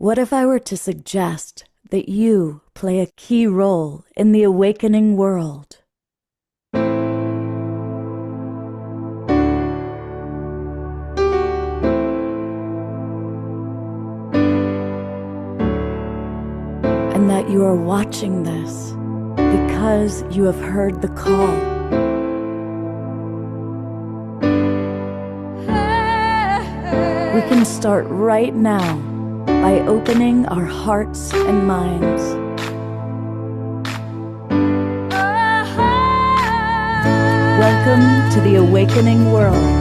What if I were to suggest that you play a key role in the awakening world? And that you are watching this because you have heard the call. We can start right now by opening our hearts and minds. Welcome to the awakening world.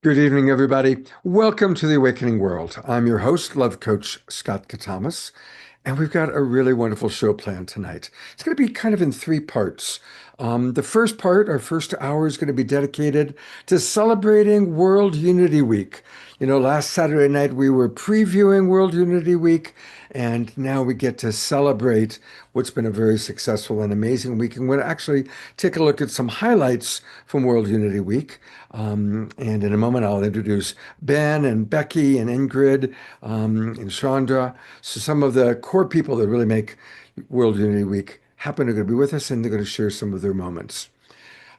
Good evening, everybody. Welcome to the Awakening World. I'm your host, Love Coach Scott Katamas, and we've got a really wonderful show planned tonight. It's going to be kind of in three parts. The first part, our first hour, is going to be dedicated to celebrating World Unity Week. You know, last Saturday night we were previewing World Unity Week, and now we get to celebrate what's been a very successful and amazing week. And we're going to actually take a look at some highlights from World Unity Week. And in a moment, I'll introduce Ben and Becky and Ingrid and Chandra. So some of the core people that really make World Unity Week happen are going to be with us, and they're going to share some of their moments.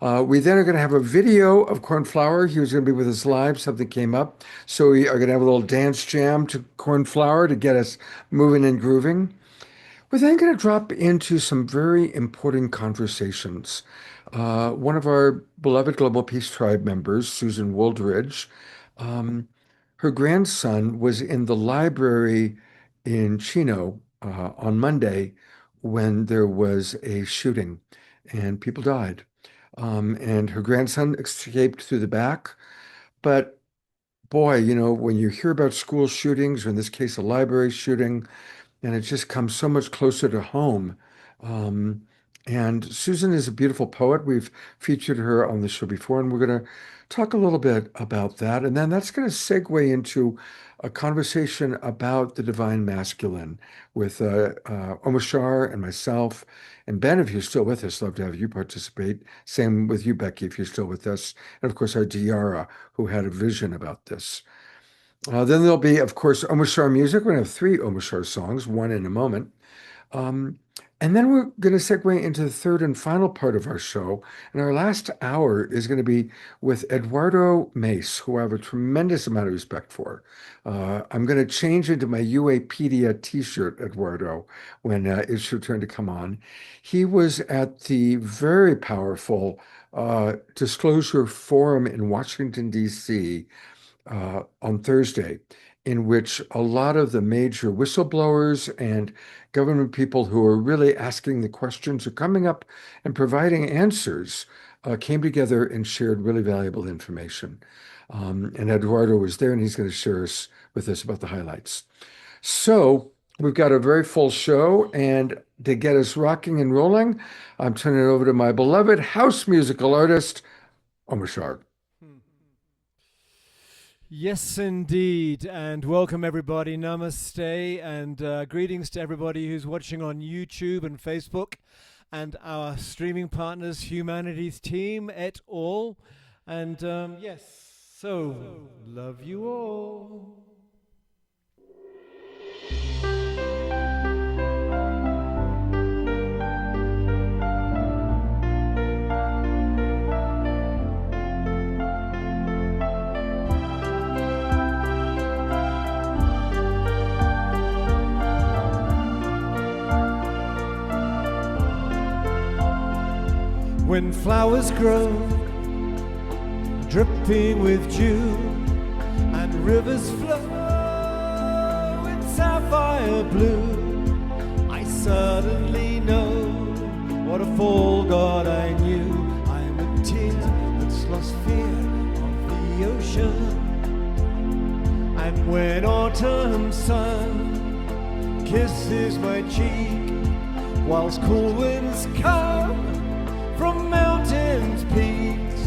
We then are going to have a video of Cornflower. He was going to be with us live. Something came up. So we are going to have a little dance jam to Cornflower to get us moving and grooving. We're then going to drop into some very important conversations. One of our beloved Global Peace Tribe members, Susan Wooldridge, her grandson was in the library in Chino on Monday when there was a shooting and people died. And her grandson escaped through the back. But boy, you know, when you hear about school shootings, or in this case, a library shooting, and it just comes so much closer to home. Um, and Susan is a beautiful poet. We've featured her on the show before, and we're going to talk a little bit about that. And then that's going to segue into a conversation about the divine masculine with Omashar and myself. And Ben, if you're still with us, love to have you participate. Same with you, Becky, if you're still with us. And of course, our Diara, who had a vision about this. Then there'll be, of course, Omashar music. We're going to have three Omashar songs, one in a moment. And then we're going to segue into the third and final part of our show. And our last hour is going to be with Eduardo Mace, who I have a tremendous amount of respect for. I'm going to change into my UApedia t-shirt, Eduardo, when it's your turn to come on. He was at the very powerful Disclosure Forum in Washington, D.C., on Thursday, in which a lot of the major whistleblowers and government people who are really asking the questions are coming up and providing answers, came together and shared really valuable information. And Eduardo was there, and he's going to share with us about the highlights. So we've got a very full show, and to get us rocking and rolling, I'm turning it over to my beloved house musical artist, Omashar. Yes, indeed. And welcome, everybody. Namaste. And greetings to everybody who's watching on YouTube and Facebook, and our streaming partners, Humanities Team et al. And yes, so love you all. When flowers grow, dripping with dew, and rivers flow in sapphire blue, I suddenly know what a full God I knew. I'm a tear that's lost fear of the ocean. And when autumn sun kisses my cheek, whilst cool winds come from mountains' peaks,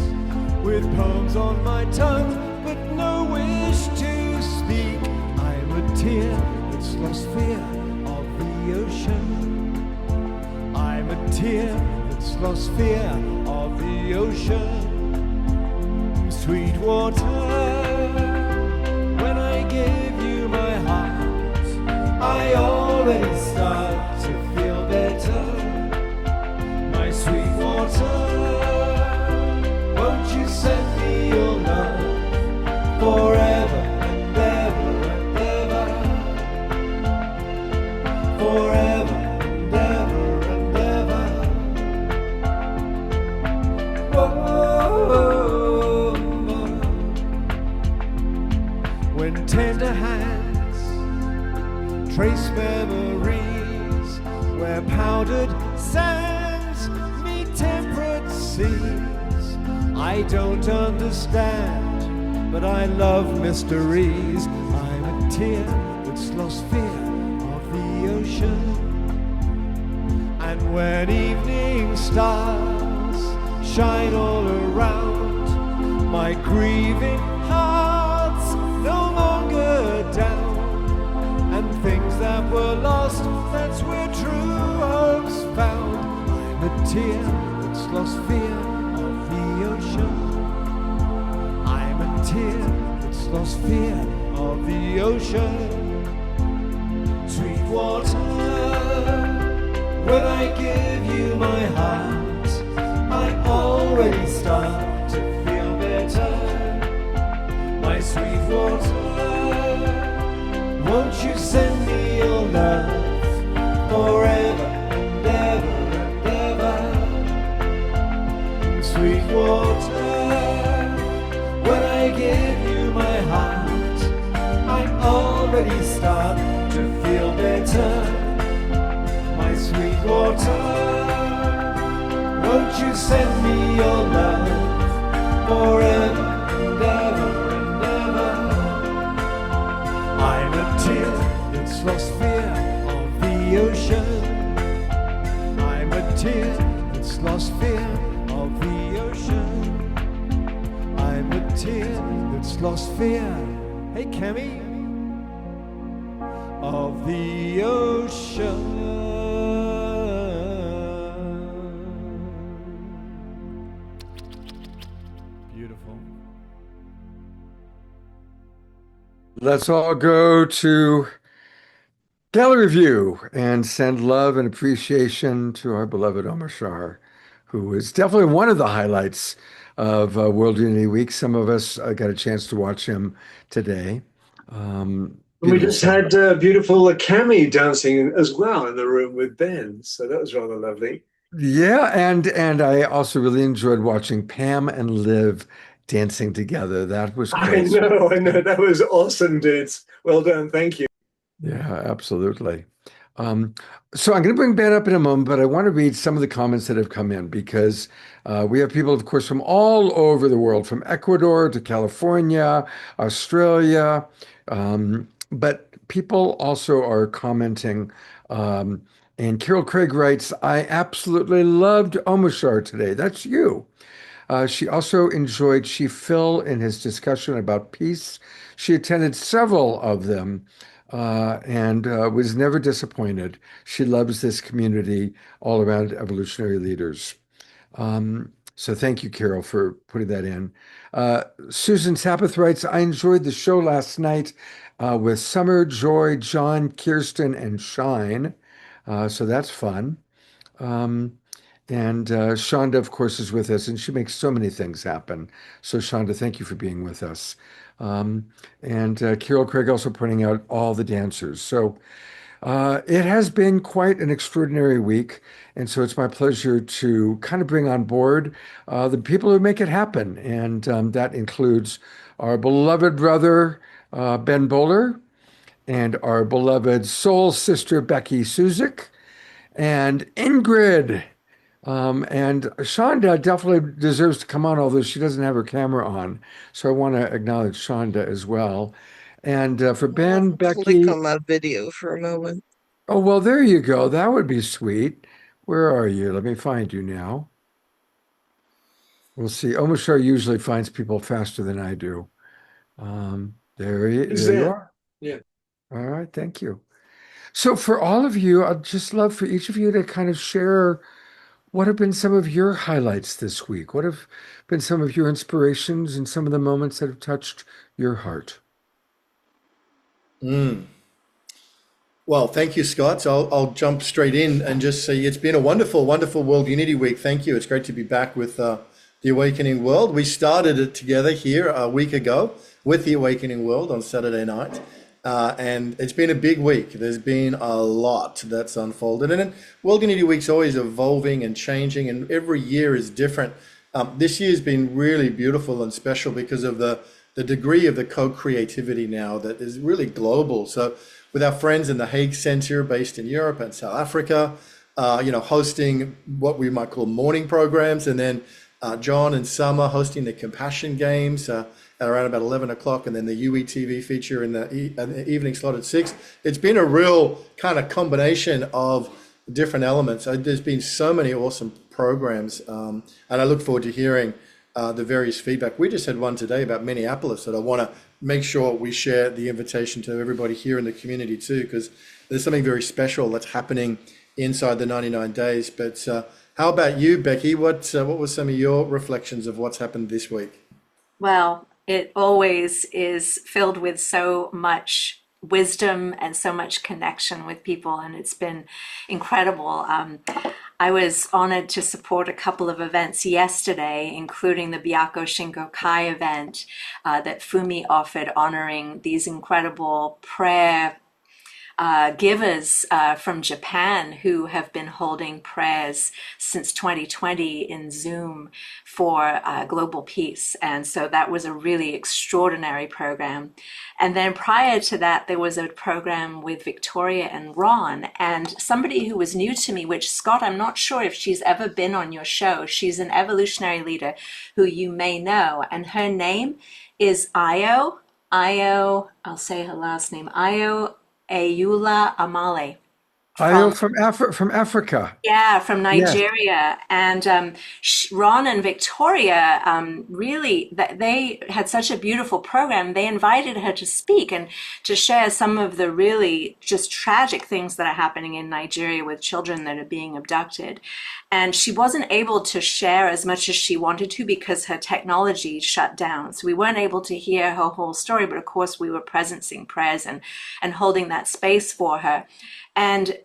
with poems on my tongue but no wish to speak, I'm a tear that's lost fear of the ocean. I'm a tear that's lost fear of the ocean. Sweet water, when I gave you my heart, I always start to feel better. My sweet water, won't you send me your love forever and ever and ever, forever and ever and ever. Whoa. When tender hands trace memories where powdered sands meet temperate seas, I don't understand, but I love mysteries. I'm a tear that's lost fear of the ocean. And when evening stars shine all around, my grieving heart's no longer down. And things that were lost, that's where true hope's found. I'm a tear that's lost fear of the ocean. I'm a tear that's lost fear of the ocean. Sweet water, when I give you my heart, I already start to feel better. My sweet water, won't you send me your love forever and ever and ever? Sweet water, when I give you my heart, I already start to feel better. My sweet water, won't you send me your love forever and ever and ever? I'm a tear that's lost fear of the ocean. I'm a tear that's lost fear of the ocean. I'm a tear that's lost fear. Hey, Cammy. Of the ocean. Beautiful. Let's all go to gallery view and send love and appreciation to our beloved Omar Shar, who is definitely one of the highlights of World Unity Week. Some of us got a chance to watch him today. And we just had beautiful Cami dancing as well in the room with Ben, so that was rather lovely. Yeah, and I also really enjoyed watching Pam and Liv dancing together. That was I great. know, that was awesome, dudes. Well done, thank you. Yeah, absolutely. Um, so I'm going to bring Ben up in a moment, but I want to read some of the comments that have come in because we have people, of course, from all over the world, from Ecuador to California, Australia, but people also are commenting. And Carol Craig writes, I absolutely loved Omashar today. That's you. She also enjoyed Phil in his discussion about peace. She attended several of them and was never disappointed. She loves this community all around evolutionary leaders. So thank you, Carol, for putting that in. Susan Sapith writes, I enjoyed the show last night with Summer, Joy, John, Kirsten, and Shine. So that's fun. Um, and Shonda, of course, is with us, and she makes so many things happen. So, Shonda, thank you for being with us. And Carol Craig also pointing out all the dancers. So, It has been quite an extraordinary week, and so it's my pleasure to kind of bring on board the people who make it happen, and that includes our beloved brother Ben Bowler, and our beloved soul sister Becky Suzik, and Ingrid. And Shonda definitely deserves to come on, although she doesn't have her camera on. So I want to acknowledge Shonda as well. And for I'll Ben, click Becky, on my video for a moment. oh, well, there you go. That would be sweet. Where are you? Let me find you now. We'll see. Omashar usually finds people faster than I do. He's There you there. are. Yeah. All right, thank you. So for all of you, I'd just love for each of you to kind of share what have been some of your highlights this week? What have been some of your inspirations and some of the moments that have touched your heart? Mm. Well, thank you, Scott. So I'll jump straight in and just say it's been a wonderful, wonderful World Unity Week. Thank you. It's great to be back with the Awakening World. We started it together here a week ago with the Awakening World on Saturday night. And it's been a big week. There's been a lot that's unfolded. And then World Unity Week's always evolving and changing, and every year is different. This year's been really beautiful and special because of the degree of the co-creativity now that is really global. So with our friends in the Hague Center based in Europe and South Africa, hosting what we might call morning programs, and then John and Summer hosting the Compassion Games at around about 11 o'clock, and then the UETV feature in the evening slot at 6. It's been a real kind of combination of different elements. There's been so many awesome programs, and I look forward to hearing the various feedback. We just had one today about Minneapolis that I want to make sure we share the invitation to everybody here in the community too, because there's something very special that's happening inside the 99 days. But how about you, Becky? What were some of your reflections of what's happened this week? Well, it always is filled with so much wisdom and so much connection with people, and it's been incredible. I was honored to support a couple of events yesterday, including the Byakko Shinkokai event that Fumi offered, honoring these incredible prayer givers from Japan who have been holding prayers since 2020 in Zoom for global peace. And so that was a really extraordinary program. And then prior to that, there was a program with Victoria and Ron, and somebody who was new to me, which, Scott, I'm not sure if she's ever been on your show. She's an evolutionary leader who you may know, and her name is I'll say her last name, Io Ayula Amale Io from from Africa. yeah, from Yes. Nigeria. And Ron and Victoria, really, they had such a beautiful program. They invited her to speak and to share some of the really just tragic things that are happening in Nigeria with children that are being abducted. And she wasn't able to share as much as she wanted to because her technology shut down. So we weren't able to hear her whole story, but of course we were present, saying prayers and holding that space for her. And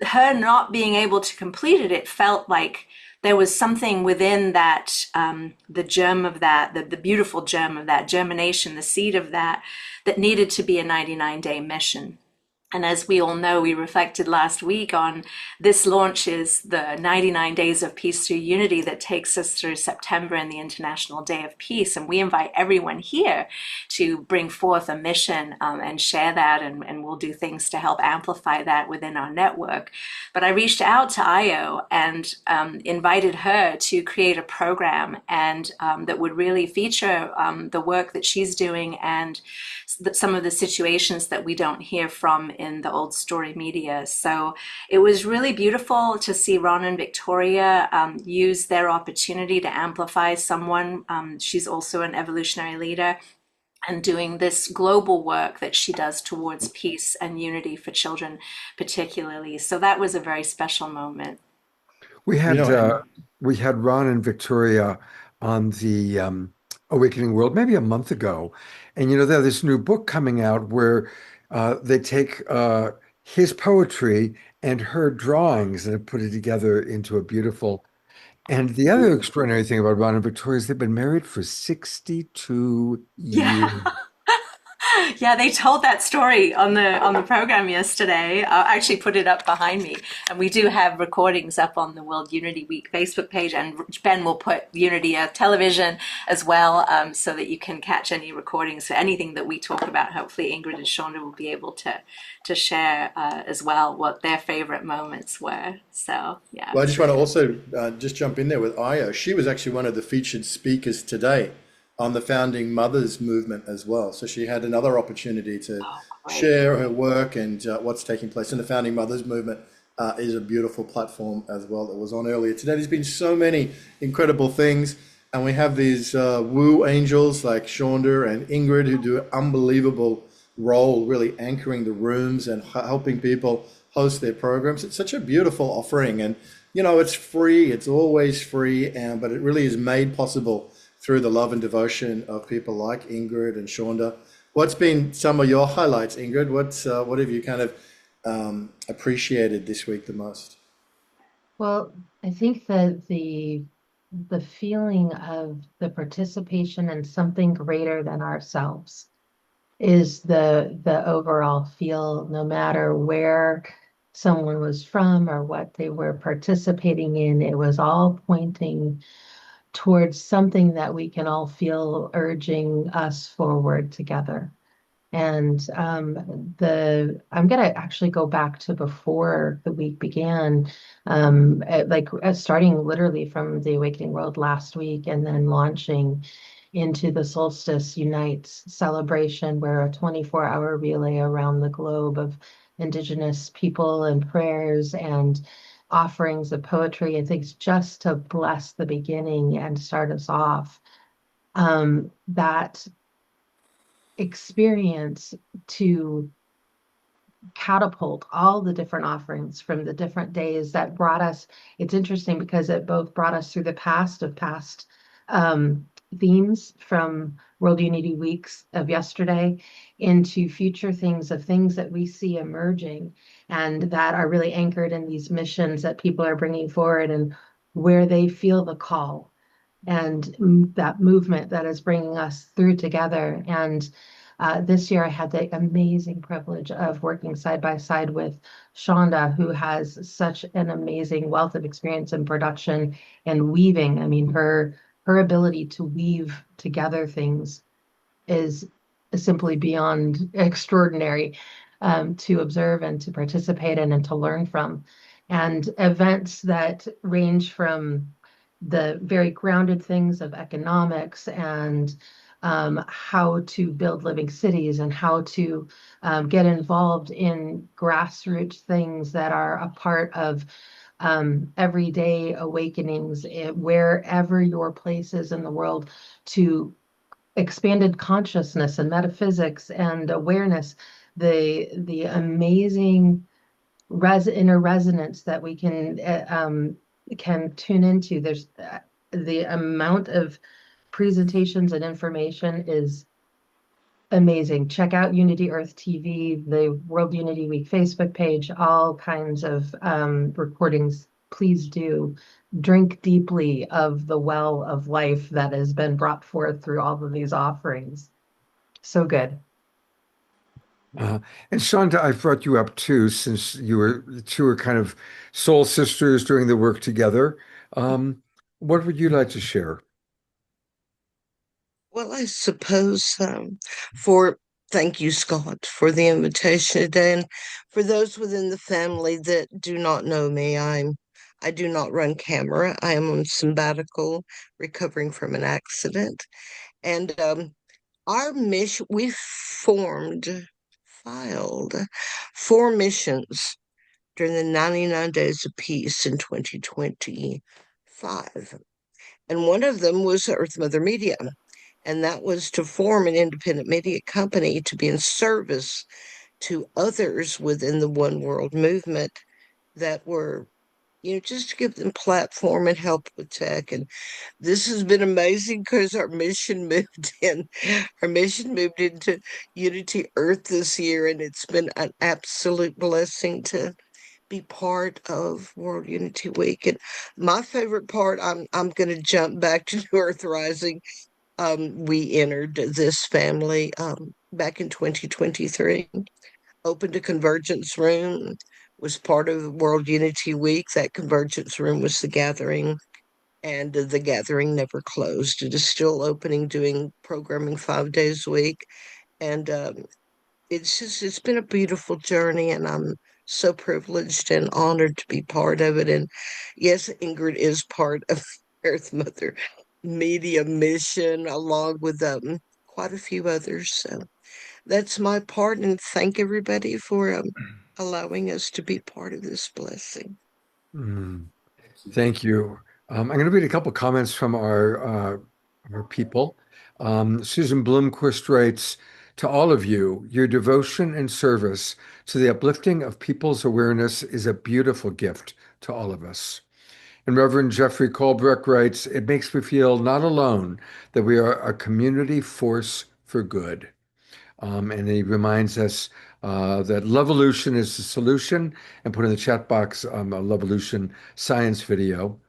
her not being able to complete it, it felt like there was something within that, the germ of that, the beautiful germ of that, germination, the seed of that, that needed to be a 99-day mission. And as we all know, we reflected last week on this launches the 99 Days of Peace through Unity that takes us through September and the International Day of Peace. And we invite everyone here to bring forth a mission and share that. And we'll do things to help amplify that within our network. But I reached out to Io and invited her to create a program and that would really feature the work that she's doing and some of the situations that we don't hear from in the old story media. So it was really beautiful to see Ron and Victoria use their opportunity to amplify someone. She's also an evolutionary leader and doing this global work that she does towards peace and unity for children, particularly. So that was a very special moment. We You had know, uh, and we had Ron and Victoria on the Awakening World maybe a month ago, and they have this new book coming out where they take his poetry and her drawings and have put it together into a beautiful. And the other extraordinary thing about Ron and Victoria is they've been married for 62 Yeah. years. Yeah, they told that story on the program yesterday. I actually put it up behind me, and we do have recordings up on the World Unity Week Facebook page. And Ben will put Unity television as well, so that you can catch any recordings. So anything that we talk about, hopefully Ingrid and Shonda will be able to share as well what their favorite moments were. So yeah, Well, I it's just want to really also just jump in there with Io. She was actually one of the featured speakers today on the Founding Mothers movement as well. So she had another opportunity to great. share her work and what's taking place in the Founding Mothers movement. Is a beautiful platform as well that was on earlier today. There's been so many incredible things, and we have these woo angels like Shonda and Ingrid who do an unbelievable role, really anchoring the rooms and helping people host their programs. It's such a beautiful offering, and it's free. It's always free, and but it really is made possible through the love and devotion of people like Ingrid and Shonda. What's been some of your highlights, Ingrid? What have you kind of appreciated this week the most? Well, I think that the feeling of the participation in something greater than ourselves is the overall feel, no matter where someone was from or what they were participating in. It was all pointing towards something that we can all feel urging us forward together. And I'm gonna actually go back to before the week began, starting literally from the Awakening World last week, and then launching into the Solstice Unites celebration, where a 24-hour relay around the globe of Indigenous people and prayers and offerings of poetry and things just to bless the beginning and start us off. That experience to catapult all the different offerings from the different days that brought us. It's interesting because it both brought us through the past of past themes from World Unity Weeks of yesterday into future things of things that we see emerging and that are really anchored in these missions that people are bringing forward and where they feel the call and that movement that is bringing us through together. And this year, I had the amazing privilege of working side by side with Shonda, who has such an amazing wealth of experience in production and weaving. I mean, her ability to weave together things is simply beyond extraordinary, to observe and to participate in and to learn from. And events that range from the very grounded things of economics and how to build living cities and how to get involved in grassroots things that are a part of everyday awakenings, wherever your place is in the world, to expanded consciousness and metaphysics and awareness, the amazing inner resonance that we can tune into. There's the amount of presentations and information is amazing. Check out Unity Earth TV, the World Unity Week Facebook page, all kinds of recordings. Please do drink deeply of the well of life that has been brought forth through all of these offerings. So good. Uh, and Shonda, I've brought you up too, since the two are kind of soul sisters doing the work together. What would you like to share? Well, I suppose for thank you, Scott, for the invitation today. And for those within the family that do not know me, I do not run camera. I am on sabbatical, recovering from an accident. And our mission, we filed 4 missions during the 99 days of peace in 2025. And one of them was Earth Mother Media. And that was to form an independent media company to be in service to others within the One World movement that were, just to give them platform and help with tech. And this has been amazing because our mission moved into Unity Earth this year, and it's been an absolute blessing to be part of World Unity Week. And my favorite part, I'm going to jump back to New Earth Rising. We entered this family back in 2023. Opened a convergence room, was part of World Unity Week. That convergence room was the gathering, and the gathering never closed. It is still opening, doing programming 5 days a week. And it's been a beautiful journey, and I'm so privileged and honored to be part of it. And yes, Ingrid is part of Earth Mother Media Mission, along with quite a few others. So that's my part, and thank everybody for allowing us to be part of this blessing. Mm, thank you. I'm going to read a couple comments from our people. Susan Blomquist writes, to all of you, your devotion and service to the uplifting of people's awareness is a beautiful gift to all of us. And Reverend Jeffrey Colbrook writes, it makes me feel not alone, that we are a community force for good. And he reminds us that Lovolution is the solution, and put in the chat box a Lovolution science video.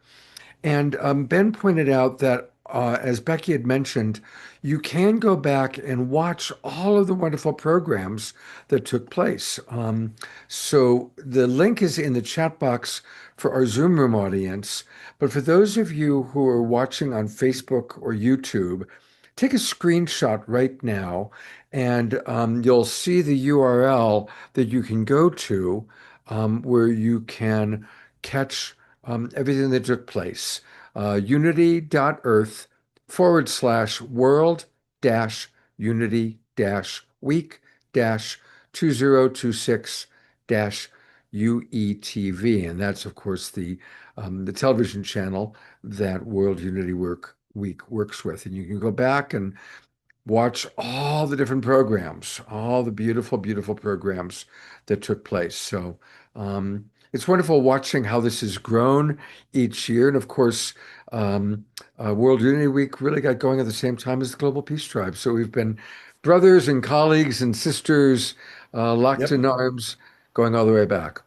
And Ben pointed out that, as Becky had mentioned, you can go back and watch all of the wonderful programs that took place. So the link is in the chat box for our Zoom room audience. But for those of you who are watching on Facebook or YouTube, take a screenshot right now, and you'll see the URL that you can go to, where you can catch everything that took place. Unity.earth/world unity week 2026 UETV. And that's, of course, the television channel that World Unity Week works with. And you can go back and watch all the different programs, all the beautiful, beautiful programs that took place. So it's wonderful watching how this has grown each year. And of course, World Unity Week really got going at the same time as the Global Peace Tribe. So we've been brothers and colleagues and sisters, locked Yep. in arms, going all the way back.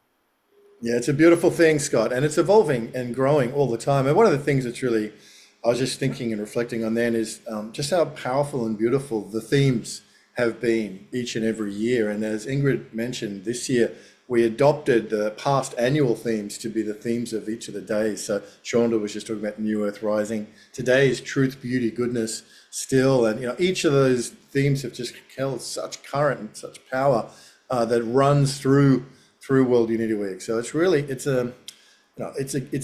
Yeah, it's a beautiful thing, Scott, and it's evolving and growing all the time. And one of the things that's really, I was just thinking and reflecting on then is just how powerful and beautiful the themes have been each and every year. And as Ingrid mentioned, this year we adopted the past annual themes to be the themes of each of the days. So Shonda was just talking about New Earth Rising. Today is Truth, Beauty, Goodness, Still. And each of those themes have just held such current and such power that runs through World Unity Week. So it's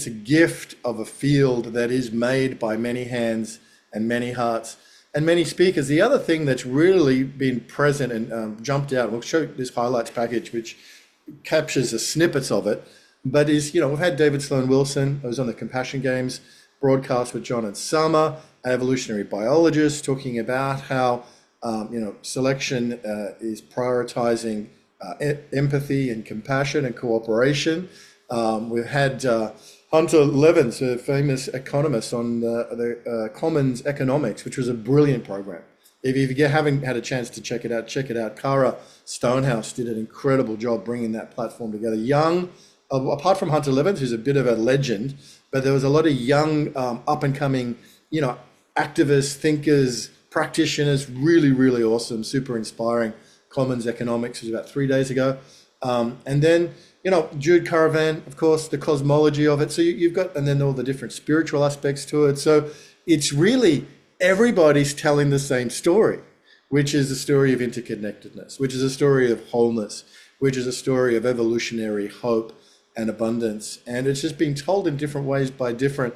a gift of a field that is made by many hands and many hearts and many speakers. The other thing that's really been present and jumped out, we'll show this highlights package, which captures the snippets of it, but is, we've had David Sloan Wilson, who was on the Compassion Games broadcast with John and Summer, an evolutionary biologist, talking about how, selection is prioritizing empathy and compassion and cooperation. We've had Hunter Levins, a famous economist, on the Commons Economics, which was a brilliant program. If you haven't had a chance to check it out, check it out. Cara Stonehouse did an incredible job bringing that platform together. Young, apart from Hunter Levins, who's a bit of a legend, but there was a lot of young, up-and-coming, activists, thinkers, practitioners, really, really awesome, super inspiring. Commons Economics was about 3 days ago. And then, Jude Caravan, of course, the cosmology of it. So you've got, and then all the different spiritual aspects to it. So it's really everybody's telling the same story, which is a story of interconnectedness, which is a story of wholeness, which is a story of evolutionary hope and abundance. And it's just being told in different ways by different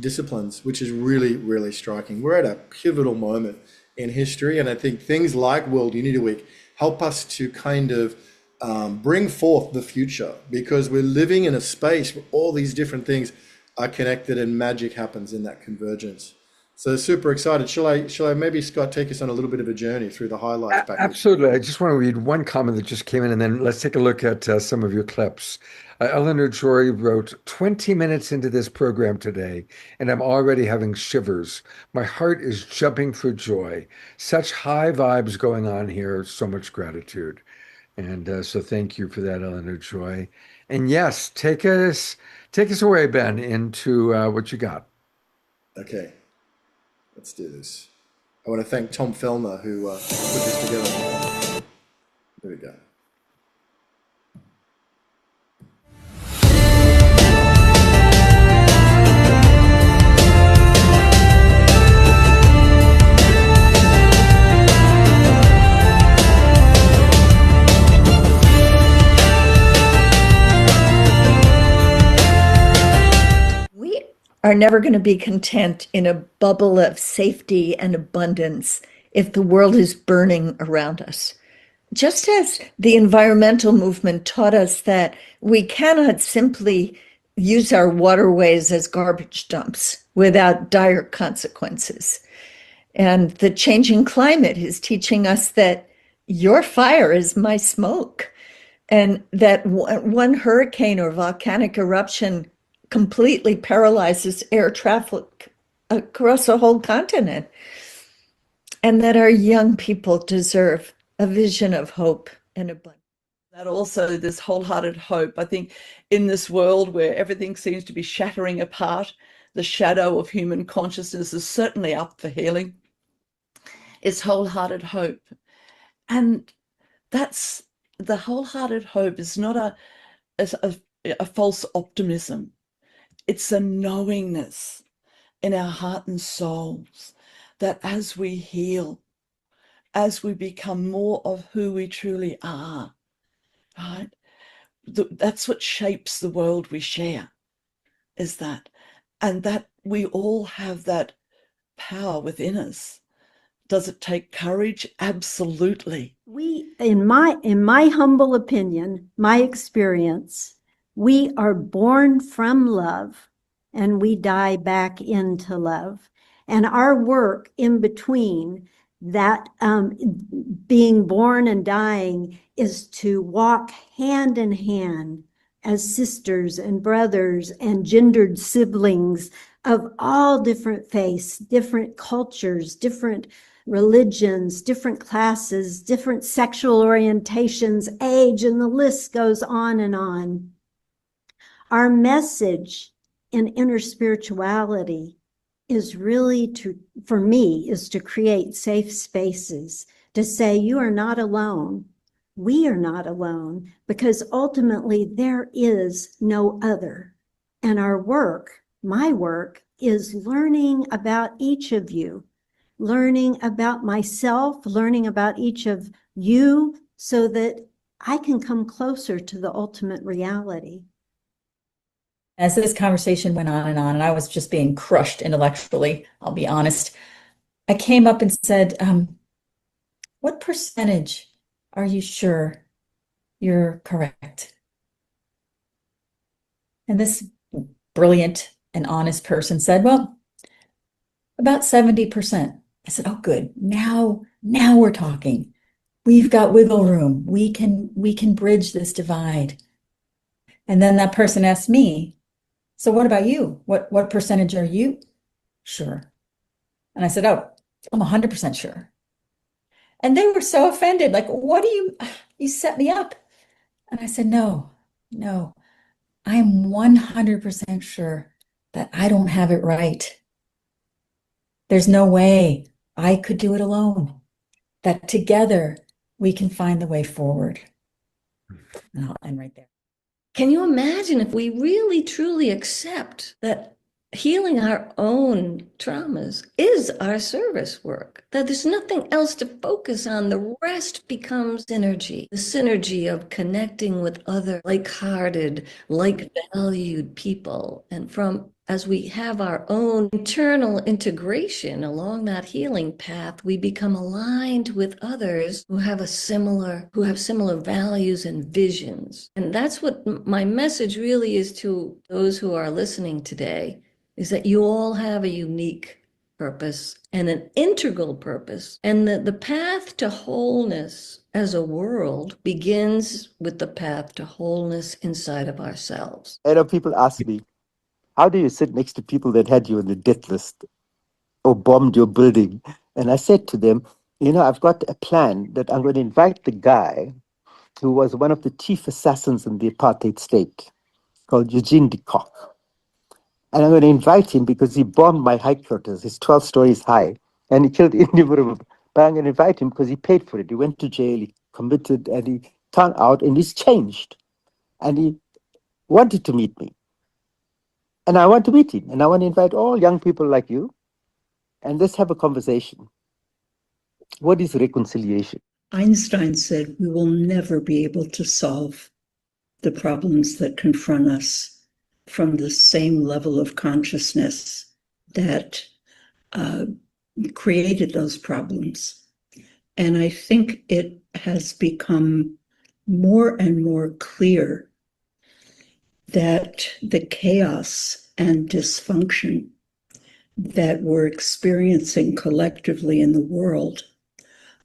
disciplines, which is really, really striking. We're at a pivotal moment in history, and I think things like World Unity Week help us to kind of bring forth the future, because we're living in a space where all these different things are connected and magic happens in that convergence. So super excited. Shall I maybe, Scott, take us on a little bit of a journey through the highlights package? Absolutely. I just want to read one comment that just came in, and then let's take a look at some of your clips. Eleanor Jory wrote, 20 minutes into this program today, and I'm already having shivers. My heart is jumping for joy. Such high vibes going on here. So much gratitude. And so thank you for that, Eleanor Joy. And yes, take us away, Ben, into what you got. Okay, let's do this. I want to thank Tom Fellner, who put this together. There we go. We are never going to be content in a bubble of safety and abundance if the world is burning around us. Just as the environmental movement taught us that we cannot simply use our waterways as garbage dumps without dire consequences. And the changing climate is teaching us that your fire is my smoke, and that one hurricane or volcanic eruption completely paralyzes air traffic across a whole continent, and that our young people deserve a vision of hope and abundance. That also, this wholehearted hope. I think in this world where everything seems to be shattering apart, the shadow of human consciousness is certainly up for healing. It's wholehearted hope. And that's the wholehearted hope is not a false optimism. It's a knowingness in our heart and souls that as we heal, as we become more of who we truly are, right? That's what shapes the world we share, is that. And that we all have that power within us. Does it take courage? Absolutely. We, in my humble opinion, my experience, we are born from love and we die back into love. And our work in between that being born and dying is to walk hand in hand as sisters and brothers and gendered siblings of all different faiths, different cultures, different religions, different classes, different sexual orientations, age, and the list goes on and on. Our message in inner spirituality is really for me, is to create safe spaces, to say you are not alone. We are not alone, because ultimately there is no other. And our work, my work, is learning about each of you, learning about myself, learning about each of you, so that I can come closer to the ultimate reality. As this conversation went on, and I was just being crushed intellectually, I'll be honest, I came up and said, what percentage are you sure you're correct? And this brilliant and honest person said, well, about 70%. I said, oh, good. Now we're talking. We've got wiggle room. We can bridge this divide. And then that person asked me, so what about you? What percentage are you sure? And I said, oh, I'm 100% sure. And they were so offended. Like, what do you set me up? And I said, no, I'm 100% sure that I don't have it right. There's no way I could do it alone. That together we can find the way forward. And I'll end right there. Can you imagine if we really truly accept that healing our own traumas is our service work, that there's nothing else to focus on? The rest becomes synergy, the synergy of connecting with other like-hearted, like-valued people. And as we have our own internal integration along that healing path, we become aligned with others who have similar values and visions. And that's what my message really is to those who are listening today, is that you all have a unique purpose and an integral purpose. And the path to wholeness as a world begins with the path to wholeness inside of ourselves. I know people ask me, how do you sit next to people that had you on the death list or bombed your building? And I said to them, I've got a plan that I'm going to invite the guy who was one of the chief assassins in the apartheid state, called Eugene de Kock. And I'm going to invite him because he bombed my headquarters. It's 12 stories high. And he killed innumerable. But I'm going to invite him because he paid for it. He went to jail, he committed, and he turned out and he's changed. And he wanted to meet me. And I want to meet him. And I want to invite all young people like you. And let's have a conversation. What is reconciliation? Einstein said we will never be able to solve the problems that confront us from the same level of consciousness that created those problems. And I think it has become more and more clear that the chaos and dysfunction that we're experiencing collectively in the world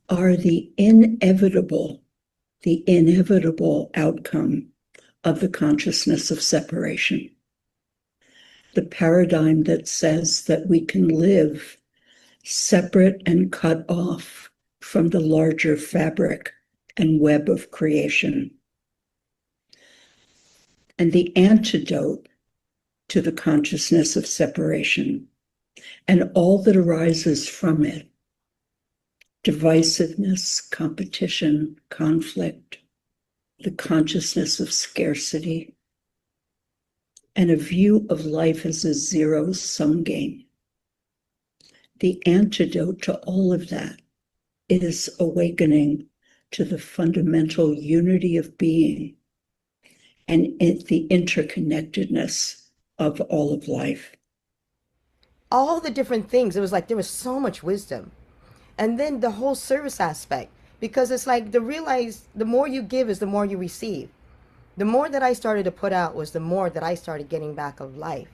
are the inevitable outcome of the consciousness of separation. The paradigm that says that we can live separate and cut off from the larger fabric and web of creation. And the antidote to the consciousness of separation and all that arises from it, divisiveness, competition, conflict, the consciousness of scarcity, and a view of life as a zero-sum game. The antidote to all of that is awakening to the fundamental unity of being and the interconnectedness of all of life. All the different things, it was like there was so much wisdom. And then the whole service aspect, because it's like the more you give is the more you receive. The more that I started to put out was the more that I started getting back of life.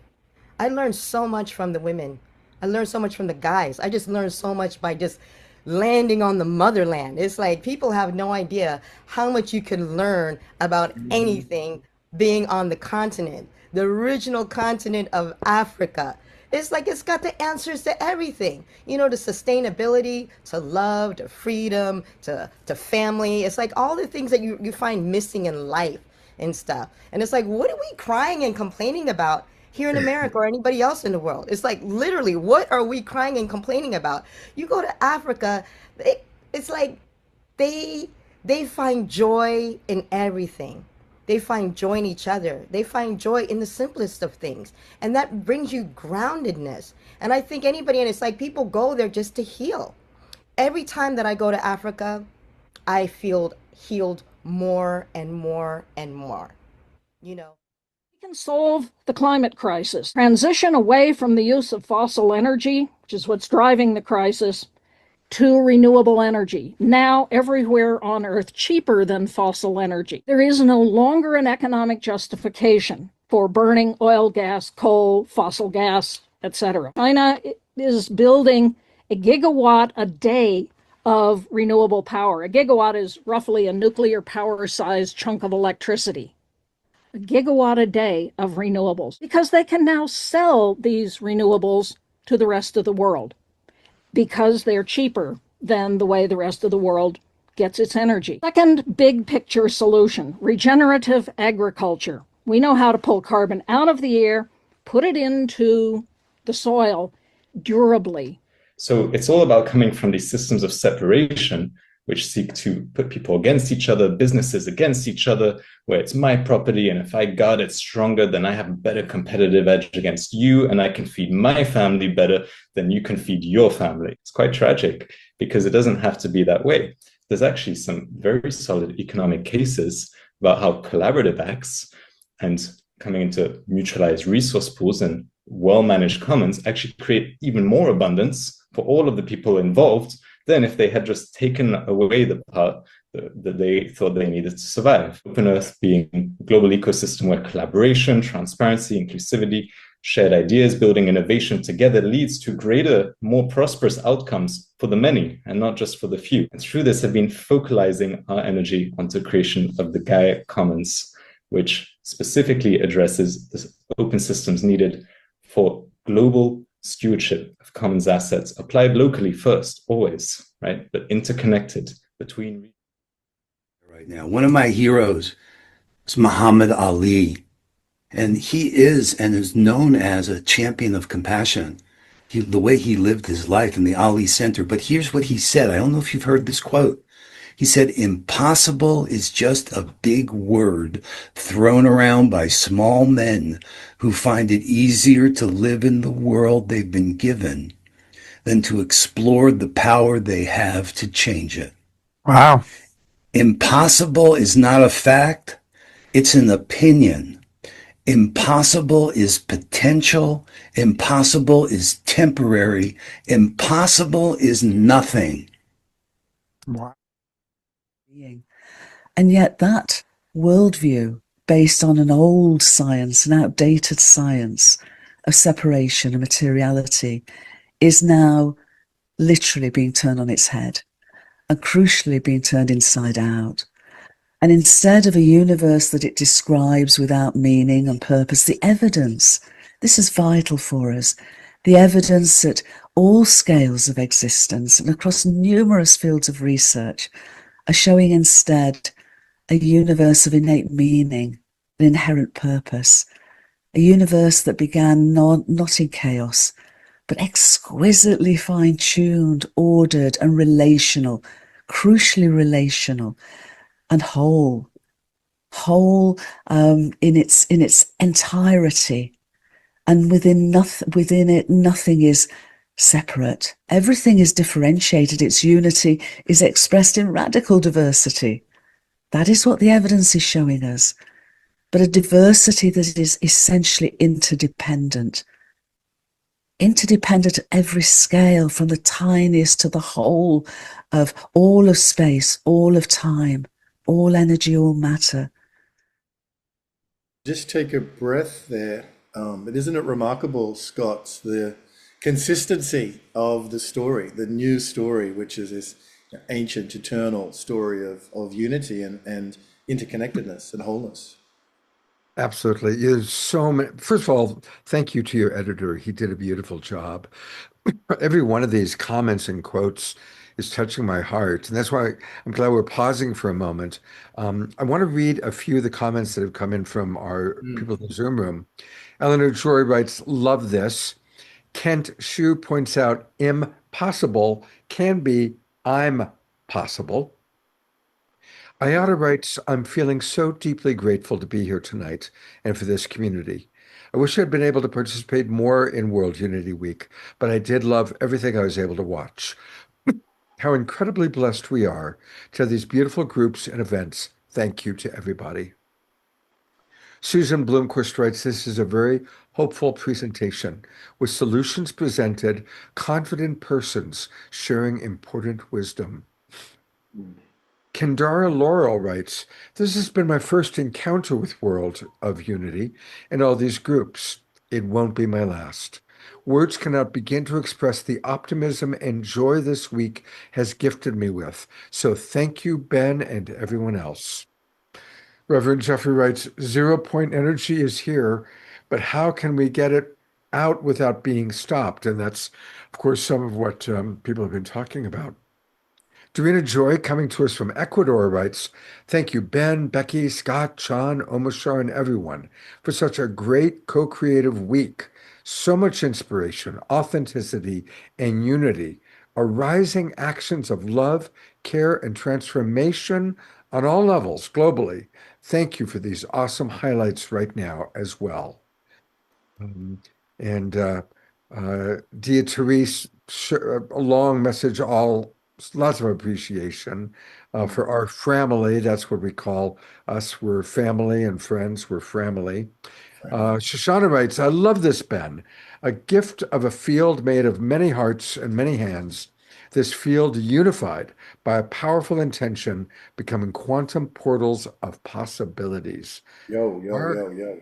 I learned so much from the women. I learned so much from the guys. I just learned so much by just landing on the motherland. It's like people have no idea how much you can learn about anything being on the continent, the original continent of Africa. It's like it's got the answers to everything. You know, to sustainability, to love, to freedom, to family. It's like all the things that you find missing in life and stuff. And it's like, what are we crying and complaining about here in America or anybody else in the world? It's like, literally, what are we crying and complaining about? You go to Africa, it's like they find joy in everything. They find joy in each other. They find joy in the simplest of things. And that brings you groundedness. And I think anybody, and it's like people go there just to heal. Every time that I go to Africa, I feel healed more and more and more. You know, we can solve the climate crisis, transition away from the use of fossil energy, which is what's driving the crisis, to renewable energy, now everywhere on Earth cheaper than fossil energy. There is no longer an economic justification for burning oil, gas, coal, fossil gas, etc. China is building a gigawatt a day of renewable power. A gigawatt is roughly a nuclear power-sized chunk of electricity. A gigawatt a day of renewables, because they can now sell these renewables to the rest of the world, because they're cheaper than the way the rest of the world gets its energy. Second big picture solution, regenerative agriculture. We know how to pull carbon out of the air, put it into the soil durably. So it's all about coming from these systems of separation, which seek to put people against each other, businesses against each other, where it's my property, and if I guard it stronger, then I have a better competitive edge against you, and I can feed my family better than you can feed your family. It's quite tragic, because it doesn't have to be that way. There's actually some very solid economic cases about how collaborative acts and coming into mutualized resource pools and well-managed commons actually create even more abundance for all of the people involved than if they had just taken away the part that they thought they needed to survive. Open Earth being a global ecosystem where collaboration, transparency, inclusivity, shared ideas, building innovation together leads to greater, more prosperous outcomes for the many and not just for the few. And through this, have been focalizing our energy onto creation of the Gaia Commons, which specifically addresses the open systems needed for global stewardship of commons assets applied locally first, always, right? But interconnected between. Right now, one of my heroes is Muhammad Ali, and he is and is known as a champion of compassion. the way he lived his life in the Ali Center. But here's what he said. I don't know if you've heard this quote. He said, impossible is just a big word thrown around by small men who find it easier to live in the world they've been given than to explore the power they have to change it. Wow. Impossible is not a fact, it's an opinion. Impossible is potential. Impossible is temporary. Impossible is nothing. Wow. And yet that worldview, based on an old science, an outdated science of separation and materiality, is now literally being turned on its head and crucially being turned inside out. And instead of a universe that it describes without meaning and purpose, the evidence, this is vital for us, the evidence at all scales of existence and across numerous fields of research are showing instead a universe of innate meaning, an inherent purpose, a universe that began not in chaos, but exquisitely fine-tuned, ordered and relational, crucially relational and whole in its entirety. And within it, nothing is separate. Everything is differentiated. Its unity is expressed in radical diversity. That is what the evidence is showing us. But a diversity that is essentially interdependent. Interdependent at every scale, from the tiniest to the whole of all of space, all of time, all energy, all matter. Just take a breath there. But isn't it remarkable, Scott, the consistency of the story, the new story, which is this ancient, eternal story of unity and interconnectedness and wholeness? Absolutely. There's so many. First of all, thank you to your editor. He did a beautiful job. Every one of these comments and quotes is touching my heart. And that's why I'm glad we're pausing for a moment. I want to read a few of the comments that have come in from our people in the Zoom room. Eleanor Joy writes, love this. Kent Shu points out, impossible can be I'm possible. Ayada writes, I'm feeling so deeply grateful to be here tonight and for this community. I wish I'd been able to participate more in World Unity Week, but I did love everything I was able to watch. How incredibly blessed we are to have these beautiful groups and events. Thank you to everybody. Susan Bloomquist writes, this is a very hopeful presentation with solutions presented, confident persons sharing important wisdom. Kendara Laurel writes, this has been my first encounter with World of Unity and all these groups. It won't be my last. Words cannot begin to express the optimism and joy this week has gifted me with. So thank you, Ben, and everyone else. Reverend Jeffrey writes, 0 point energy is here, but how can we get it out without being stopped? And that's, of course, some of what people have been talking about. Dorina Joy, coming to us from Ecuador, writes, thank you, Ben, Becky, Scott, John, Omashar, and everyone for such a great co-creative week. So much inspiration, authenticity, and unity, arising actions of love, care, and transformation on all levels globally. Thank you for these awesome highlights right now as well. Dia Therese, a long message, lots of appreciation for our family. That's what we call us. We're family and friends. We're family. Shoshana writes, I love this, Ben. A gift of a field made of many hearts and many hands. This field unified by a powerful intention, becoming quantum portals of possibilities. Yo.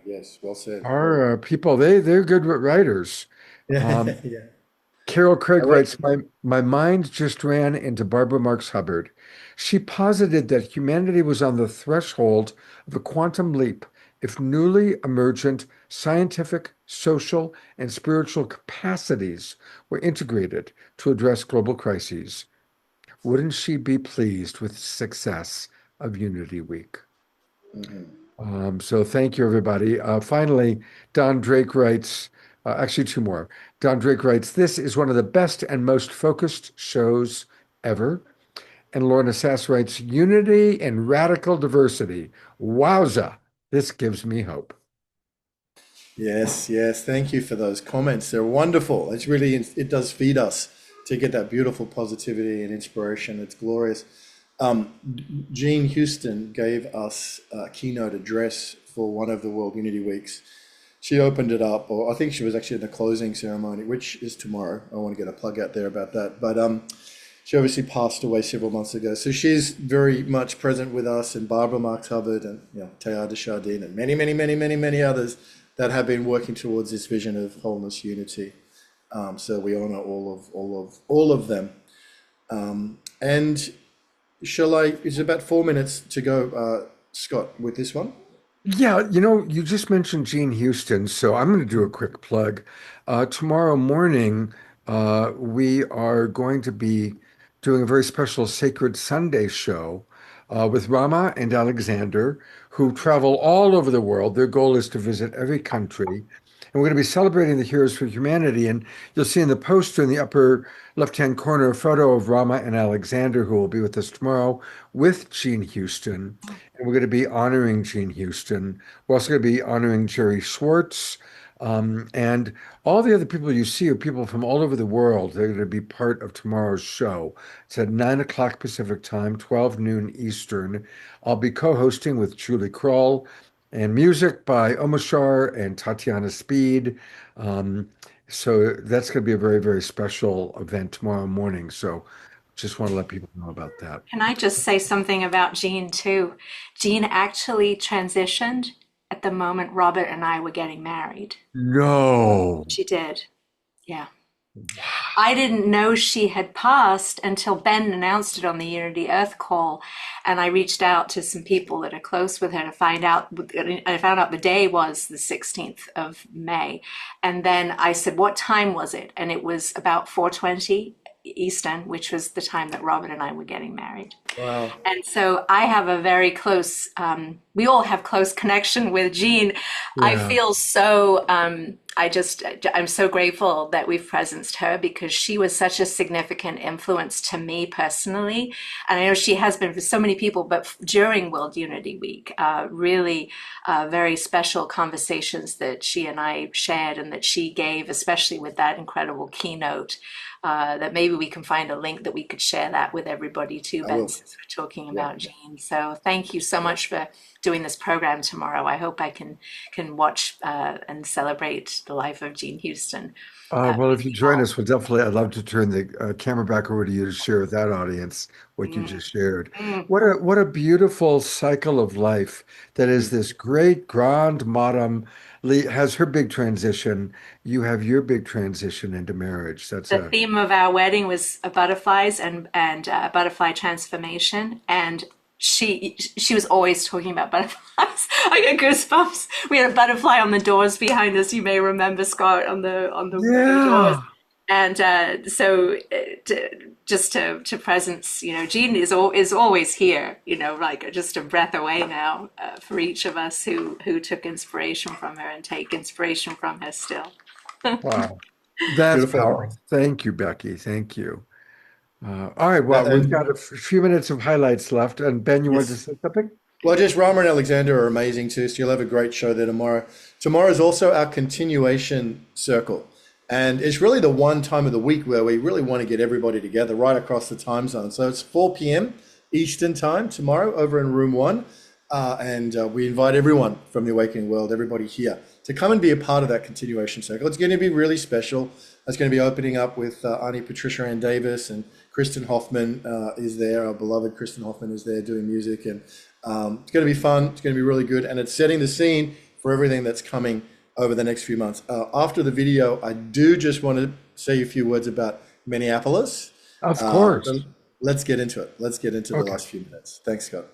Yes, well said. Our people, they're good writers. Yeah. Carol Craig writes, my mind just ran into Barbara Marx Hubbard. She posited that humanity was on the threshold of a quantum leap if newly emergent scientific, social, and spiritual capacities were integrated to address global crises. Wouldn't she be pleased with the success of Unity Week? So thank you, everybody. Finally, Don Drake writes, Actually, two more. Don Drake writes, "This is one of the best and most focused shows ever." And Lorna Sass writes, "Unity and radical diversity. Wowza. This gives me hope." Yes, yes. Thank you for those comments. They're wonderful. It's really, it does feed us to get that beautiful positivity and inspiration. It's glorious. Jean Houston gave us a keynote address for one of the World Unity Weeks. She opened it up, or I think she was actually in the closing ceremony, which is tomorrow. I want to get a plug out there about that. But she obviously passed away several months ago. So she's very much present with us, and Barbara Marks Hubbard and Teilhard de Chardin and many, many, many, many, many others that have been working towards this vision of wholeness, unity. So we honor all of them. And it's about 4 minutes to go, Scott, with this one. Yeah, you just mentioned Jean Houston, so I'm going to do a quick plug. Tomorrow morning, we are going to be doing a very special Sacred Sunday show with Rama and Alexander, who travel all over the world. Their goal is to visit every country. And we're going to be celebrating the Heroes for Humanity. And you'll see in the poster in the upper left-hand corner a photo of Rama and Alexander, who will be with us tomorrow with Jean Houston. And we're going to be honoring Jean Houston. We're also going to be honoring Jerry Schwartz. And all the other people you see are people from all over the world. They're going to be part of tomorrow's show. It's at 9 o'clock Pacific time, 12 noon Eastern. I'll be co-hosting with Julie Kroll, and music by Omashar and Tatiana Speed. So that's going to be a very, very special event tomorrow morning. So just want to let people know about that. Can I just say something about Jean too? Jean actually transitioned at the moment Robert and I were getting married. No. She did. Yeah. I didn't know she had passed until Ben announced it on the Unity Earth call. And I reached out to some people that are close with her to find out. I found out the day was the 16th of May. And then I said, what time was it? And it was about 4:20 Eastern, which was the time that Robert and I were getting married. Wow. And so I have a very close, we all have close connection with Jean. Yeah. I feel so, I'm so grateful that we've presenced her because she was such a significant influence to me personally. And I know she has been for so many people, but during World Unity Week, really very special conversations that she and I shared and that she gave, especially with that incredible keynote. That maybe we can find a link that we could share that with everybody too, Ben, since we're talking about Jean. So thank you so much for doing this program tomorrow. I hope I can watch and celebrate the life of Jean Houston. Well, if you join us, I'd love to turn the camera back over to you to share with that audience what you just shared. What a beautiful cycle of life that is this great grand madame has her big transition. You have your big transition into marriage. That's the theme of our wedding was butterflies and butterfly transformation. And she was always talking about butterflies. I get goosebumps. We had a butterfly on the doors behind us. You may remember, Scott, on the doors. And so just to presence, Jean is always here. Like just a breath away now for each of us who took inspiration from her and take inspiration from her still. Wow, that's powerful. Thank you, Becky. Thank you. All right, well, we've got a few minutes of highlights left. And Ben, you wanted to say something? Well, just Rama and Alexander are amazing too, so you'll have a great show there tomorrow. Tomorrow is also our continuation circle. And it's really the one time of the week where we really want to get everybody together right across the time zone. So it's 4 p.m. Eastern time tomorrow over in room 1. And we invite everyone from the Awakening World, everybody here, to come and be a part of that continuation circle. It's going to be really special. It's going to be opening up with Auntie Patricia Ann Davis, and Kristen Hoffman is there. Our beloved Kristen Hoffman is there doing music. And it's going to be fun. It's going to be really good. And it's setting the scene for everything that's coming over the next few months. After the video, I do just want to say a few words about Minneapolis. Of course. Let's get into it. Let's get into the last few minutes. Thanks, Scott.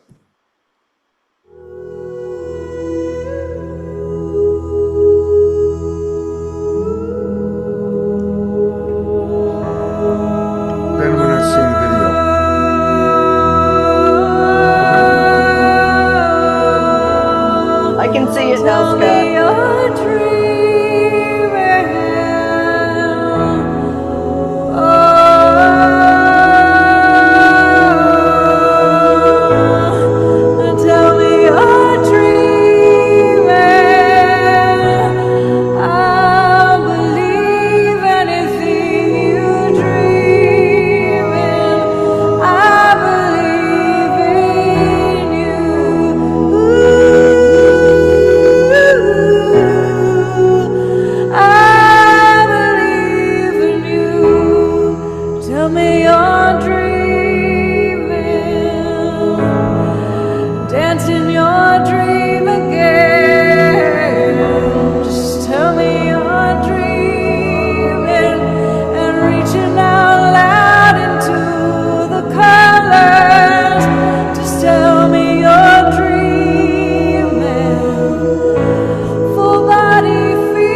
Ben, we're not seeing the video. I can see it now, Scott. tell me you're dreaming. Dance in your dream again. Just tell me you're dreaming and reaching out loud into the colors. Just tell me you're dreaming. Full body feelings.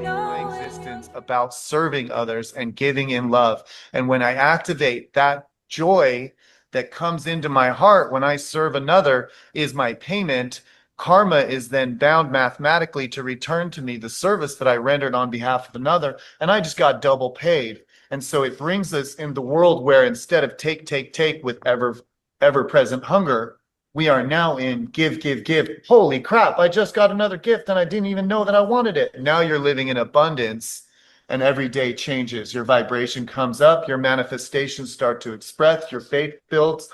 My existence about serving others and giving in love. And when I activate that joy that comes into my heart when I serve another is my payment. Karma is then bound mathematically to return to me the service that I rendered on behalf of another, and I just got double paid. And so it brings us in the world where instead of take with ever present hunger, we are now in give, give, give. Holy crap, I just got another gift and I didn't even know that I wanted it. Now you're living in abundance and every day changes. Your vibration comes up, your manifestations start to express, your faith builds.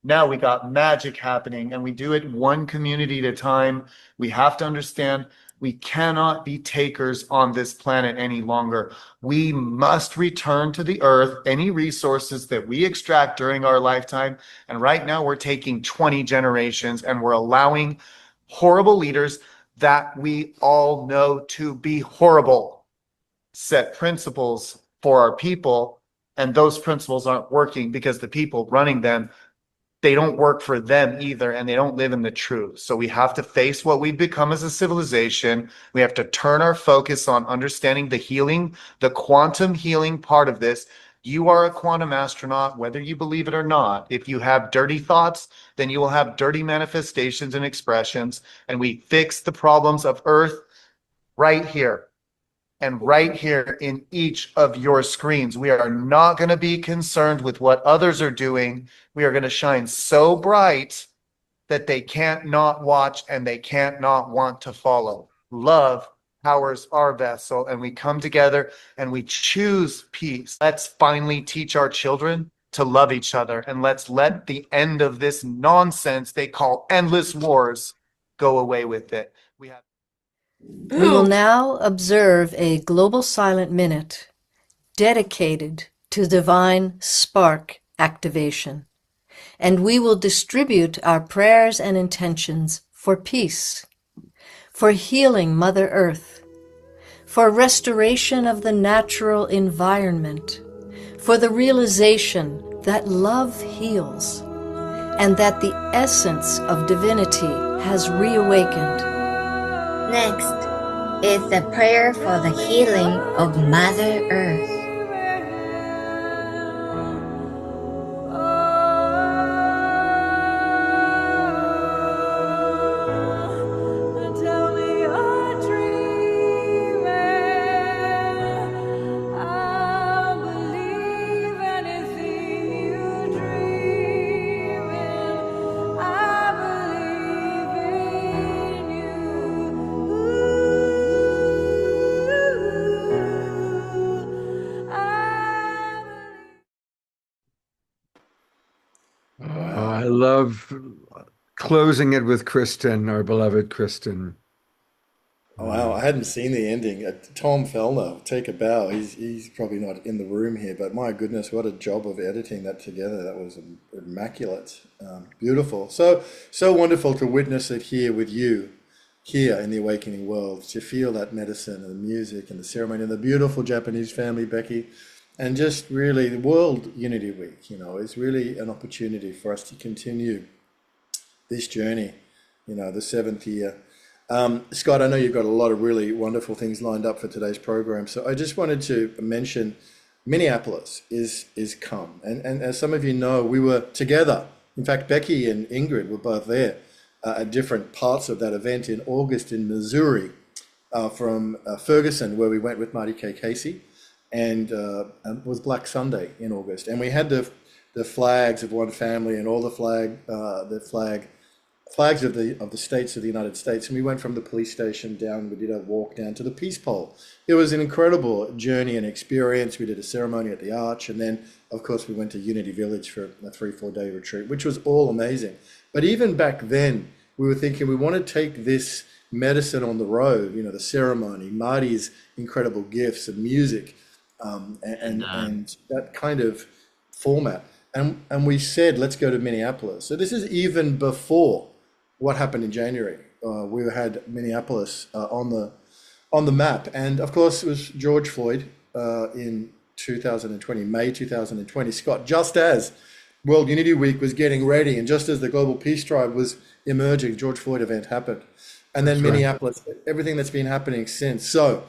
Now we got magic happening and we do it one community at a time. We have to understand we cannot be takers on this planet any longer. We must return to the earth any resources that we extract during our lifetime. And right now we're taking 20 generations and we're allowing horrible leaders that we all know to be horrible set principles for our people. And those principles aren't working because the people running them, they don't work for them either, and they don't live in the truth. So we have to face what we've become as a civilization. We have to turn our focus on understanding the healing, the quantum healing part of this. You are a quantum astronaut, whether you believe it or not. If you have dirty thoughts, then you will have dirty manifestations and expressions, and we fix the problems of Earth right here. And right here in each of your screens. We are not going to be concerned with what others are doing. We are going to shine so bright that they can't not watch and they can't not want to follow. Love powers our vessel, and we come together and we choose peace. Let's finally teach our children to love each other, and let's let the end of this nonsense they call endless wars go away with it. We will now observe a global silent minute dedicated to divine spark activation, and we will distribute our prayers and intentions for peace, for healing Mother Earth, for restoration of the natural environment, for the realization that love heals and that the essence of divinity has reawakened. Next is the prayer for the healing of Mother Earth. I love closing it with Kristen, our beloved Kristen. Oh, wow, I hadn't seen the ending. Tom Fellner, take a bow. He's probably not in the room here, but my goodness, what a job of editing that together. That was immaculate, beautiful. So wonderful to witness it here with you, here in the Awakening World, to feel that medicine and the music and the ceremony and the beautiful Japanese family, Becky, and just really the World Unity Week, is really an opportunity for us to continue this journey, the seventh year. Scott, I know you've got a lot of really wonderful things lined up for today's program. So I just wanted to mention Minneapolis is come. And as some of you know, we were together. In fact, Becky and Ingrid were both there at different parts of that event in August in Missouri, from Ferguson, where we went with Marty K. Casey, and it was Black Sunday in August. And we had the flags of one family and all the flags of the states of the United States, and we went from the police station down. We did a walk down to the Peace Pole. It was an incredible journey and experience. We did a ceremony at the Arch, and then, of course, we went to Unity Village for a 3-4 day retreat, which was all amazing. But even back then, we were thinking we want to take this medicine on the road, the ceremony, Marty's incredible gifts of music, and that kind of format. And we said, let's go to Minneapolis. So this is even before what happened in January. We had Minneapolis on the map, and of course it was George Floyd in 2020, May 2020. Scott, just as World Unity Week was getting ready, and just as the Global Peace Tribe was emerging, George Floyd event happened, and then Minneapolis, everything that's been happening since. So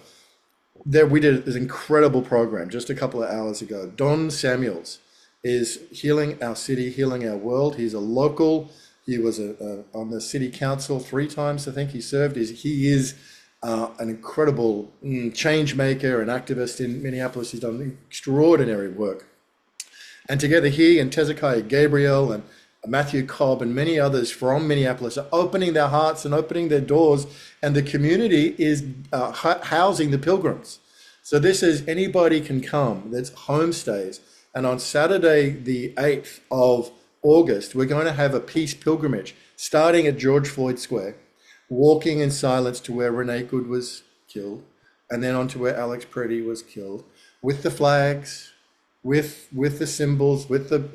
there we did this incredible program just a couple of hours ago. Don Samuels is healing our city, healing our world. He's a local. He was on the city council 3 times, I think he served. He is an incredible change maker and activist in Minneapolis. He's done extraordinary work. And together he and Tezekiah Gabriel and Matthew Cobb and many others from Minneapolis are opening their hearts and opening their doors, and the community is housing the pilgrims. So this is anybody can come. That's homestays. And on Saturday, the 8th of August, we're going to have a peace pilgrimage starting at George Floyd Square, walking in silence to where Renee Good was killed, and then on to where Alex Preddy was killed, with the flags, with the symbols, with the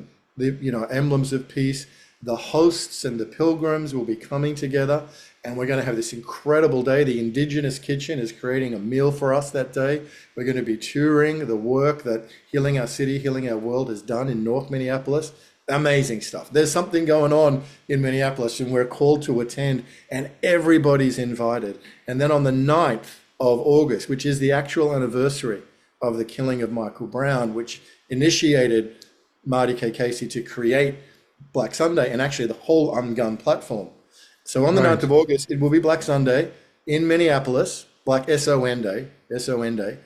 emblems of peace. The hosts and the pilgrims will be coming together, and we're going to have this incredible day. The Indigenous Kitchen is creating a meal for us that day. We're going to be touring the work that Healing Our City, Healing Our World has done in North Minneapolis. Amazing stuff. There's something going on in Minneapolis, and we're called to attend, and everybody's invited. And then on the 9th of August, which is the actual anniversary of the killing of Michael Brown, which initiated Marty K. Casey to create Black Sunday and actually the whole Ungun platform. So on the 9th of August, it will be Black Sunday in Minneapolis, Black S-O-N Day, S-O-N Day,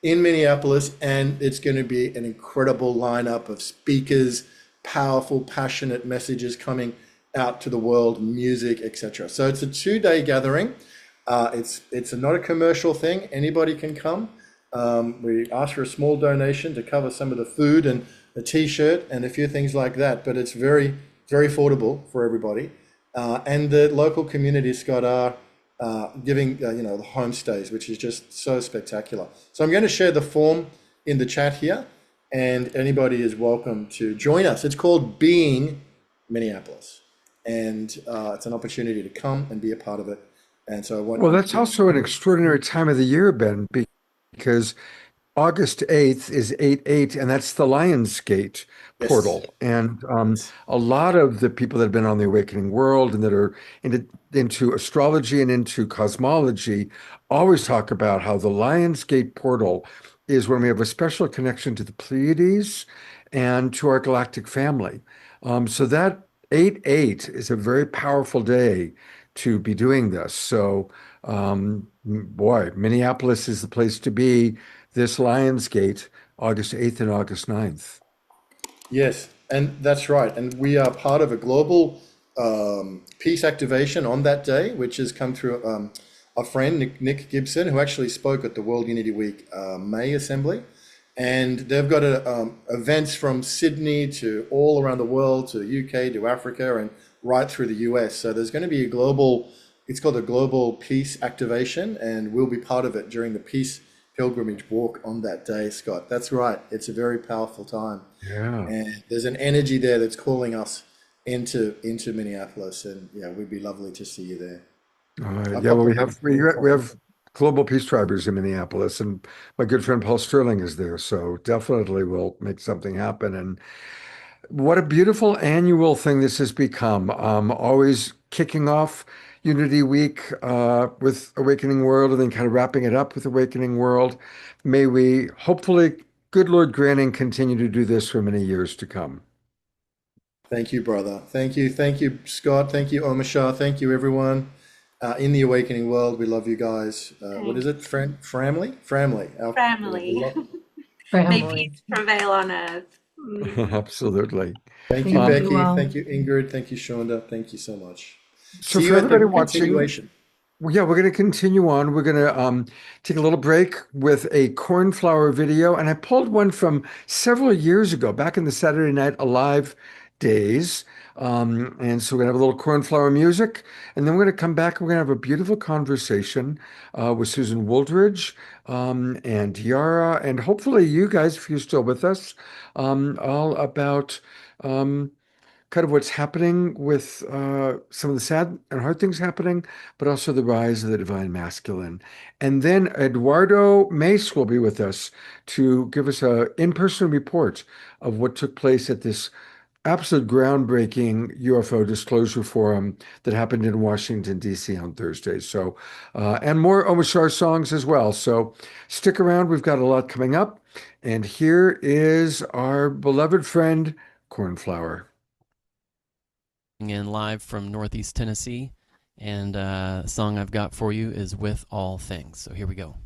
in Minneapolis, and it's going to be an incredible lineup of speakers, powerful, passionate messages coming out to the world, music, etc. So it's a 2-day gathering. It's not a commercial thing. Anybody can come. We ask for a small donation to cover some of the food and a T-shirt and a few things like that, but it's very, very affordable for everybody. And the local community, Scott, are giving the homestays, which is just so spectacular. So I'm going to share the form in the chat here, and anybody is welcome to join us. It's called Being Minneapolis, and it's an opportunity to come and be a part of it. And so I want. Well, that's also an extraordinary time of the year, Ben, because August 8th is 8/8, and that's the Lionsgate portal. And a lot of the people that have been on the Awakening World and that are into astrology and into cosmology always talk about how the Lionsgate portal is when we have a special connection to the Pleiades and to our galactic family. So that 8/8 is a very powerful day to be doing this. So, boy, Minneapolis is the place to be this Lionsgate, August 8th and August 9th. Yes, and that's right. And we are part of a global peace activation on that day, which has come through a friend, Nick Gibson, who actually spoke at the World Unity Week May Assembly. And they've got events from Sydney to all around the world, to the UK, to Africa, and right through the US. So there's going to be it's called a Global Peace Activation, and we'll be part of it during the Peace Pilgrimage Walk on that day, Scott. That's right. It's a very powerful time. Yeah. And there's an energy there that's calling us into Minneapolis, and yeah, we'd be lovely to see you there. Yeah, well, we have Global Peace Tribers in Minneapolis, and my good friend Paul Sterling is there, so definitely we'll make something happen. And what a beautiful annual thing this has become. Always kicking off Unity Week with Awakening World, and then kind of wrapping it up with Awakening World. May we, hopefully, good Lord granting, continue to do this for many years to come. Thank you, brother. Thank you, Scott. Thank you, Omashar. Thank you, everyone in the Awakening World. We love you guys. What is it? Framley? Family. May peace prevail on earth. Absolutely. Thank you, Becky. Thank you, Ingrid. Thank you, Shonda. Thank you so much. So See for you at the everybody watching, continuation. well, yeah, we're going to continue on. We're going to take a little break with a cornflower video. And I pulled one from several years ago, back in the Saturday Night Alive days. And so we're going to have a little cornflower music, and then we're going to come back. We're going to have a beautiful conversation with Susan Wooldridge and Yara, and hopefully you guys, if you're still with us, all about kind of what's happening with some of the sad and hard things happening, but also the rise of the divine masculine. And then Eduardo Mace will be with us to give us an in-person report of what took place at this absolute groundbreaking UFO disclosure forum that happened in Washington, D.C. on Thursday. So, and more Omashar songs as well. So stick around. We've got a lot coming up. And here is our beloved friend, Cornflower. In live from Northeast Tennessee, and the song I've got for you is With All Things. So here we go.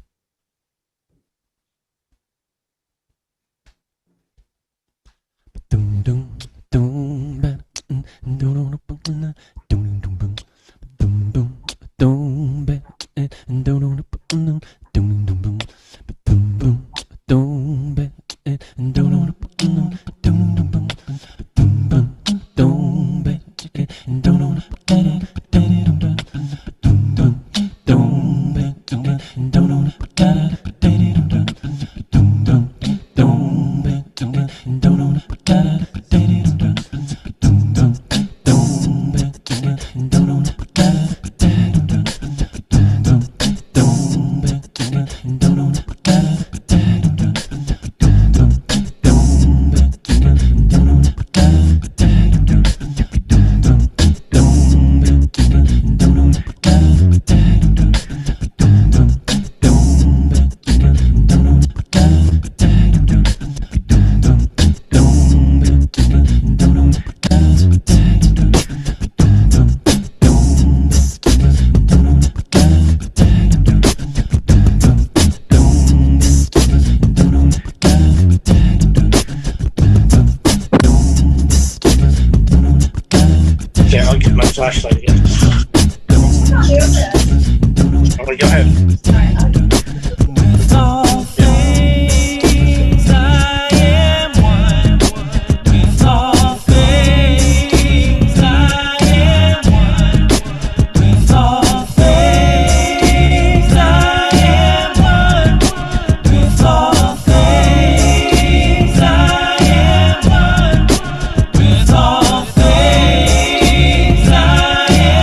Okay, I'll get my flashlight again. Oh, go ahead. All things I am one. With all things I am one. With all things I am one. With all things I am one. With all things I am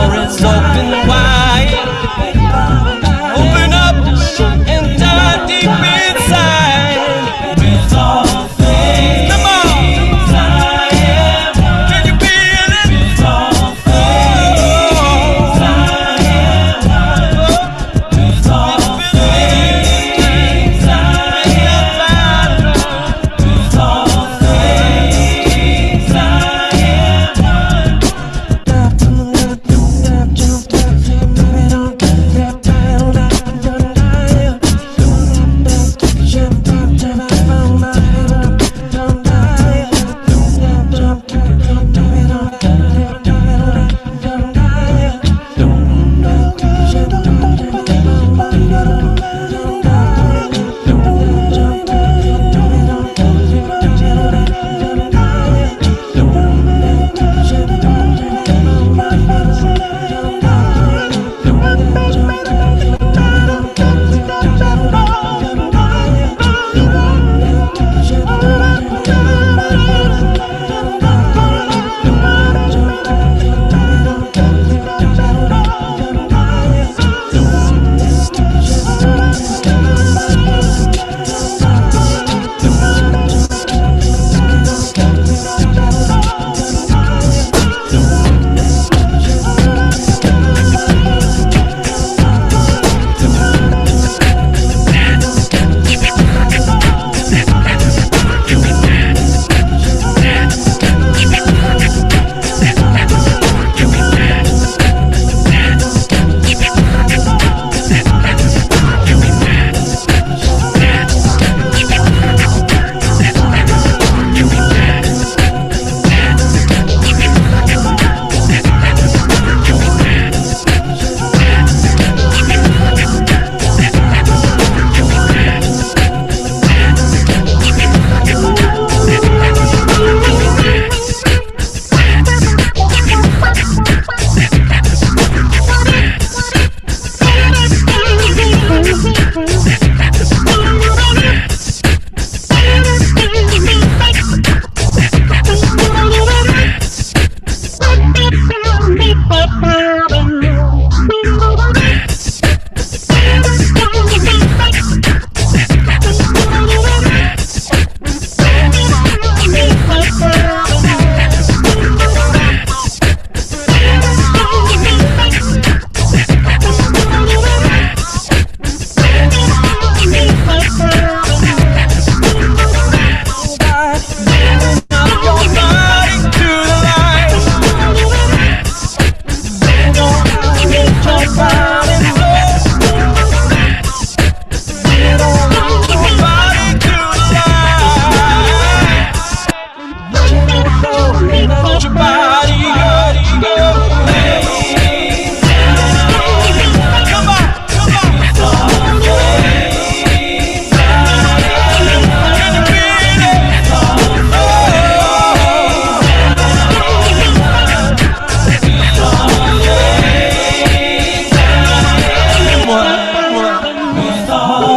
door is open wide. Open up and dive deep inside. With all things, come on, I am one. Can you feel it?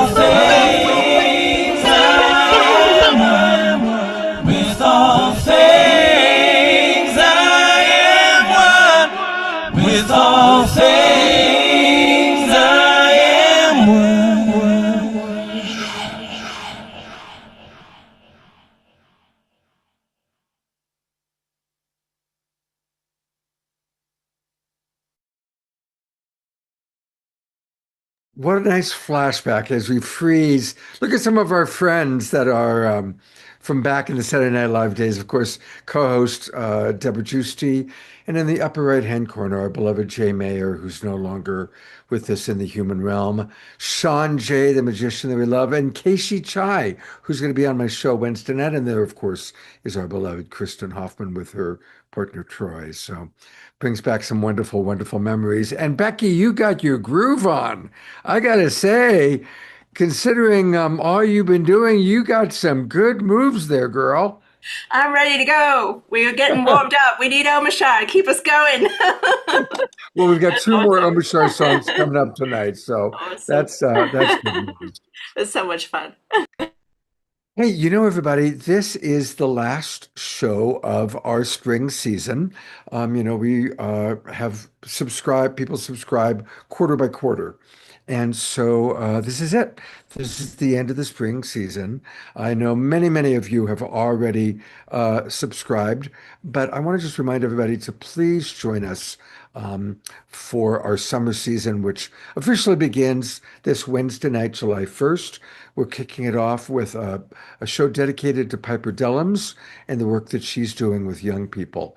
With all things, I am one. With all things, I am one. With all things, I am one. What a nice flashback as we freeze. Look at some of our friends that are from back in the Saturday Night Live days. Of course, co-host Deborah Giusti, and in the upper right-hand corner, our beloved Jay Mayer, who's no longer with us in the human realm. Sean Jay, the magician that we love, and Keishi Chai, who's going to be on my show Wednesday night. And there, of course, is our beloved Kristen Hoffman with her partner Troy. So brings back some wonderful, wonderful memories. And Becky, you got your groove on. I gotta say, considering all you've been doing, you got some good moves there, girl. I'm ready to go. We're getting warmed up. We need Omashar. Keep us going. Well, we've got two more Omashar songs coming up tonight, so Awesome. that's good news. It's so much fun. Hey, you know, everybody, this is the last show of our spring season. We have subscribed, people subscribe quarter by quarter. And so this is it. This is the end of the spring season. I know many, many of you have already subscribed, but I want to just remind everybody to please join us for our summer season, which officially begins this Wednesday night, July 1st. We're kicking it off with a show dedicated to Piper Dellums and the work that she's doing with young people.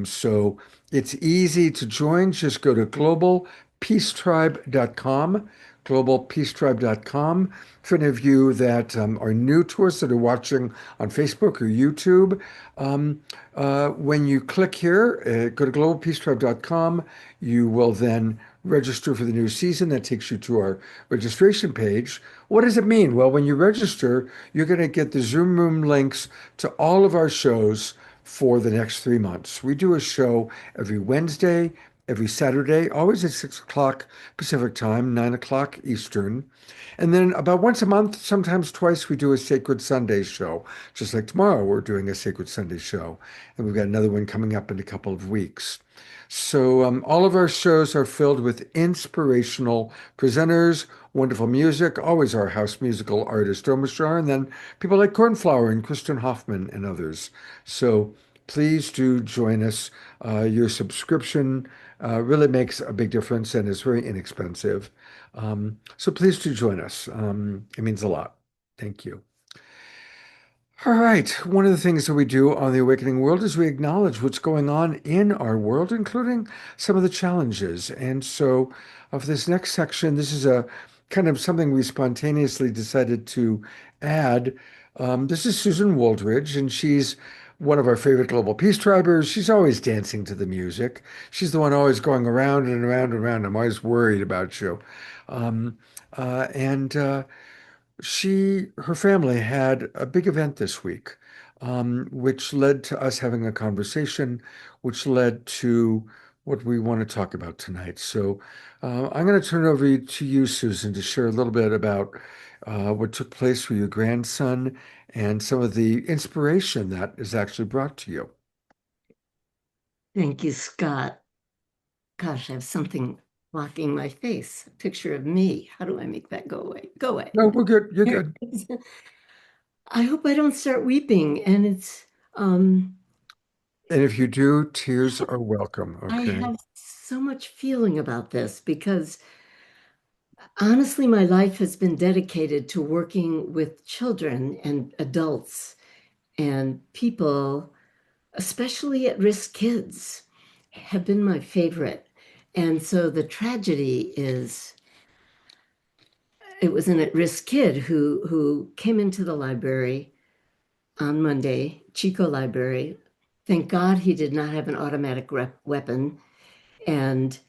So it's easy to join. Just go to globalpeacetribe.com, globalpeacetribe.com. For any of you that are new to us that are watching on Facebook or YouTube, when you click here, go to globalpeacetribe.com, you will then register for the new season. That takes you to our registration page. What does it mean? Well, when you register, you're going to get the Zoom Room links to all of our shows for the next 3 months. We do a show every Wednesday, every Saturday, always at 6 o'clock Pacific time, 9 o'clock Eastern. And then about once a month, sometimes twice, we do a Sacred Sunday show. Just like tomorrow, we're doing a Sacred Sunday show. And we've got another one coming up in a couple of weeks. So all of our shows are filled with inspirational presenters, wonderful music, always our house musical artist, Omashar, and then people like Cornflower and Kristen Hoffman and others. So please do join us. Your subscription really makes a big difference and is very inexpensive. So please do join us. It means a lot. Thank you. All right. One of the things that we do on the Awakening World is we acknowledge what's going on in our world, including some of the challenges. And so, for this next section, this is a kind of something we spontaneously decided to add. This is Susan Wooldridge, and she's one of our favorite global peace tribers. She's always dancing to the music. She's the one always going around and around and around. I'm always worried about you. And her family had a big event this week, which led to us having a conversation, which led to what we want to talk about tonight. So I'm going to turn it over to you, Susan, to share a little bit about what took place for your grandson and some of the inspiration that is actually brought to you. Thank you, Scott. Gosh, I have something blocking my face. A picture of me. How do I make that go away? Go away. No, we're good. You're good. I hope I don't start weeping. And it's And if you do, tears are welcome. I Okay. have so much feeling about this because honestly, my life has been dedicated to working with children and adults and people, especially at-risk kids, have been my favorite. And so the tragedy is, it was an at-risk kid who came into the library on Monday, Chico Library. Thank God he did not have an automatic weapon. And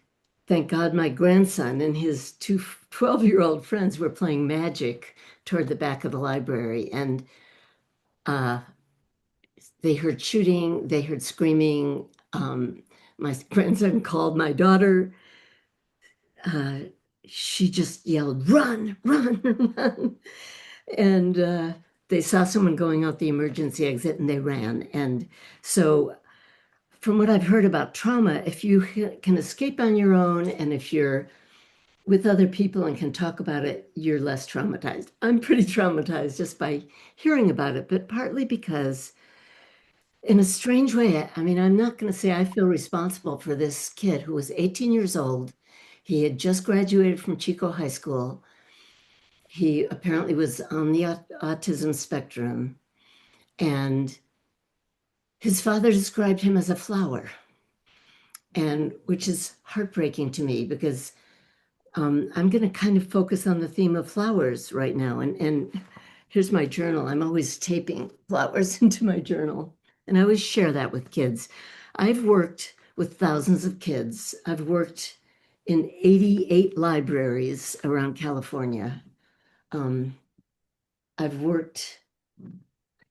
thank God my grandson and his two 12-year-old friends were playing magic toward the back of the library. And they heard shooting, they heard screaming. My grandson called my daughter. She just yelled, run, run, run. And they saw someone going out the emergency exit and they ran. And so from what I've heard about trauma, if you can escape on your own and if you're with other people and can talk about it, you're less traumatized. I'm pretty traumatized just by hearing about it, but partly because in a strange way, I mean, I'm not going to say I feel responsible for this kid who was 18 years old. He had just graduated from Chico High School. He apparently was on the autism spectrum, and his father described him as a flower, and which is heartbreaking to me because I'm going to kind of focus on the theme of flowers right now. And here's my journal. I'm always taping flowers into my journal, and I always share that with kids. I've worked with thousands of kids. I've worked in 88 libraries around California. I've worked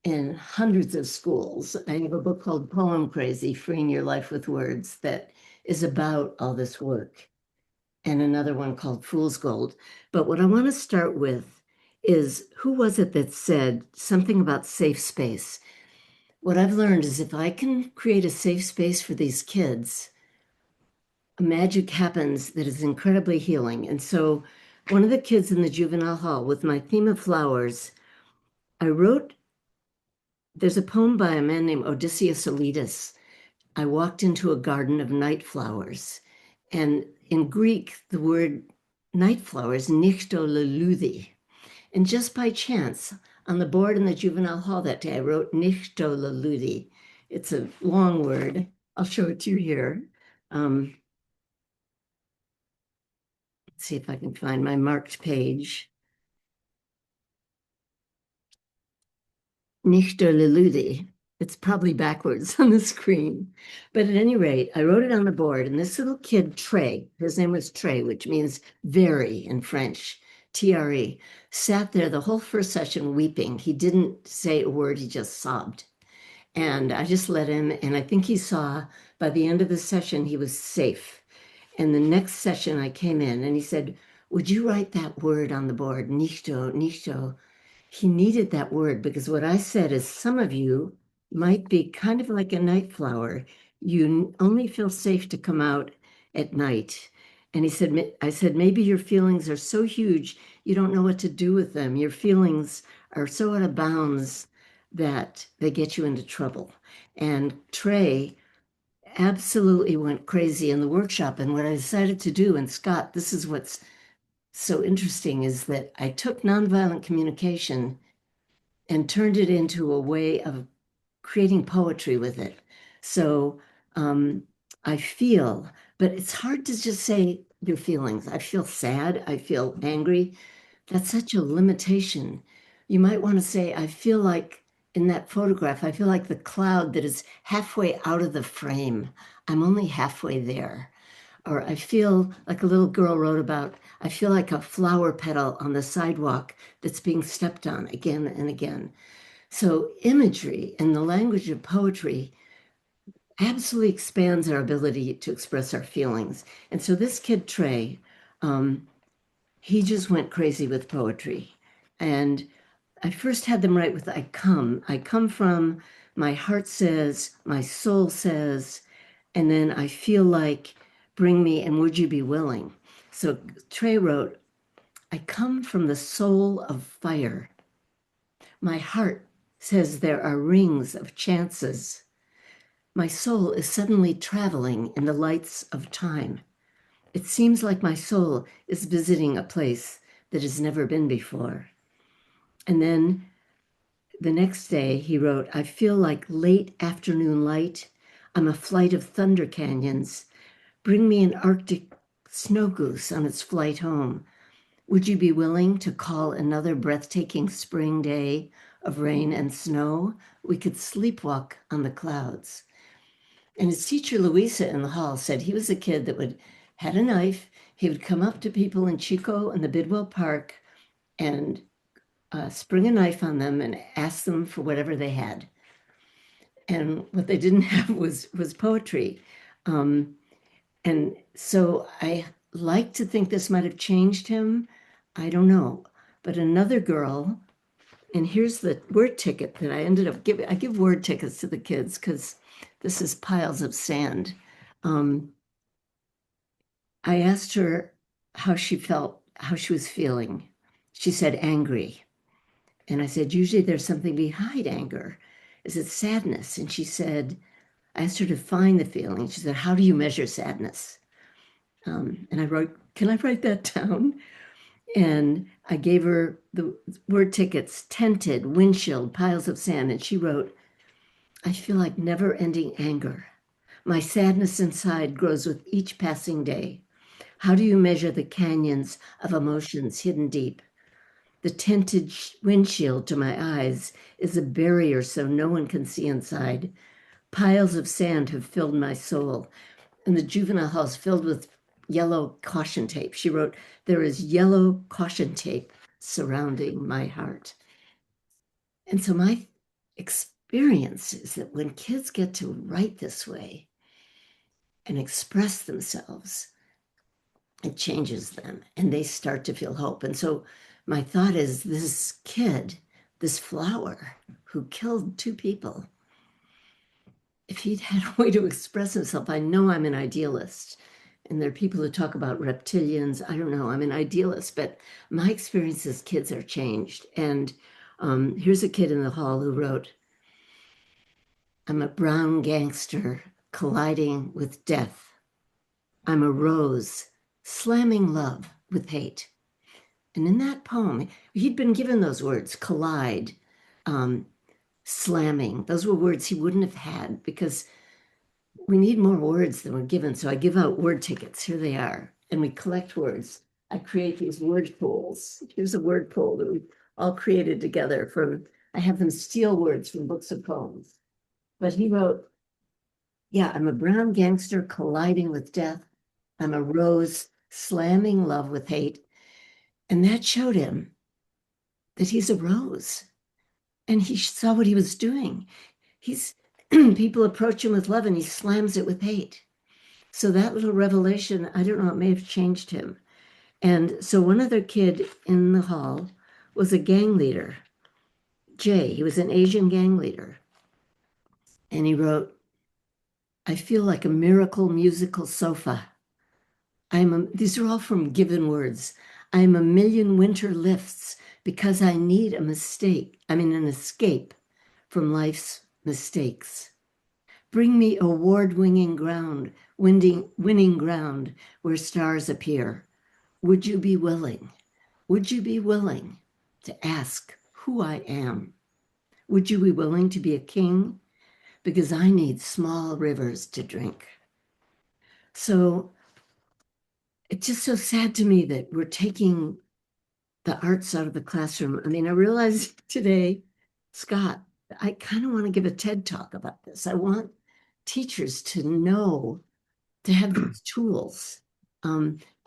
in hundreds of schools. I have a book called Poem Crazy, Freeing Your Life with Words, that is about all this work, and another one called Fool's Gold. But what I want to start with is who was it that said something about safe space? What I've learned is if I can create a safe space for these kids, magic happens that is incredibly healing. And so one of the kids in the juvenile hall with my theme of flowers, I wrote, there's a poem by a man named Odysseus Elitis. I walked into a garden of night flowers. And in Greek, the word night flower is nichtoleludi. And just by chance, on the board in the juvenile hall that day, I wrote nichtoleludi. It's a long word. I'll show it to you here. Let's see if I can find my marked page. Nichtoleludi. It's probably backwards on the screen. But at any rate, I wrote it on the board, and this little kid, Trey, his name was Trey, which means very in French, TRE, sat there the whole first session weeping. He didn't say a word, he just sobbed. And I just let him, and I think he saw by the end of the session, he was safe. And the next session I came in and he said, would you write that word on the board? Nichto, nichto. He needed that word because what I said is some of you might be kind of like a night flower. You only feel safe to come out at night. And he said, I said, maybe your feelings are so huge, you don't know what to do with them. Your feelings are so out of bounds that they get you into trouble. And Trey absolutely went crazy in the workshop. And what I decided to do, and Scott, this is what's so interesting, is that I took nonviolent communication and turned it into a way of creating poetry with it. So I feel, but it's hard to just say your feelings. I feel sad. I feel angry. That's such a limitation. You might want to say, I feel like in that photograph, I feel like the cloud that is halfway out of the frame. I'm only halfway there. Or I feel like a little girl wrote about, I feel like a flower petal on the sidewalk that's being stepped on again and again. So imagery and the language of poetry absolutely expands our ability to express our feelings. And so this kid, Trey, he just went crazy with poetry. And I first had them write with I come from, my heart says, my soul says, and then I feel like, bring me, and would you be willing? So Trey wrote, I come from the soul of fire. My heart says there are rings of chances. My soul is suddenly traveling in the lights of time. It seems like my soul is visiting a place that has never been before. And then the next day he wrote, I feel like late afternoon light. I'm a flight of thunder canyons. Bring me an Arctic snow goose on its flight home. Would you be willing to call another breathtaking spring day of rain and snow? We could sleepwalk on the clouds. And his teacher, Louisa, in the hall said he was a kid that had a knife. He would come up to people in Chico and the Bidwell Park and spring a knife on them and ask them for whatever they had. And what they didn't have was poetry. And so I like to think this might have changed him. I don't know. But another girl, and here's the word ticket that I ended up giving. I give word tickets to the kids because this is piles of sand. I asked her how she felt, how she was feeling. She said angry. And I said, usually there's something behind anger. Is it sadness? And she said, I asked her to find the feeling. She said, how do you measure sadness? And I wrote, can I write that down? And I gave her the word tickets, tented, windshield, piles of sand. And she wrote, I feel like never-ending anger. My sadness inside grows with each passing day. How do you measure the canyons of emotions hidden deep? The tinted windshield to my eyes is a barrier so no one can see inside. Piles of sand have filled my soul, and the juvenile hall is filled with yellow caution tape. She wrote, there is yellow caution tape surrounding my heart. And so my experience is that when kids get to write this way and express themselves, it changes them and they start to feel hope. And so my thought is this kid, this flower who killed 2 people, if he'd had a way to express himself, I know I'm an idealist. And there are people who talk about reptilians. I don't know, I'm an idealist, but my experience is kids are changed. And here's a kid in the hall who wrote, I'm a brown gangster colliding with death. I'm a rose slamming love with hate. And in that poem, he'd been given those words, collide, slamming. Those were words he wouldn't have had because we need more words than we're given. So I give out word tickets. Here they are. And we collect words. I create these word pools. Here's a word pool that we all created together from, I have them steal words from books of poems. But he wrote, yeah, I'm a brown gangster colliding with death. I'm a rose slamming love with hate. And that showed him that he's a rose. And he saw what he was doing. He's people approach him with love and he slams it with hate. So that little revelation, I don't know, it may have changed him. And so one other kid in the hall was a gang leader, Jay. He was an Asian gang leader. And he wrote, I feel like a miracle musical sofa. These are all from given words. I'm a million winter lifts because I need an escape from life's mistakes. Bring me award-winning ground, winning ground where stars appear. Would you be willing? Would you be willing to ask who I am? Would you be willing to be a king? Because I need small rivers to drink. So it's just so sad to me that we're taking the arts out of the classroom. I mean, I realized today, Scott, I kind of want to give a TED talk about this. I want teachers to know, to have these tools.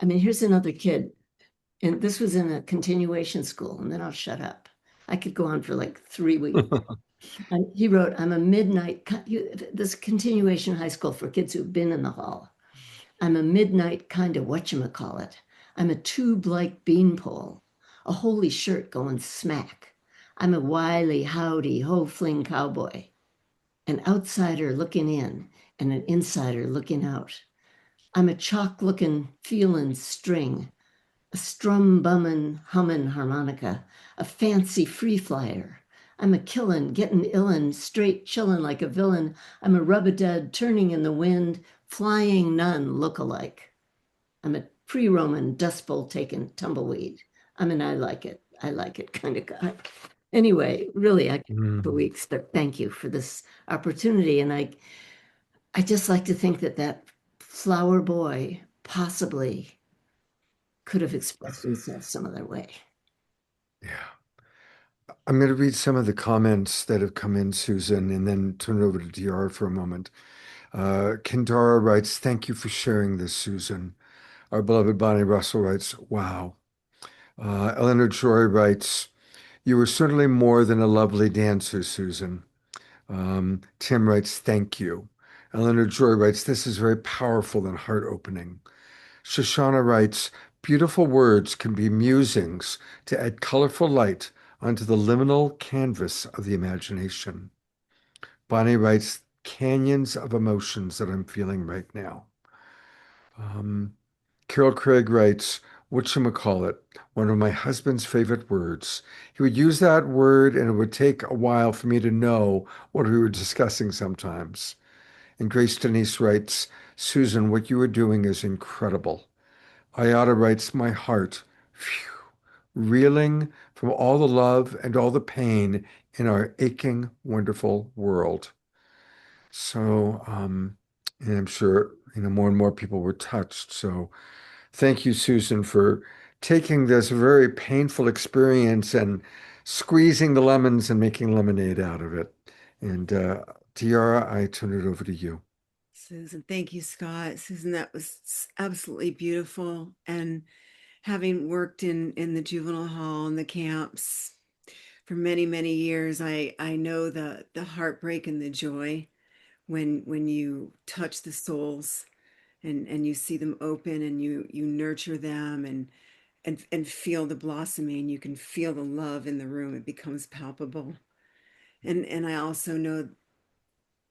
Here's another kid, and this was in a continuation school, and then I'll shut up. I could go on for like 3 weeks. And he wrote, I'm a this continuation high school for kids who've been in the hall. I'm a midnight kind of whatchamacallit. I'm a tube-like beanpole, a holy shirt going smack. I'm a wily, howdy, ho-fling cowboy, an outsider looking in and an insider looking out. I'm a chalk-looking, feeling string, a strum-bumming, humming harmonica, a fancy free flyer. I'm a killin', getting illin', straight chillin' like a villain. I'm a rub-a-dud, turning in the wind, flying nun look-alike. I'm a pre-Roman dust bowl taking tumbleweed. I like it kind of guy. Anyway, really, I could for weeks, but thank you for this opportunity. And I just like to think that flower boy possibly could have expressed himself some other way. I'm going to read some of the comments that have come in, Susan, and then turn it over to DR for a moment. Kendara writes, thank you for sharing this, Susan. Our beloved Bonnie Russell writes, wow. Eleanor Joy writes, you were certainly more than a lovely dancer, Susan. Tim writes, thank you. Eleanor Joy writes, this is very powerful and heart-opening. Shoshana writes, beautiful words can be musings to add colorful light onto the liminal canvas of the imagination. Bonnie writes, canyons of emotions that I'm feeling right now. Carol Craig writes, whatchamacallit, one of my husband's favorite words. He would use that word and it would take a while for me to know what we were discussing sometimes. And Grace Denise writes, Susan, what you are doing is incredible. Ayada writes, my heart, phew, reeling from all the love and all the pain in our aching, wonderful world. So, and I'm sure, more and more people were touched. So thank you, Susan, for taking this very painful experience and squeezing the lemons and making lemonade out of it. And Tiara, I turn it over to you. Susan, thank you, Scott. Susan, that was absolutely beautiful. And having worked in the juvenile hall and the camps for many, many years, I know the heartbreak and the joy when you touch the souls and you see them open and you nurture them and feel the blossoming. You can feel the love in the room. It becomes palpable. And I also know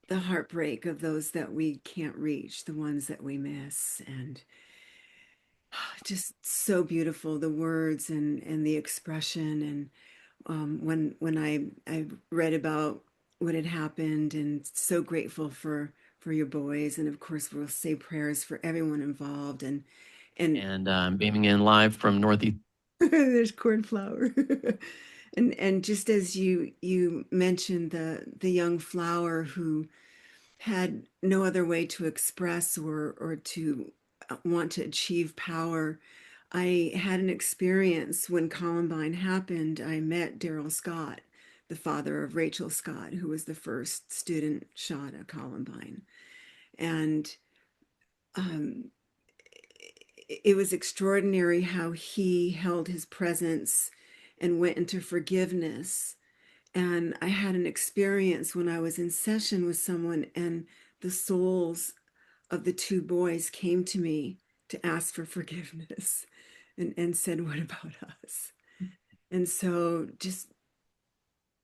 the heartbreak of those that we can't reach, the ones that we miss. And just so beautiful, the words and the expression. And when I read about what had happened, and so grateful for your boys. And of course, we'll say prayers for everyone involved. And beaming in live from Northeast. there's cornflower. And just as you mentioned the young flower who had no other way to express or to want to achieve power. I had an experience when Columbine happened. I met Daryl Scott, the father of Rachel Scott, who was the first student shot at Columbine. And um, it was extraordinary how he held his presence and went into forgiveness. And I had an experience when I was in session with someone, and the souls of the two boys came to me to ask for forgiveness and said, "What about us?" And so just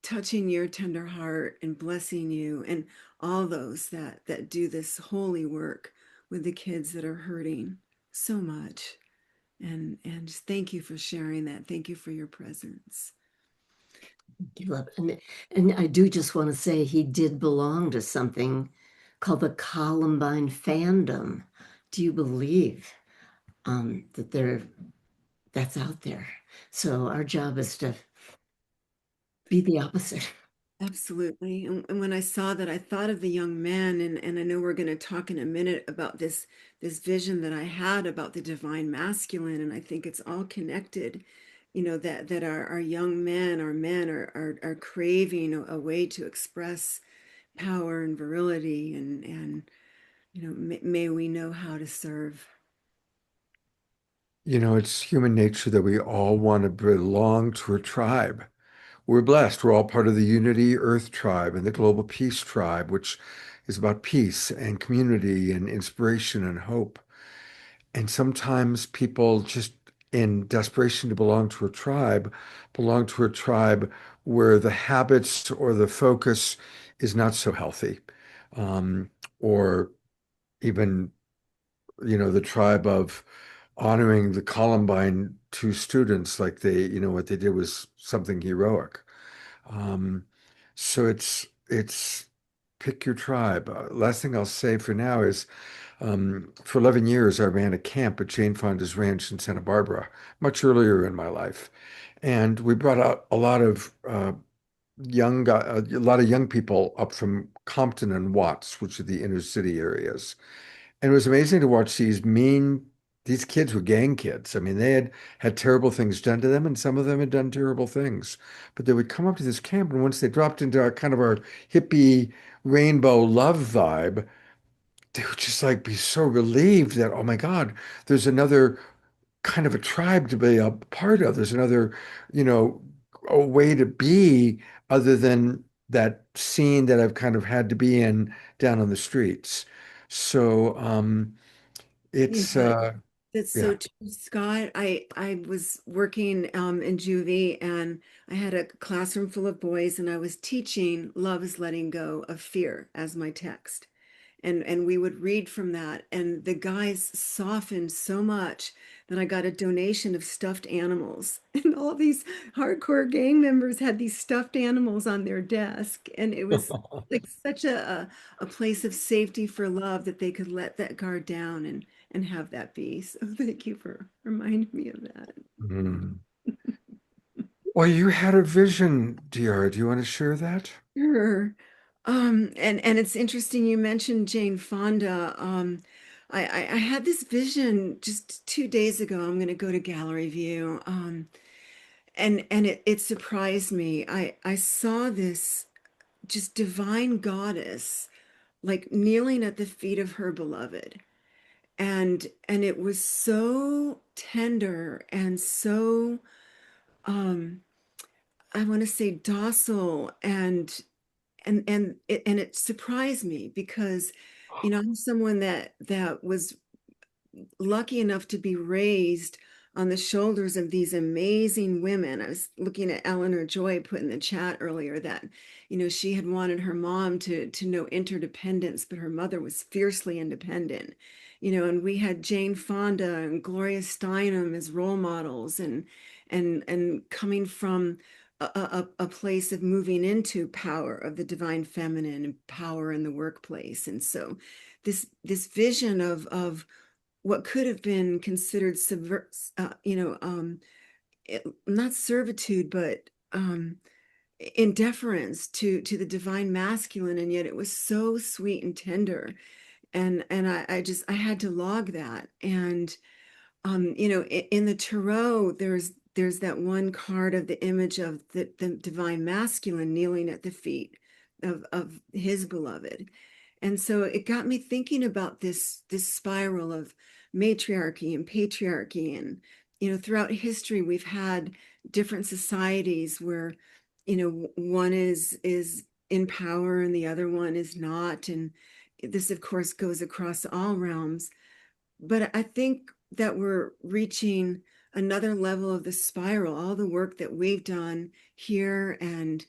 touching your tender heart and blessing you and all those that do this holy work with the kids that are hurting so much. And just thank you for sharing that. Thank you for your presence. And I do just want to say he did belong to something called the Columbine fandom. Do you believe that that's out there? So our job is to be the opposite. Absolutely. And when I saw that, I thought of the young man, and I know we're going to talk in a minute about this vision that I had about the divine masculine, and I think it's all connected, that our young men, our men are craving a way to express power and virility, and may we know how to serve. It's human nature that we all want to belong to a tribe. We're blessed. We're all part of the Unity Earth Tribe and the Global Peace Tribe, which is about peace and community and inspiration and hope. And sometimes people just in desperation to belong to a tribe where the habits or the focus is not so healthy. Or even, the tribe of honoring the Columbine two students, like what they did was something heroic. Um, so it's pick your tribe. Last thing I'll say for now is for 11 years, I ran a camp at Jane Fonda's ranch in Santa Barbara, much earlier in my life. And we brought out a lot of young people up from Compton and Watts, which are the inner city areas. And it was amazing to watch these kids were gang kids. I mean, they had terrible things done to them, and some of them had done terrible things. But they would come up to this camp, and once they dropped into our hippie rainbow love vibe, they would just like be so relieved that, oh my God, there's another kind of a tribe to be a part of. There's another, you know, a way to be other than that scene that I've kind of had to be in down on the streets. So You it's know, that's yeah. so true, Scott. I was working in juvie, and I had a classroom full of boys, and I was teaching "Love is Letting Go of Fear" as my text. And we would read from that, and the guys softened so much that I got a donation of stuffed animals. And all these hardcore gang members had these stuffed animals on their desk, and it was like such a place of safety for love that they could let that guard down and have that be. So thank you for reminding me of that. Mm. Well, you had a vision, Diara. Do you want to share that? Sure. And it's interesting you mentioned Jane Fonda. I had this vision just 2 days ago. I'm going to go to Gallery View. And it surprised me. I saw this just divine goddess like kneeling at the feet of her beloved. And it was so tender and so I want to say docile, and it surprised me because I'm someone that was lucky enough to be raised on the shoulders of these amazing women. I was looking at Eleanor Joy put in the chat earlier that, she had wanted her mom to know interdependence, but her mother was fiercely independent. And we had Jane Fonda and Gloria Steinem as role models, and coming from a place of moving into power of the divine feminine and power in the workplace. And so this vision of what could have been considered not servitude, but indifference to the divine masculine, and yet it was so sweet and tender. And I had to log that. And in the tarot, there's that one card of the image of the divine masculine kneeling at the feet of his beloved. And so it got me thinking about this spiral of matriarchy and patriarchy. And throughout history, we've had different societies where one is in power and the other one is not. And this, of course, goes across all realms. But I think that we're reaching another level of the spiral. All the work that we've done here and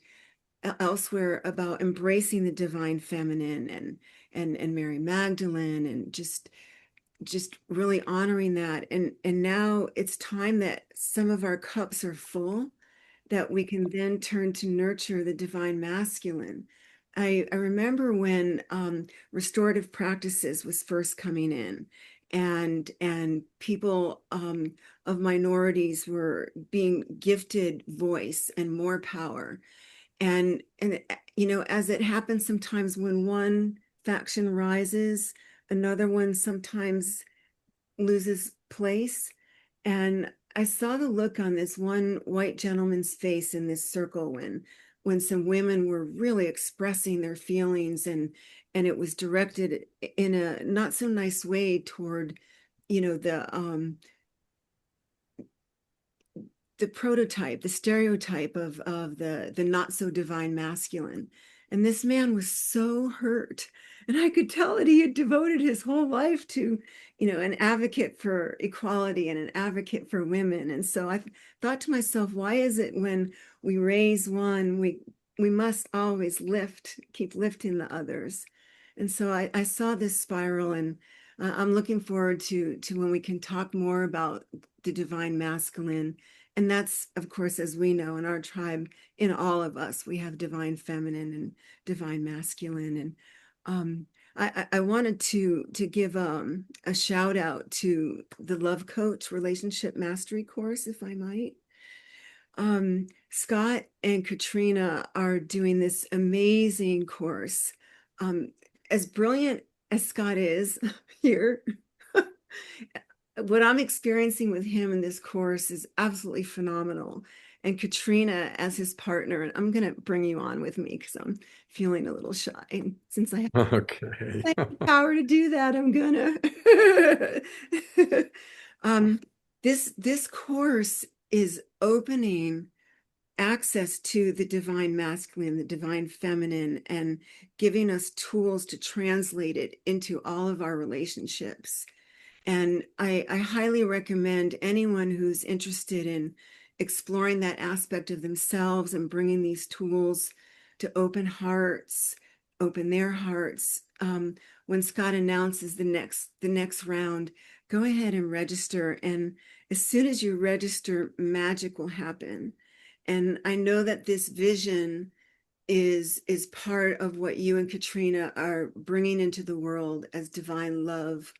elsewhere about embracing the divine feminine and Mary Magdalene, and just really honoring that. And now it's time that some of our cups are full, that we can then turn to nurture the divine masculine. I remember when restorative practices was first coming in, and people of minorities were being gifted voice and more power. And as it happens sometimes, when one faction rises, another one sometimes loses place. And I saw the look on this one white gentleman's face in this circle when some women were really expressing their feelings, and it was directed in a not so nice way toward the prototype, the stereotype of the not so divine masculine. And this man was so hurt. And I could tell that he had devoted his whole life to, an advocate for equality and an advocate for women. And so I thought to myself, why is it when we raise one, we must always keep lifting the others? And so I saw this spiral, and I'm looking forward to when we can talk more about the divine masculine. And that's, of course, as we know in our tribe, in all of us, we have divine feminine and divine masculine. And I wanted to give a shout out to the Love Coach Relationship Mastery course, if I might. Scott and Katrina are doing this amazing course. As brilliant as Scott is here, what I'm experiencing with him in this course is absolutely phenomenal. And Katrina as his partner, and I'm going to bring you on with me because I'm feeling a little shy. And since I have Okay. the power to do that, I'm going to. This course is opening access to the divine masculine, the divine feminine, and giving us tools to translate it into all of our relationships. And I highly recommend anyone who's interested in exploring that aspect of themselves and bringing these tools to open their hearts. When Scott announces the next round, go ahead and register. And as soon as you register, magic will happen. And I know that this vision is part of what you and Katrina are bringing into the world as divine love,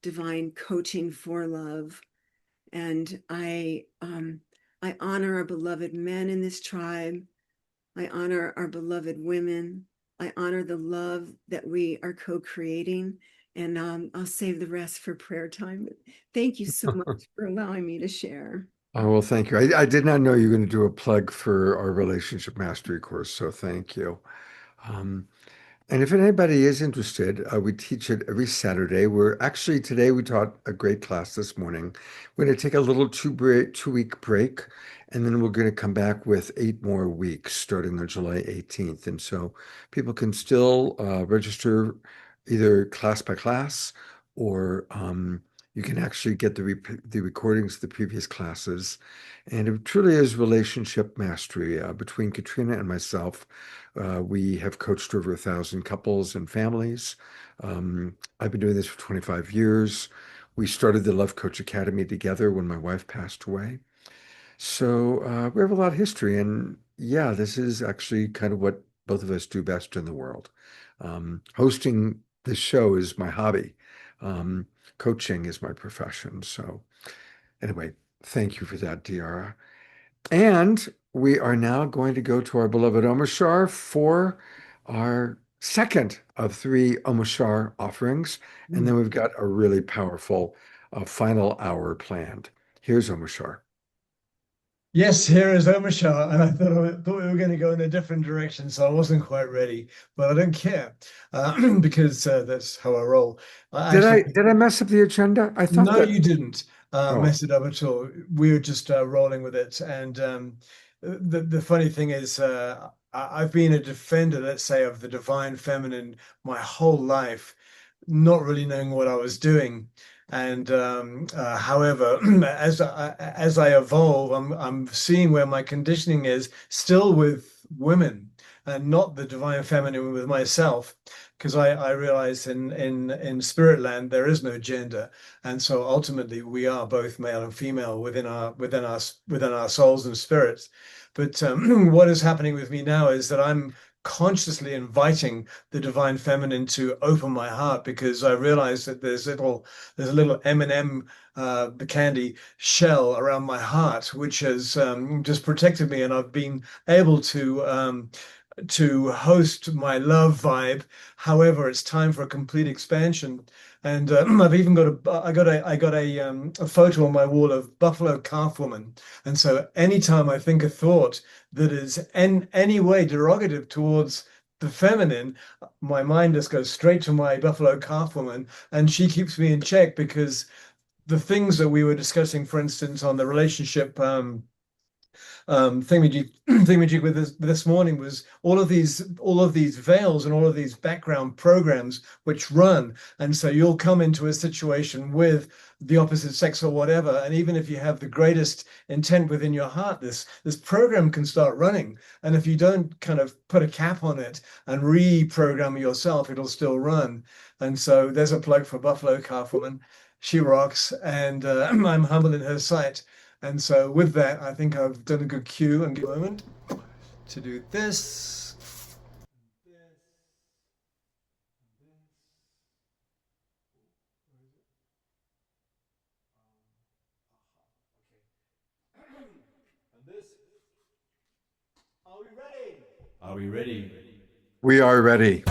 divine coaching for love. And I honor our beloved men in this tribe. I honor our beloved women. I honor the love that we are co-creating. And I'll save the rest for prayer time. Thank you so much for allowing me to share. Oh, well, thank you. I did not know you were going to do a plug for our relationship mastery course, so thank you. And if anybody is interested, we teach it every Saturday. Today we taught a great class this morning. We're going to take a little 2-week break, and then we're going to come back with 8 more weeks starting on July 18th. And so people can still register either class by class or You can actually get the recordings of the previous classes. And it truly is relationship mastery. Between Katrina and myself, we have coached over 1,000 couples and families. I've been doing this for 25 years. We started the Love Coach Academy together when my wife passed away. So we have a lot of history. And yeah, this is actually kind of what both of us do best in the world. Hosting this show is my hobby. Coaching is my profession. So anyway, thank you for that, Diara. And we are now going to go to our beloved Omashar for our second of 3 Omashar offerings. And then we've got a really powerful final hour planned. Here's Omashar. Yes, here is Omashar, and I thought we were going to go in a different direction, so I wasn't quite ready, but I don't care because that's how I roll. Did I mess up the agenda? I thought No, that you didn't Oh. mess it up at all. We were just rolling with it, and the funny thing is, I've been a defender, let's say, of the divine feminine my whole life, not really knowing what I was doing. And however, as I evolve, I'm seeing where my conditioning is still with women and not the divine feminine with myself, because I realize in spirit land there is no gender, and so ultimately we are both male and female within our souls and spirits. But what is happening with me now is that I'm consciously inviting the divine feminine to open my heart, because I realize that there's a little M&M the candy shell around my heart, which has just protected me, and I've been able to host my love vibe. However, it's time for a complete expansion. And I've even got a photo on my wall of buffalo calf woman. And so anytime I think a thought that is in any way derogative towards the feminine, my mind just goes straight to my buffalo calf woman, and she keeps me in check, because the things that we were discussing, for instance, on the relationship thingamajig with this morning, was all of these veils and all of these background programs which run. And so you'll come into a situation with the opposite sex or whatever, and even if you have the greatest intent within your heart, this program can start running, and if you don't kind of put a cap on it and reprogram yourself, it'll still run. And so there's a plug for Buffalo Calf Woman. She rocks, and I'm humble in her sight. And so with that, I think I've done a good cue and good moment to do this. Are we ready? We are ready.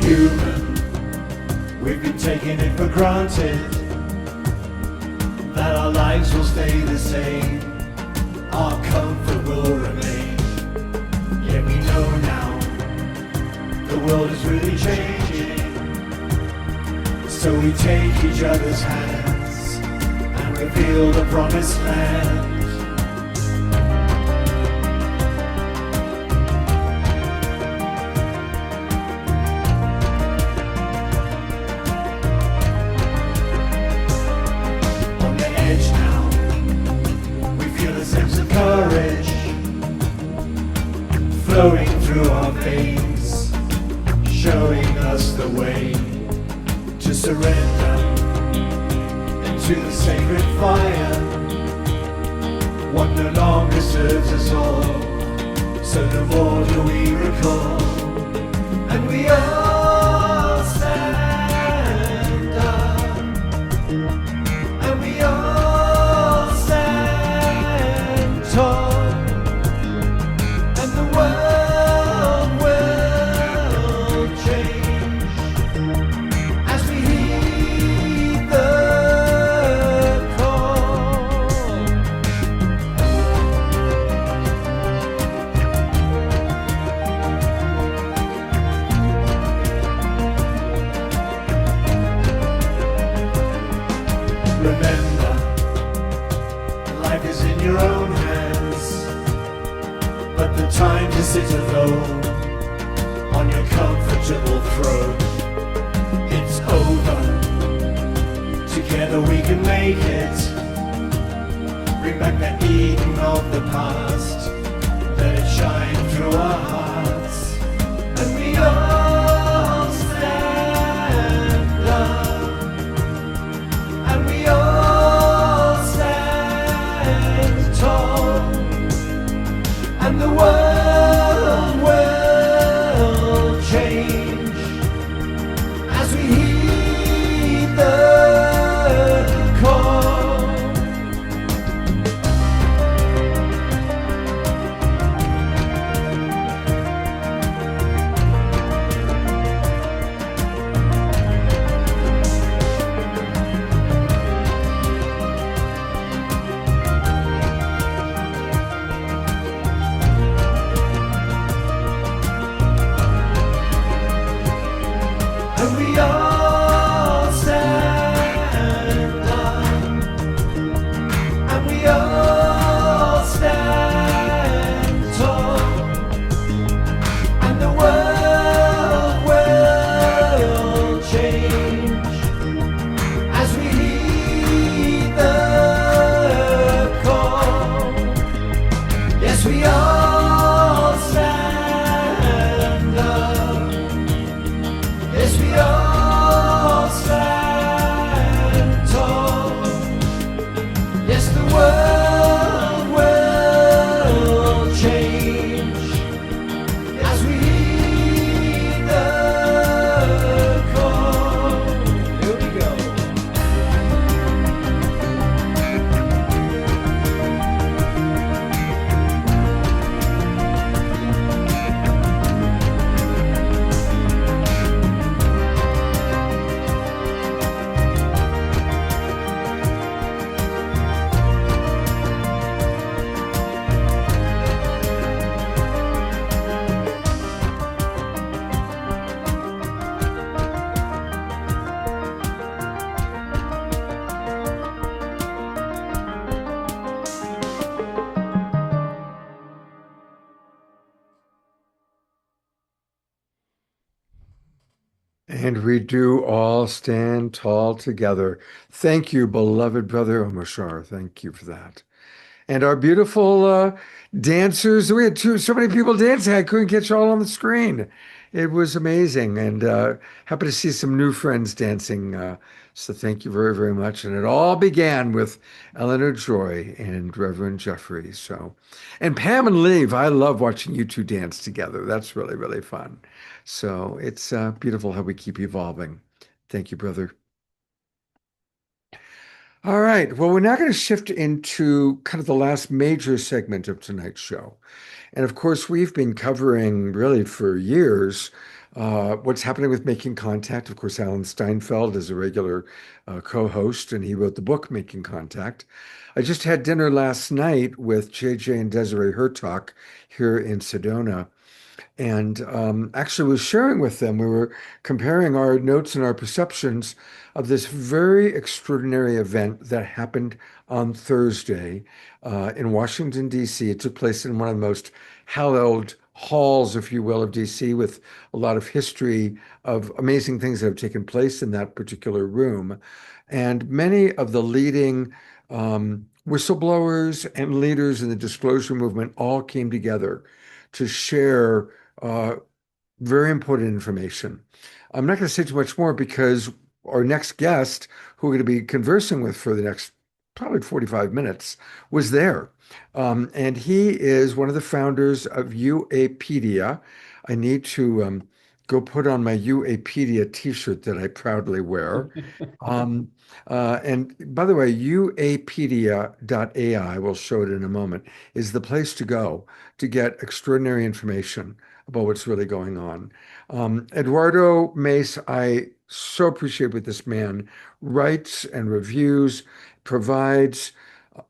Human, we've been taking it for granted that our lives will stay the same, our comfort will remain. Yet we know now the world is really changing, so we take each other's hands and reveal the promised land. Courage flowing through our veins, showing us the way to surrender into the sacred fire. What no longer serves us all, so no more do we recall, and we all stand up, and we all stand tall, and the world will change. alone on your comfortable throne. It's over. Together we can make it. Bring back that Eden of the past. Let it shine through our hearts. And we all stand up. And we all stand tall. And the world will change as we heed the call. And we all stand up. And we all stand tall. And the world will change as we heed the call. Yes, we all stand up. Yes, we all stand tall. Yes, the world will change as we heed the call. Here we go. And we do all stand tall together. Thank you, beloved brother Omashar. Thank you for that. And our beautiful dancers. We had so many people dancing. I couldn't catch all on the screen. It was amazing. And happy to see some new friends dancing. So thank you very, very much. And it all began with Eleanor Joy and Reverend Jeffrey. So, and Pam and Liv, I love watching you two dance together. That's really, really fun. So it's beautiful how we keep evolving. Thank you, brother. All right. Well, we're now going to shift into kind of the last major segment of tonight's show. And of course, we've been covering really for years what's happening with Making Contact. Of course, Alan Steinfeld is a regular co-host, and he wrote the book Making Contact. I just had dinner last night with JJ and Desiree Hertok here in Sedona. And actually was sharing with them, we were comparing our notes and our perceptions of this very extraordinary event that happened on Thursday in Washington, D.C. It took place in one of the most hallowed halls, if you will, of D.C., with a lot of history of amazing things that have taken place in that particular room. And many of the leading whistleblowers and leaders in the disclosure movement all came together to share very important information. I'm not going to say too much more because our next guest, who we're going to be conversing with for the next probably 45 minutes, was there. And he is one of the founders of UApedia. I need to go put on my UApedia t-shirt that I proudly wear. And by the way, uapedia.ai, we'll show it in a moment, is the place to go to get extraordinary information about what's really going on. Eduardo Mace, I so appreciate what this man writes and reviews, provides.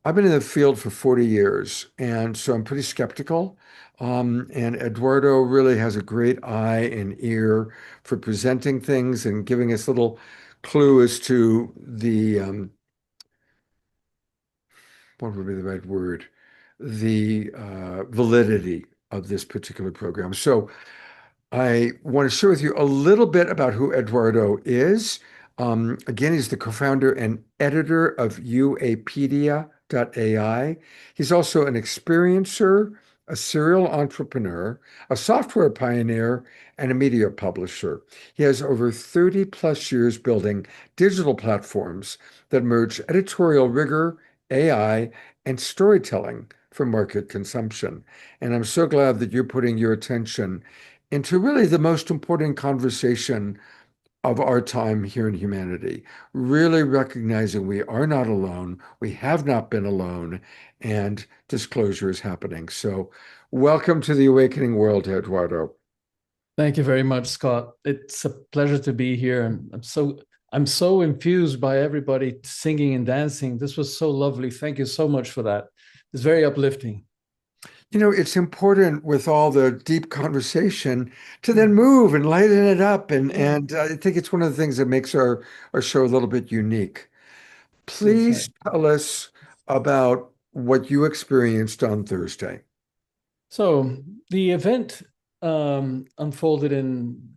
I've been in the field for 40 years, and so I'm pretty skeptical. And Eduardo really has a great eye and ear for presenting things and giving us little clue as to the what would be the right word? The validity of this particular program. So I want to share with you a little bit about who Eduardo is. Again, he's the co-founder and editor of UApedia.ai. He's also an experiencer, a serial entrepreneur, a software pioneer, and a media publisher. He has over 30 plus years building digital platforms that merge editorial rigor, AI, and storytelling for market consumption. And I'm so glad that you're putting your attention into really the most important conversation of our time here in humanity, really recognizing we are not alone, we have not been alone, and disclosure is happening. So welcome to the awakening world, Eduardo. Thank you very much, Scott. It's a pleasure to be here. And I'm so infused by everybody singing and dancing. This was so lovely. Thank you so much for that. It's very uplifting. You know, it's important with all the deep conversation to then move and lighten it up. And I think it's one of the things that makes our show a little bit unique. Please tell us about what you experienced on Thursday. So the event unfolded in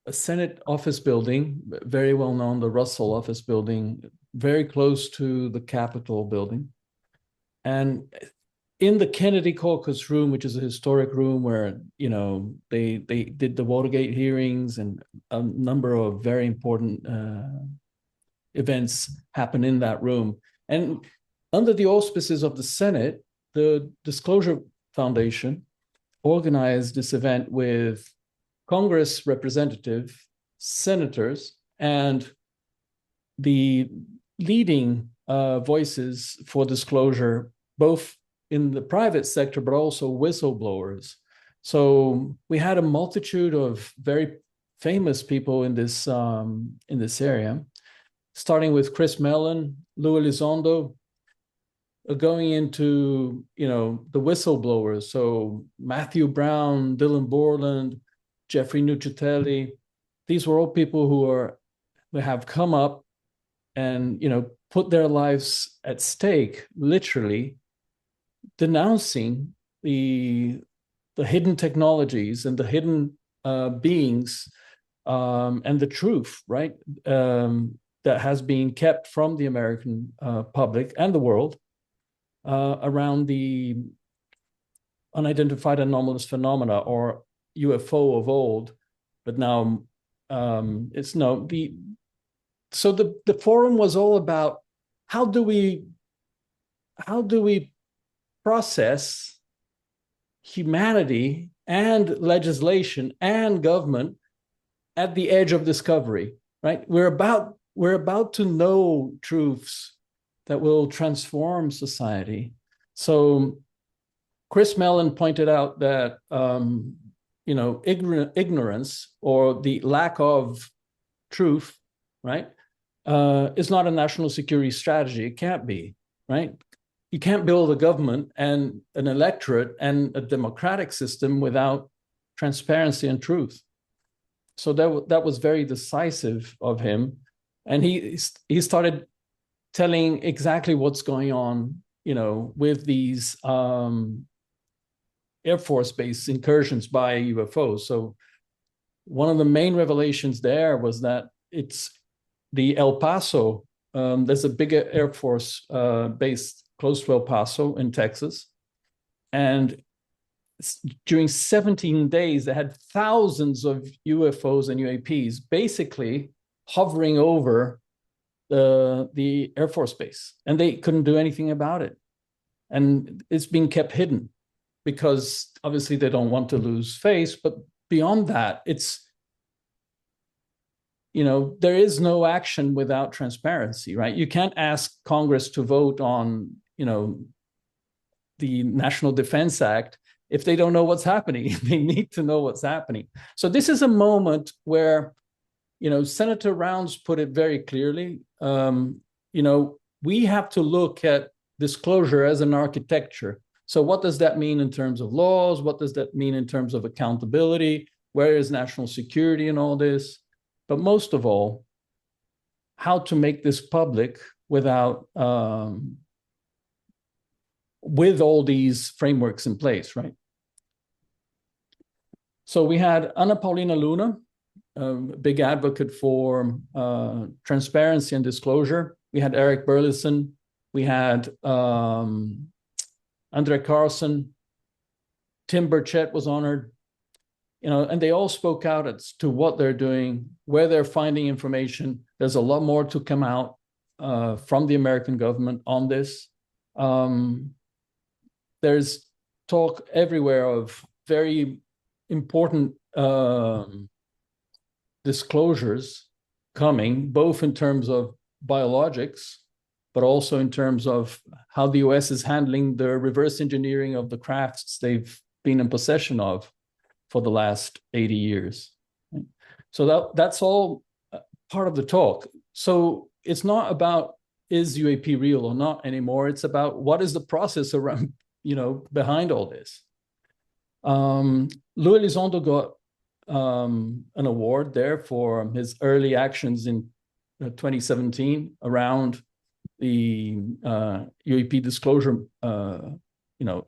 a Senate office building, very well known, the Russell office building, very close to the Capitol building. And in the Kennedy Caucus room, which is a historic room where, you know, they did the Watergate hearings and a number of very important events happen in that room. And under the auspices of the Senate, the Disclosure Foundation organized this event with Congress representative, senators, and the leading voices for disclosure, both in the private sector, but also whistleblowers. So we had a multitude of very famous people in this area, starting with Chris Mellon, Louis Elizondo, going into, you know, the whistleblowers. So Matthew Brown, Dylan Borland, Jeffrey Nuccitelli. These were all people who have come up and, you know, put their lives at stake, literally, denouncing the hidden technologies and the hidden beings and the truth, right, that has been kept from the American public and the world around the unidentified anomalous phenomena, or UFO of old, but now it's no the. So the forum was all about how do we process humanity and legislation and government at the edge of discovery, right? We're about to know truths that will transform society. So Chris Mellon pointed out that you know, ignorance or the lack of truth, right, is not a national security strategy. It can't be, right? You can't build a government and an electorate and a democratic system without transparency and truth. So that was very decisive of him, and he started telling exactly what's going on, you know, with these Air Force base incursions by UFOs. So one of the main revelations there was that it's the El Paso. There's a big Air Force base close to El Paso in Texas, and during 17 days, they had thousands of UFOs and UAPs basically hovering over the Air Force base, and they couldn't do anything about it. And it's being kept hidden because obviously they don't want to lose face. But beyond that, it's, you know, there is no action without transparency, right? You can't ask Congress to vote on, you know, the National Defense Act if they don't know what's happening. They need to know what's happening. So this is a moment where, you know, Senator Rounds put it very clearly. You know, we have to look at disclosure as an architecture. So what does that mean in terms of laws? What does that mean in terms of accountability? Where is national security in all this? But most of all, how to make this public without, with all these frameworks in place, right? So we had Ana Paulina Luna, a big advocate for transparency and disclosure. We had Eric Burleson. We had Andre Carlson. Tim Burchett was honored. And they all spoke out as to what they're doing, where they're finding information. There's a lot more to come out from the American government on this. There's talk everywhere of very important disclosures coming, both in terms of biologics, but also in terms of how the US is handling the reverse engineering of the crafts they've been in possession of for the last 80 years. So that's all part of the talk. So it's not about is UAP real or not anymore. It's about what is the process around, behind all this. Louis Elizondo got an award there for his early actions in 2017 around the UAP disclosure,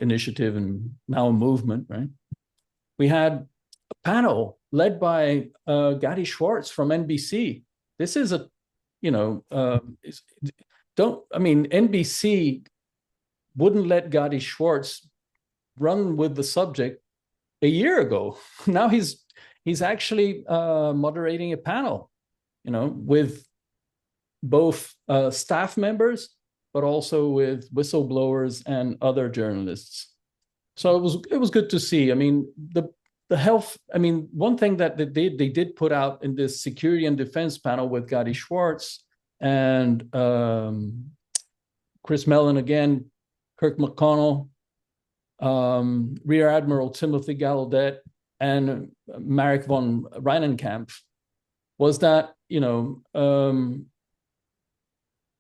initiative, and now a movement, right? We had a panel led by Gadi Schwartz from NBC. This is NBC wouldn't let Gadi Schwartz run with the subject a year ago. Now he's actually moderating a panel, with both staff members, but also with whistleblowers and other journalists. So it was good to see. I mean, the health. I mean, one thing that they did put out in this security and defense panel with Gadi Schwartz and Chris Mellon again, Kirk McConnell, Rear Admiral Timothy Gallaudet, and Marek von Reinenkamp, was that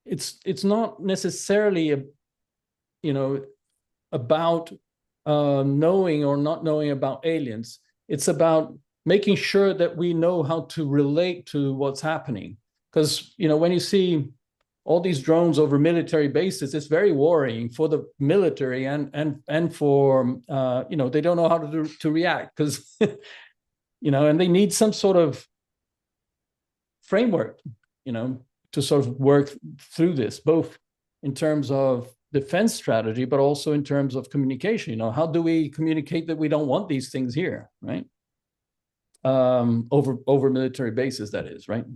it's not necessarily about knowing or not knowing about aliens. It's about making sure that we know how to relate to what's happening. Because when you see all these drones over military bases, it's very worrying for the military and for they don't know how to react because and they need some sort of framework to sort of work through this, both in terms of defense strategy, but also in terms of communication. How do we communicate that we don't want these things here, right? Over military bases, that is, right?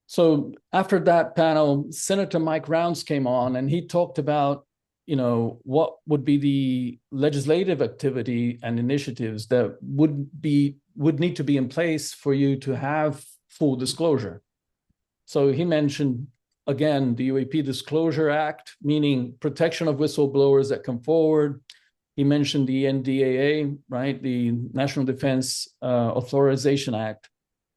So after that panel, Senator Mike Rounds came on and he talked about, what would be the legislative activity and initiatives that would need to be in place for you to have full disclosure. So he mentioned, again, the UAP Disclosure Act, meaning protection of whistleblowers that come forward. He mentioned the NDAA, right, the National Defense Authorization Act,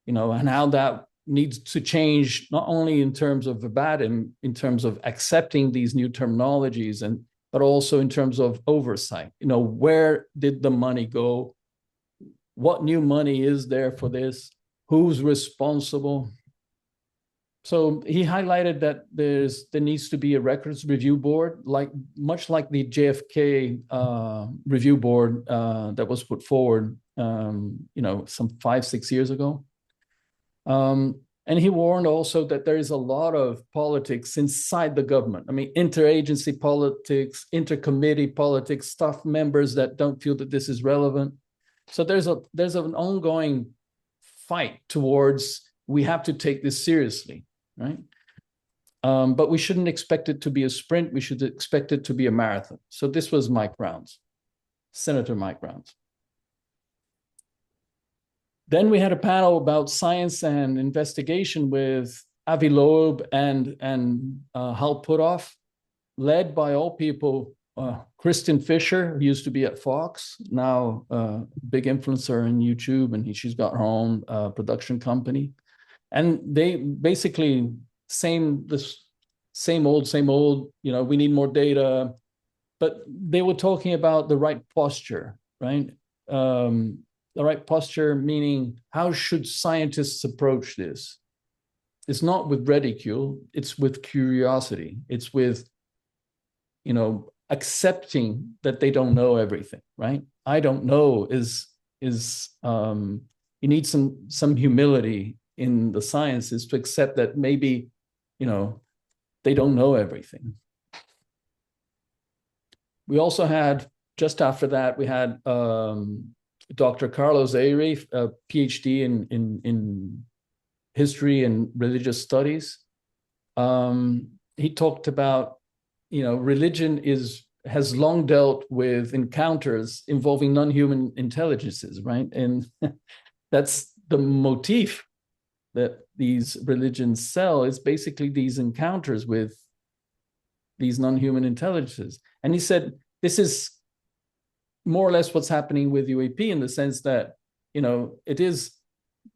and how that needs to change, not only in terms of verbatim, in terms of accepting these new terminologies, but also in terms of oversight. Where did the money go? What new money is there for this? Who's responsible? So he highlighted that there needs to be a records review board, much like the JFK review board that was put forward, some 5-6 years ago. And he warned also that there is a lot of politics inside the government. I mean, interagency politics, intercommittee politics, staff members that don't feel that this is relevant. So there's an ongoing fight towards, we have to take this seriously, right? But we shouldn't expect it to be a sprint. We should expect it to be a marathon. So this was Mike Rounds, Senator Mike Rounds. Then we had a panel about science and investigation with Avi Loeb and Hal Puthoff, led by all people, Kristen Fisher, who used to be at Fox, now a big influencer in YouTube, and she's got her own production company. And they basically same old, we need more data, but they were talking about the right posture, right? The right posture, meaning how should scientists approach this? It's not with ridicule, it's with curiosity. It's with, accepting that they don't know everything, right? I don't know is you need some humility in the sciences to accept that maybe, they don't know everything. We also had, just after that, we had Dr. Carlos Eyre, a PhD in history and religious studies. He talked about, religion has long dealt with encounters involving non-human intelligences, right? And that's the motif that these religions sell, is basically these encounters with these non-human intelligences. And he said, this is more or less what's happening with UAP, in the sense that, it is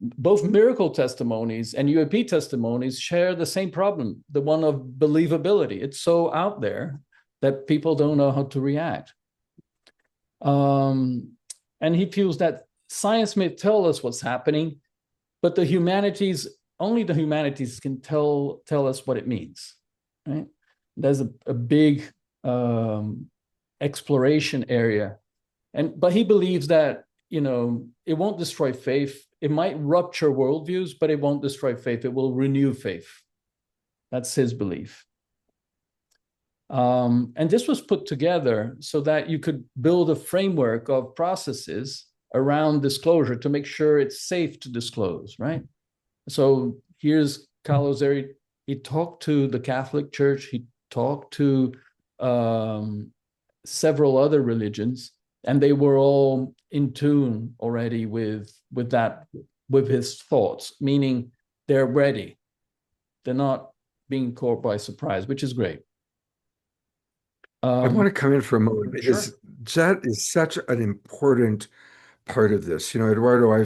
both miracle testimonies and UAP testimonies share the same problem, the one of believability. It's so out there that people don't know how to react. And he feels that science may tell us what's happening, but only the humanities can tell us what it means, right? There's a big exploration area. But he believes that, it won't destroy faith. It might rupture worldviews, but it won't destroy faith. It will renew faith. That's his belief. And this was put together so that you could build a framework of processes around disclosure to make sure it's safe to disclose, right? So here's Carlos Eyre. He talked to the Catholic Church. He talked to several other religions, and they were all in tune already with his thoughts, meaning they're ready. They're not being caught by surprise, which is great. I want to come in for a moment because Sure. that is such an important part of this. Eduardo, I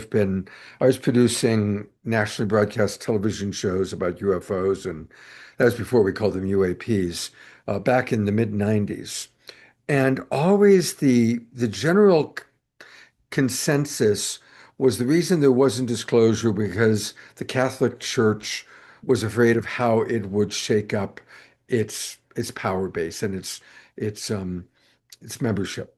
was producing nationally broadcast television shows about UFOs, and that was before we called them UAPs, back in the mid-90s. And always the general consensus was the reason there wasn't disclosure because the Catholic Church was afraid of how it would shake up its power base and its membership.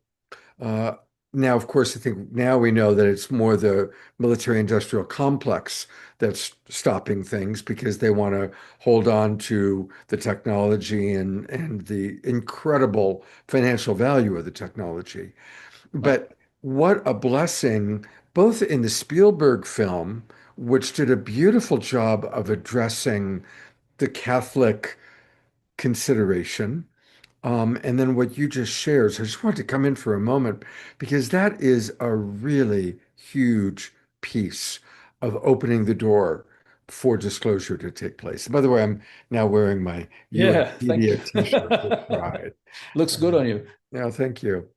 Now, of course, I think now we know that it's more the military-industrial complex that's stopping things because they want to hold on to the technology and the incredible financial value of the technology. But what a blessing, both in the Spielberg film, which did a beautiful job of addressing the Catholic consideration, and then what you just shared. So I just wanted to come in for a moment because that is a really huge piece of opening the door for disclosure to take place. By the way, I'm now wearing my Yeah, thank you. t-shirt with pride. Looks good on you. Yeah, thank you.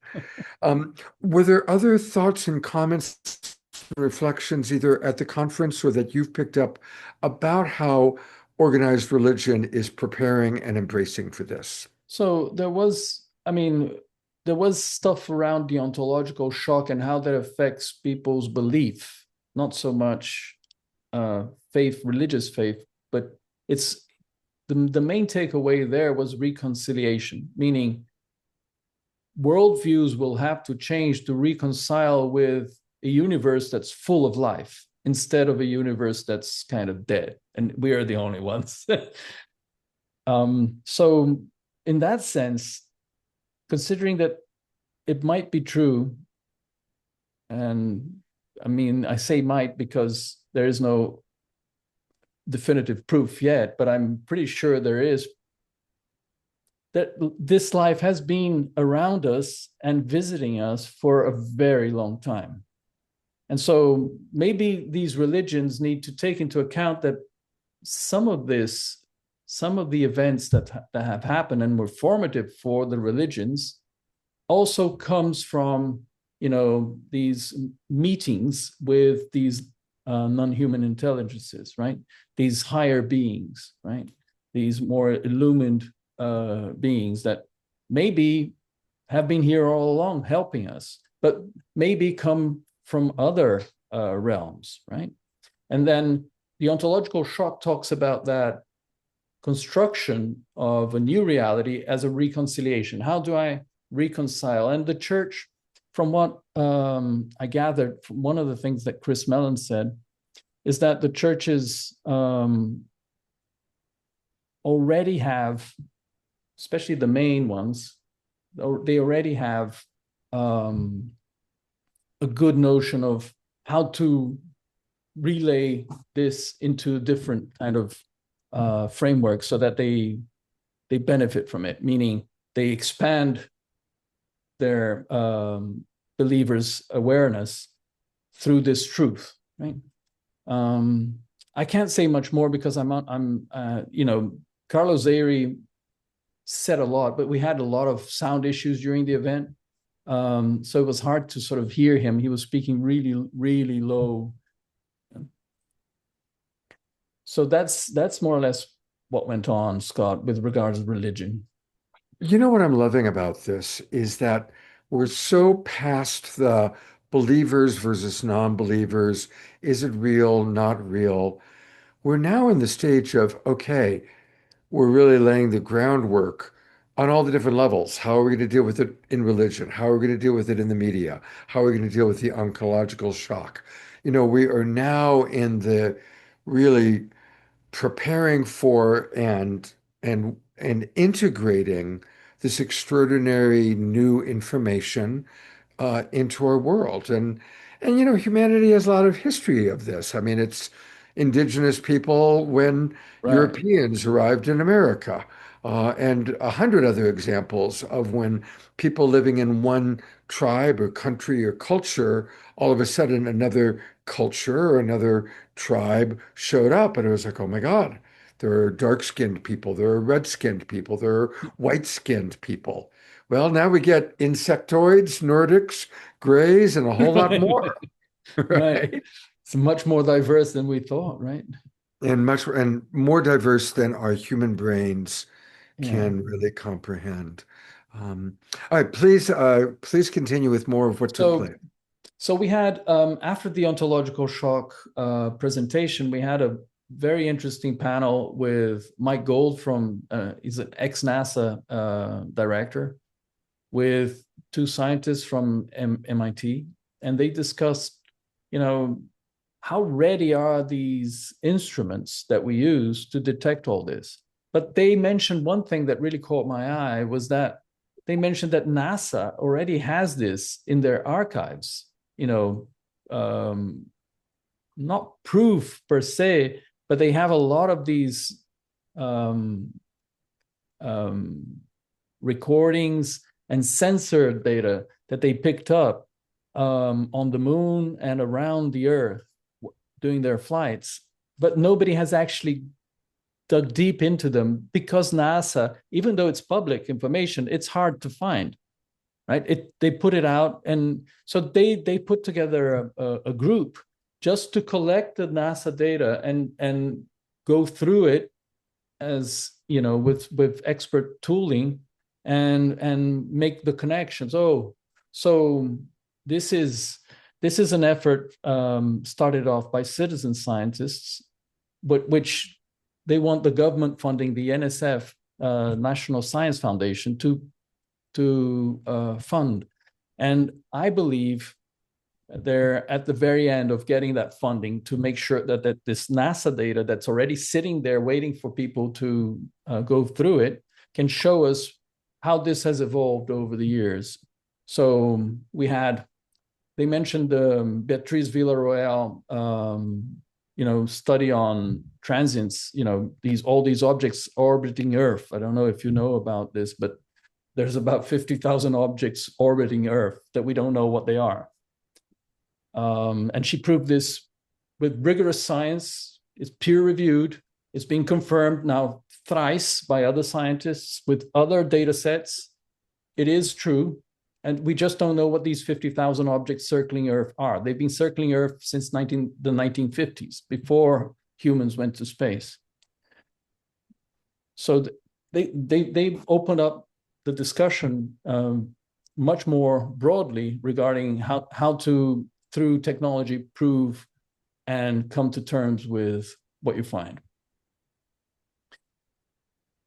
Were there other thoughts and comments, reflections, either at the conference or that you've picked up about how organized religion is preparing and embracing for this? So there was stuff around the ontological shock and how that affects people's belief, not so much religious faith, but it's the main takeaway there was reconciliation, meaning worldviews will have to change to reconcile with a universe that's full of life instead of a universe that's kind of dead, and we are the only ones. So in that sense, considering that it might be true, and I say might because there is no definitive proof yet, but I'm pretty sure there is, that this life has been around us and visiting us for a very long time. And so maybe these religions need to take into account that some of the events that have happened and were formative for the religions also comes from, these meetings with these non-human intelligences, right? These higher beings, right? These more illumined beings that maybe have been here all along helping us, but maybe come from other realms, right? And then the ontological shock talks about that construction of a new reality as a reconciliation. How do I reconcile? And the church, from what I gathered from one of the things that Chris Mellon said, is that the churches already have, especially the main ones, they already have a good notion of how to relay this into different kind of frameworks so that they benefit from it, meaning they expand their believers' awareness through this truth, right? I can't say much more because Carlos Zeri said a lot, but we had a lot of sound issues during the event. So it was hard to sort of hear him. He was speaking really, really low. So that's more or less what went on, Scott, with regards to religion. You know what I'm loving about this is that we're so past the believers versus non-believers. Is it real, not real? We're now in the stage of, okay, we're really laying the groundwork on all the different levels. How are we going to deal with it in religion? How are we going to deal with it in the media? How are we going to deal with the oncological shock? We are now in the really preparing for and integrating this extraordinary new information into our world. And humanity has a lot of history of this. I mean, it's indigenous people when Europeans arrived in America, and 100 other examples of when people living in one tribe or country or culture, all of a sudden another culture or another tribe showed up, and it was like, oh my God, there are dark-skinned people, there are red-skinned people, there are white-skinned people. Well, now we get insectoids, Nordics, grays, and a whole lot more. Right. It's much more diverse than we thought, right? And more diverse than our human brains can really comprehend. All right, please continue with more of what took place. So we had, after the ontological shock presentation, we had a very interesting panel with Mike Gold from, he's an ex-NASA director, with two scientists from MIT, and they discussed, how ready are these instruments that we use to detect all this? But they mentioned one thing that really caught my eye was that they mentioned that NASA already has this in their archives, not proof per se, but they have a lot of these recordings and sensor data that they picked up on the moon and around the Earth during their flights, but nobody has actually dug deep into them because NASA, even though it's public information, it's hard to find, right? They put it out, and so they put together a group just to collect the NASA data and go through it as with expert tooling and make the connections. Oh, so this is an effort started off by citizen scientists, but which they want the government funding, the NSF, National Science Foundation, to fund. And I believe they're at the very end of getting that funding to make sure that this NASA data that's already sitting there waiting for people to go through it can show us how this has evolved over the years. So they mentioned Beatriz Villarroel, study on transients, all these objects orbiting Earth. I don't know if you know about this, but there's about 50,000 objects orbiting Earth that we don't know what they are. And she proved this with rigorous science. It's peer-reviewed. It's been confirmed now thrice by other scientists with other data sets. It is true. And we just don't know what these 50,000 objects circling Earth are. They've been circling Earth since the 1950s, before humans went to space. So they've opened up the discussion much more broadly regarding how to, through technology, prove and come to terms with what you find.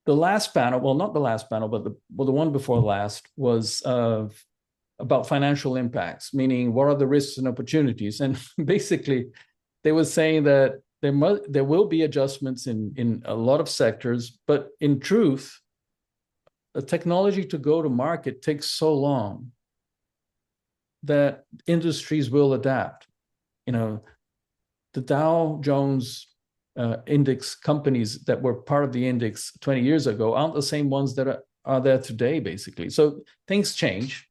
the last panel, well, not the last panel, but the one before last was about financial impacts, meaning what are the risks and opportunities. And basically, they were saying that there will be adjustments in a lot of sectors, but in truth, the technology to go to market takes so long that industries will adapt. You know, the Dow Jones index companies that were part of the index 20 years ago aren't the same ones that are there today, basically. So things change.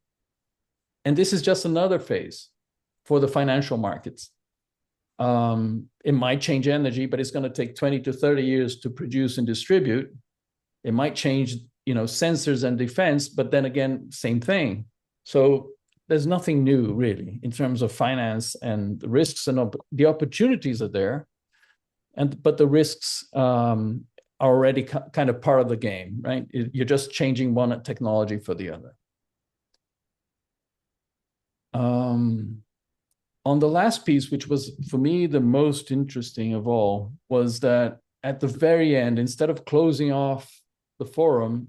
And this is just another phase for the financial markets. It might change energy, but it's going to take 20 to 30 years to produce and distribute. It might change, sensors and defense, but then again, same thing. So there's nothing new really in terms of finance, and the risks and the opportunities are there, but the risks are already kind of part of the game, right? You're just changing one technology for the other. On the last piece, which was for me the most interesting of all, was that at the very end, instead of closing off the forum,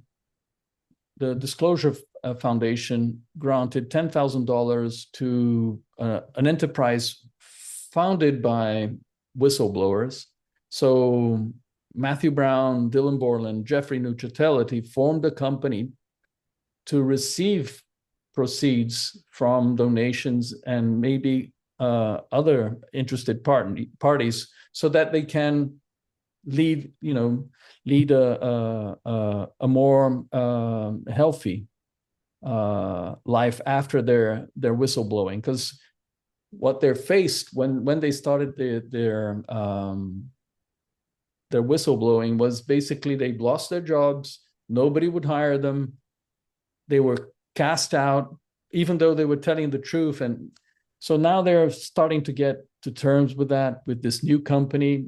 the Disclosure Foundation granted $10,000 to an enterprise founded by whistleblowers. So Matthew Brown, Dylan Borland, Jeffrey Nucitelli formed a company to receive proceeds from donations and maybe other interested parties, so that they can lead a more healthy life after their whistleblowing. Because what they're faced when they started their whistleblowing was basically they lost their jobs, nobody would hire them, they were cast out, even though they were telling the truth. And so now they're starting to get to terms with that, with this new company.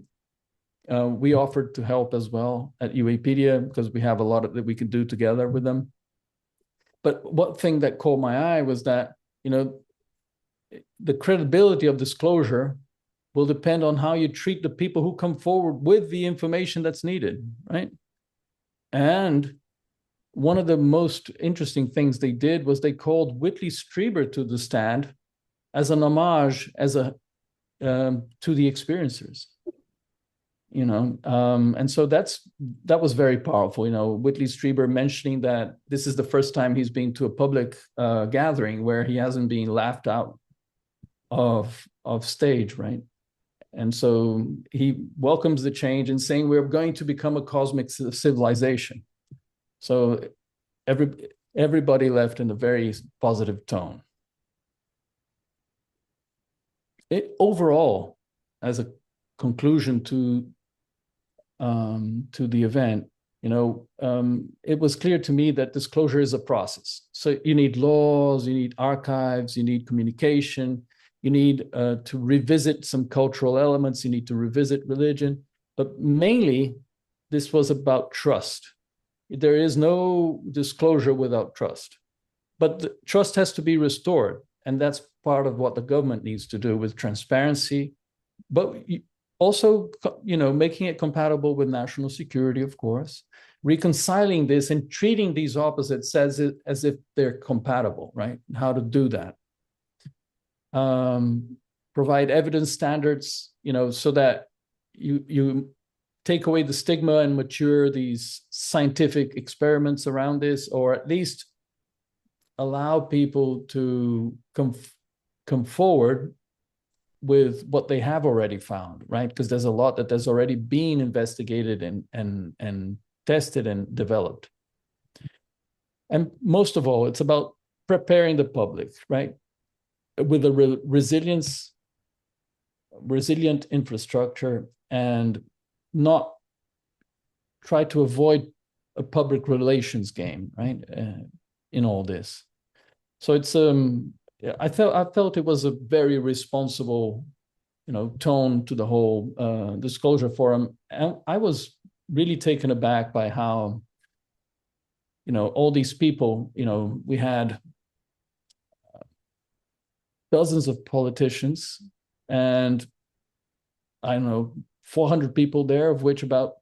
We offered to help as well at UApedia because we have a lot that we can do together with them. But one thing that caught my eye was that, the credibility of disclosure will depend on how you treat the people who come forward with the information that's needed, right? And one of the most interesting things they did was they called Whitley Strieber to the stand as an homage, to the experiencers, and so that was very powerful. Whitley Strieber mentioning that this is the first time he's been to a public gathering where he hasn't been laughed out of stage, right? And so he welcomes the change and saying we're going to become a cosmic civilization. So everybody left in a very positive tone. Overall, as a conclusion to the event, it was clear to me that disclosure is a process. So you need laws, you need archives, you need communication, you need to revisit some cultural elements, you need to revisit religion, but mainly this was about trust. There is no disclosure without trust, but the trust has to be restored. And that's part of what the government needs to do with transparency, but also, making it compatible with national security, of course, reconciling this and treating these opposites as if they're compatible, right? How to do that. Provide evidence standards, so that you take away the stigma and mature these scientific experiments around this, or at least allow people to come forward with what they have already found, right? Because there's a lot that has already been investigated and tested and developed. And most of all, it's about preparing the public, right? With a resilient infrastructure, and not try to avoid a public relations game, right? In all this. So it's I felt it was a very responsible, tone to the whole disclosure forum, and I was really taken aback by how, all these people, we had dozens of politicians, and I don't know, 400 people there, of which about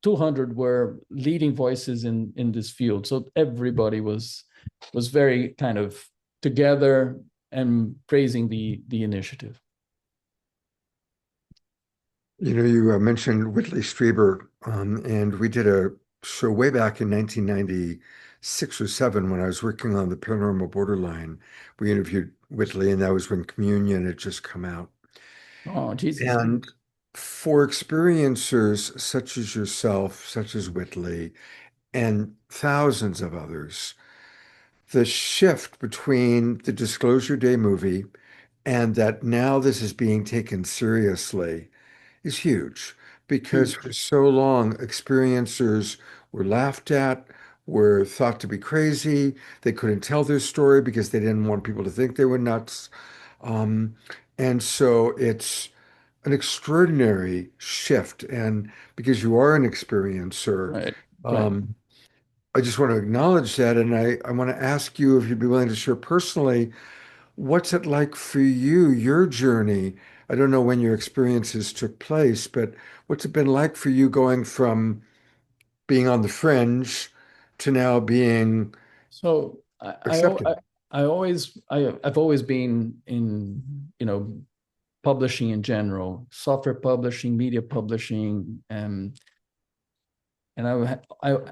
200 were leading voices in this field. So everybody was very kind of together and praising the initiative. You know, you mentioned Whitley Strieber, and we did a show way back in 1996 or 7 when I was working on the Paranormal Borderline. We interviewed Whitley, and that was when Communion had just come out. Oh, Jesus. And for experiencers such as yourself, such as Whitley, and thousands of others, the shift between the Disclosure Day movie and that now this is being taken seriously is huge, because for so long, experiencers were laughed at, were thought to be crazy. They couldn't tell their story because they didn't want people to think they were nuts. Um, and so it's an extraordinary shift. And because you are an experiencer, Right. um, I just want to acknowledge that. And I want to ask you if you'd be willing to share personally, what's it like for you, your journey? I don't know when your experiences took place, but what's it been like for you going from being on the fringe to now being So accepted? I've always been in, publishing in general, software publishing, media publishing, and I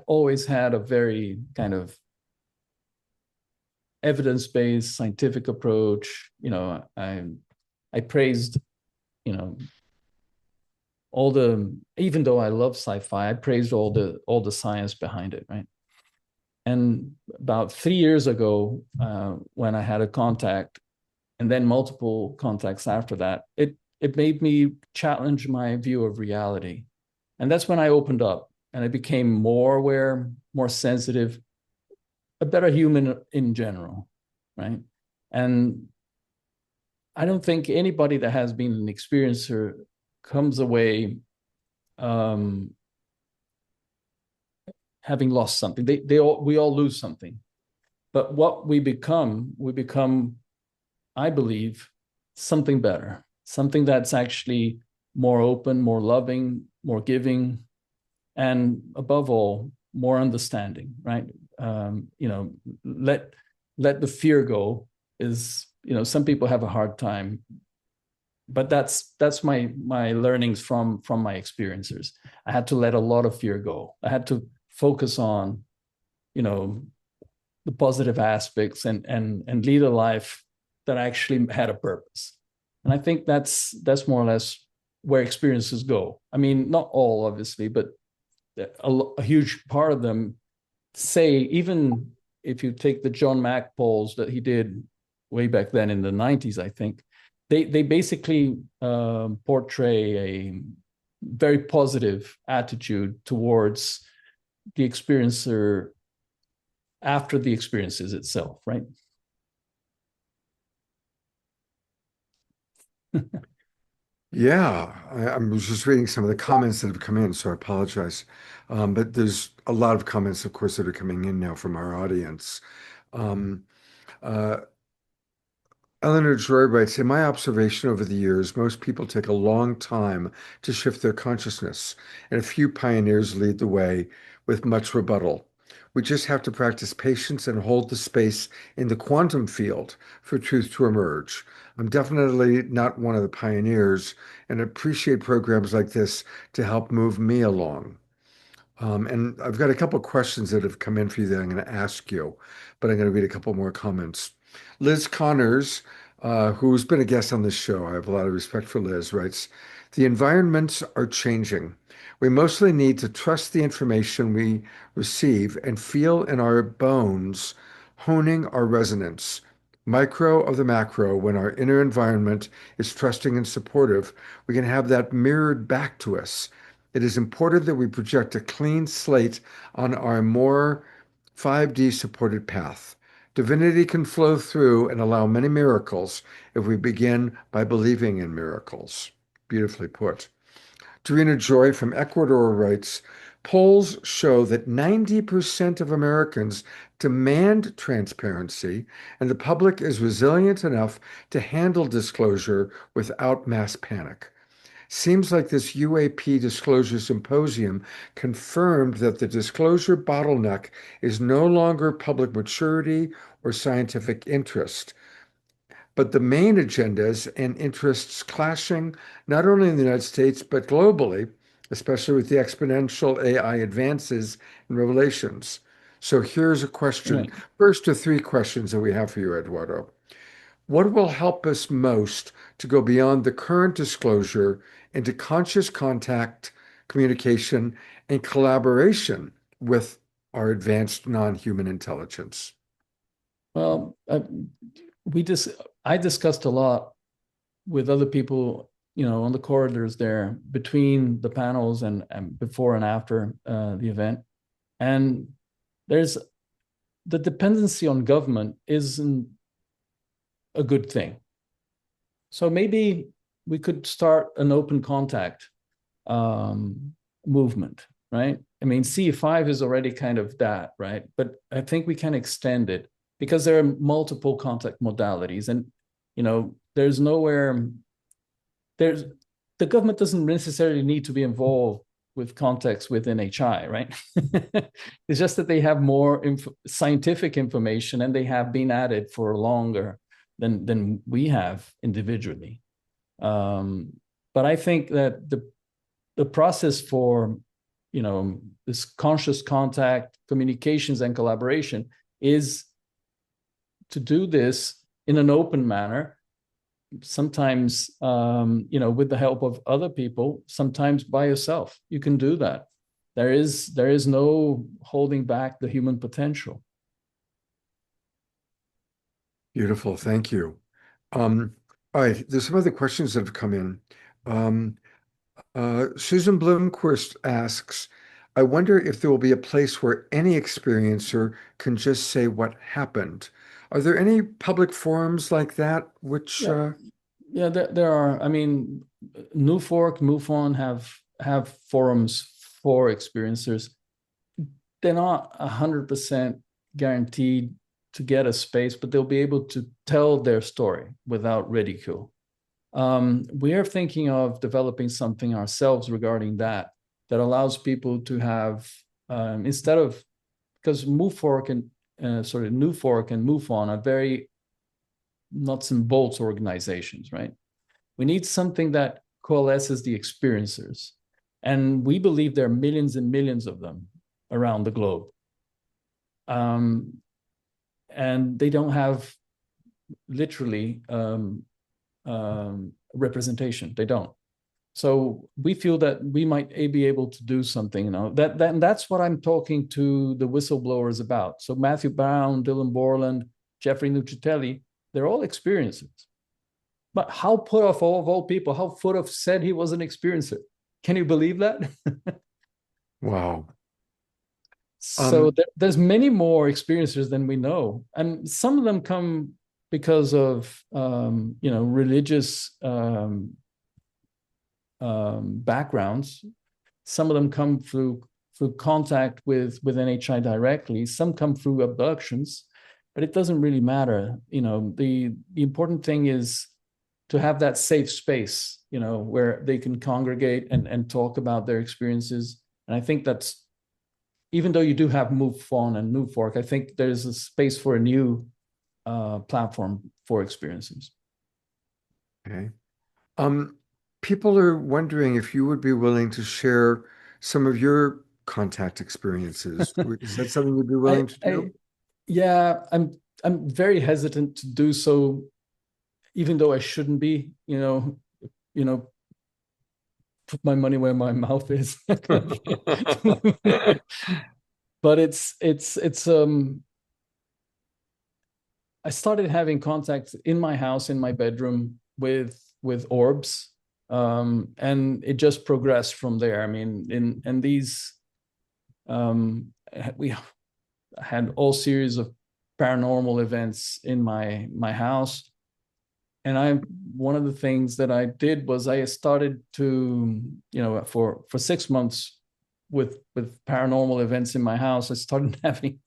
always had a very kind of evidence-based scientific approach. I praised, you know, even though I love sci-fi, I praised all the science behind it, right? And about 3 years ago, when I had a contact, and then multiple contacts after that, it made me challenge my view of reality. And that's when I opened up and I became more aware, more sensitive, a better human in general, right? And I don't think anybody that has been an experiencer comes away having lost something. We all lose something. But what we become, I believe, something better, something that's actually more open, more loving, more giving, and above all, more understanding, right? Let the fear go. Some people have a hard time, but that's my learnings from my experiencers. I had to let a lot of fear go. I had to focus on, the positive aspects and lead a life that actually had a purpose. And I think that's more or less where experiences go. I mean, not all, obviously, but a huge part of them say, even if you take the John Mack polls that he did way back then in the 90s, I think, they basically portray a very positive attitude towards the experiencer after the experiences itself, right? Yeah, I was just reading some of the comments that have come in, so I apologize. But there's a lot of comments, of course, that are coming in now from our audience. Um, uh, Eleanor Joy writes, in my observation over the years, most people take a long time to shift their consciousness, and a few pioneers lead the way with much rebuttal. We just have to practice patience and hold the space in the quantum field for truth to emerge. I'm definitely not one of the pioneers and appreciate programs like this to help move me along. And I've got a couple questions that have come in for you that I'm going to ask you, but I'm going to read a couple more comments. Liz Connors, who's been a guest on this show, I have a lot of respect for Liz, writes, the environments are changing. We mostly need to trust the information we receive and feel in our bones, honing our resonance. Micro of the macro, when our inner environment is trusting and supportive, we can have that mirrored back to us. It is important that we project a clean slate on our more 5D supported path. Divinity can flow through and allow many miracles if we begin by believing in miracles. Beautifully put. Dorina Joy from Ecuador writes, polls show that 90% of Americans demand transparency, and the public is resilient enough to handle disclosure without mass panic. Seems like this UAP Disclosure Symposium confirmed that the disclosure bottleneck is no longer public maturity or scientific interest, but the main agendas and interests clashing not only in the United States, but globally, especially with the exponential AI advances and revelations. So here's a question, Right. first of three questions that we have for you, Eduardo. What will help us most to go beyond the current disclosure into conscious contact, communication, and collaboration with our advanced non-human intelligence? Well, I discussed a lot with other people, on the corridors there between the panels and before and after the event. And there's the dependency on government isn't a good thing. So maybe we could start an open contact movement, right? I mean, C5 is already kind of that, right? But I think we can extend it because there are multiple contact modalities, and there's nowhere the government doesn't necessarily need to be involved with contacts with NHI, right? It's just that they have more scientific information and they have been at it for longer than we have individually. But I think that the process for this conscious contact, communications, and collaboration is to do this in an open manner, sometimes with the help of other people, sometimes by yourself. You can do that. There is no holding back the human potential. Beautiful, thank you. All right, there's some other questions that have come in. Susan Bloomquist asks, I wonder if there will be a place where any experiencer can just say what happened. Are there any public forums like that which Yeah, there are. I mean, NUFORC, MUFON have forums for experiencers. They're not 100% guaranteed to get a space, but they'll be able to tell their story without ridicule. We are thinking of developing something ourselves regarding that allows people to have, instead of, because NUFORC and MUFON are very nuts and bolts organizations, right? We need something that coalesces the experiencers. And we believe there are millions and millions of them around the globe. And they don't have literally representation. They don't. So we feel that we might be able to do something, and that's what I'm talking to the whistleblowers about. So Matthew Brown, Dylan Borland, Jeffrey Nuccitelli, they're all experiencers. But how Puthoff, of all people, how Puthoff said he was an experiencer. Can you believe that? Wow. So there's many more experiencers than we know. And some of them come because of, religious backgrounds. Some of them come through contact with NHI directly. Some come through abductions, but it doesn't really matter. The important thing is to have that safe space, where they can congregate and talk about their experiences. And I think that's, even though you do have MUFON and NUFORC, I think there's a space for a new platform for experiences. Okay. People are wondering if you would be willing to share some of your contact experiences. Is that something you'd be willing to do? Yeah, I'm very hesitant to do so, even though I shouldn't be. Put my money where my mouth is. But it's I started having contact in my house, in my bedroom, with orbs, and it just progressed from there. I mean, we had all series of paranormal events in my house. And one of the things that I did was I started to, for 6 months with paranormal events in my house, I started having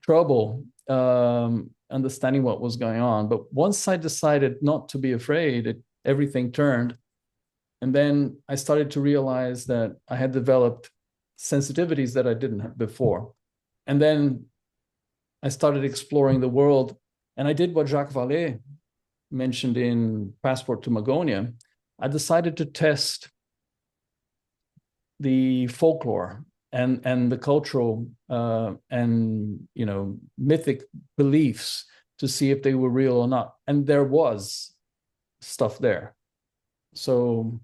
trouble understanding what was going on. But once I decided not to be afraid, everything turned. And then I started to realize that I had developed sensitivities that I didn't have before. And then I started exploring the world. And I did what Jacques Vallée mentioned in Passport to Magonia. I decided to test the folklore and the cultural and mythic beliefs to see if they were real or not. And there was stuff there. So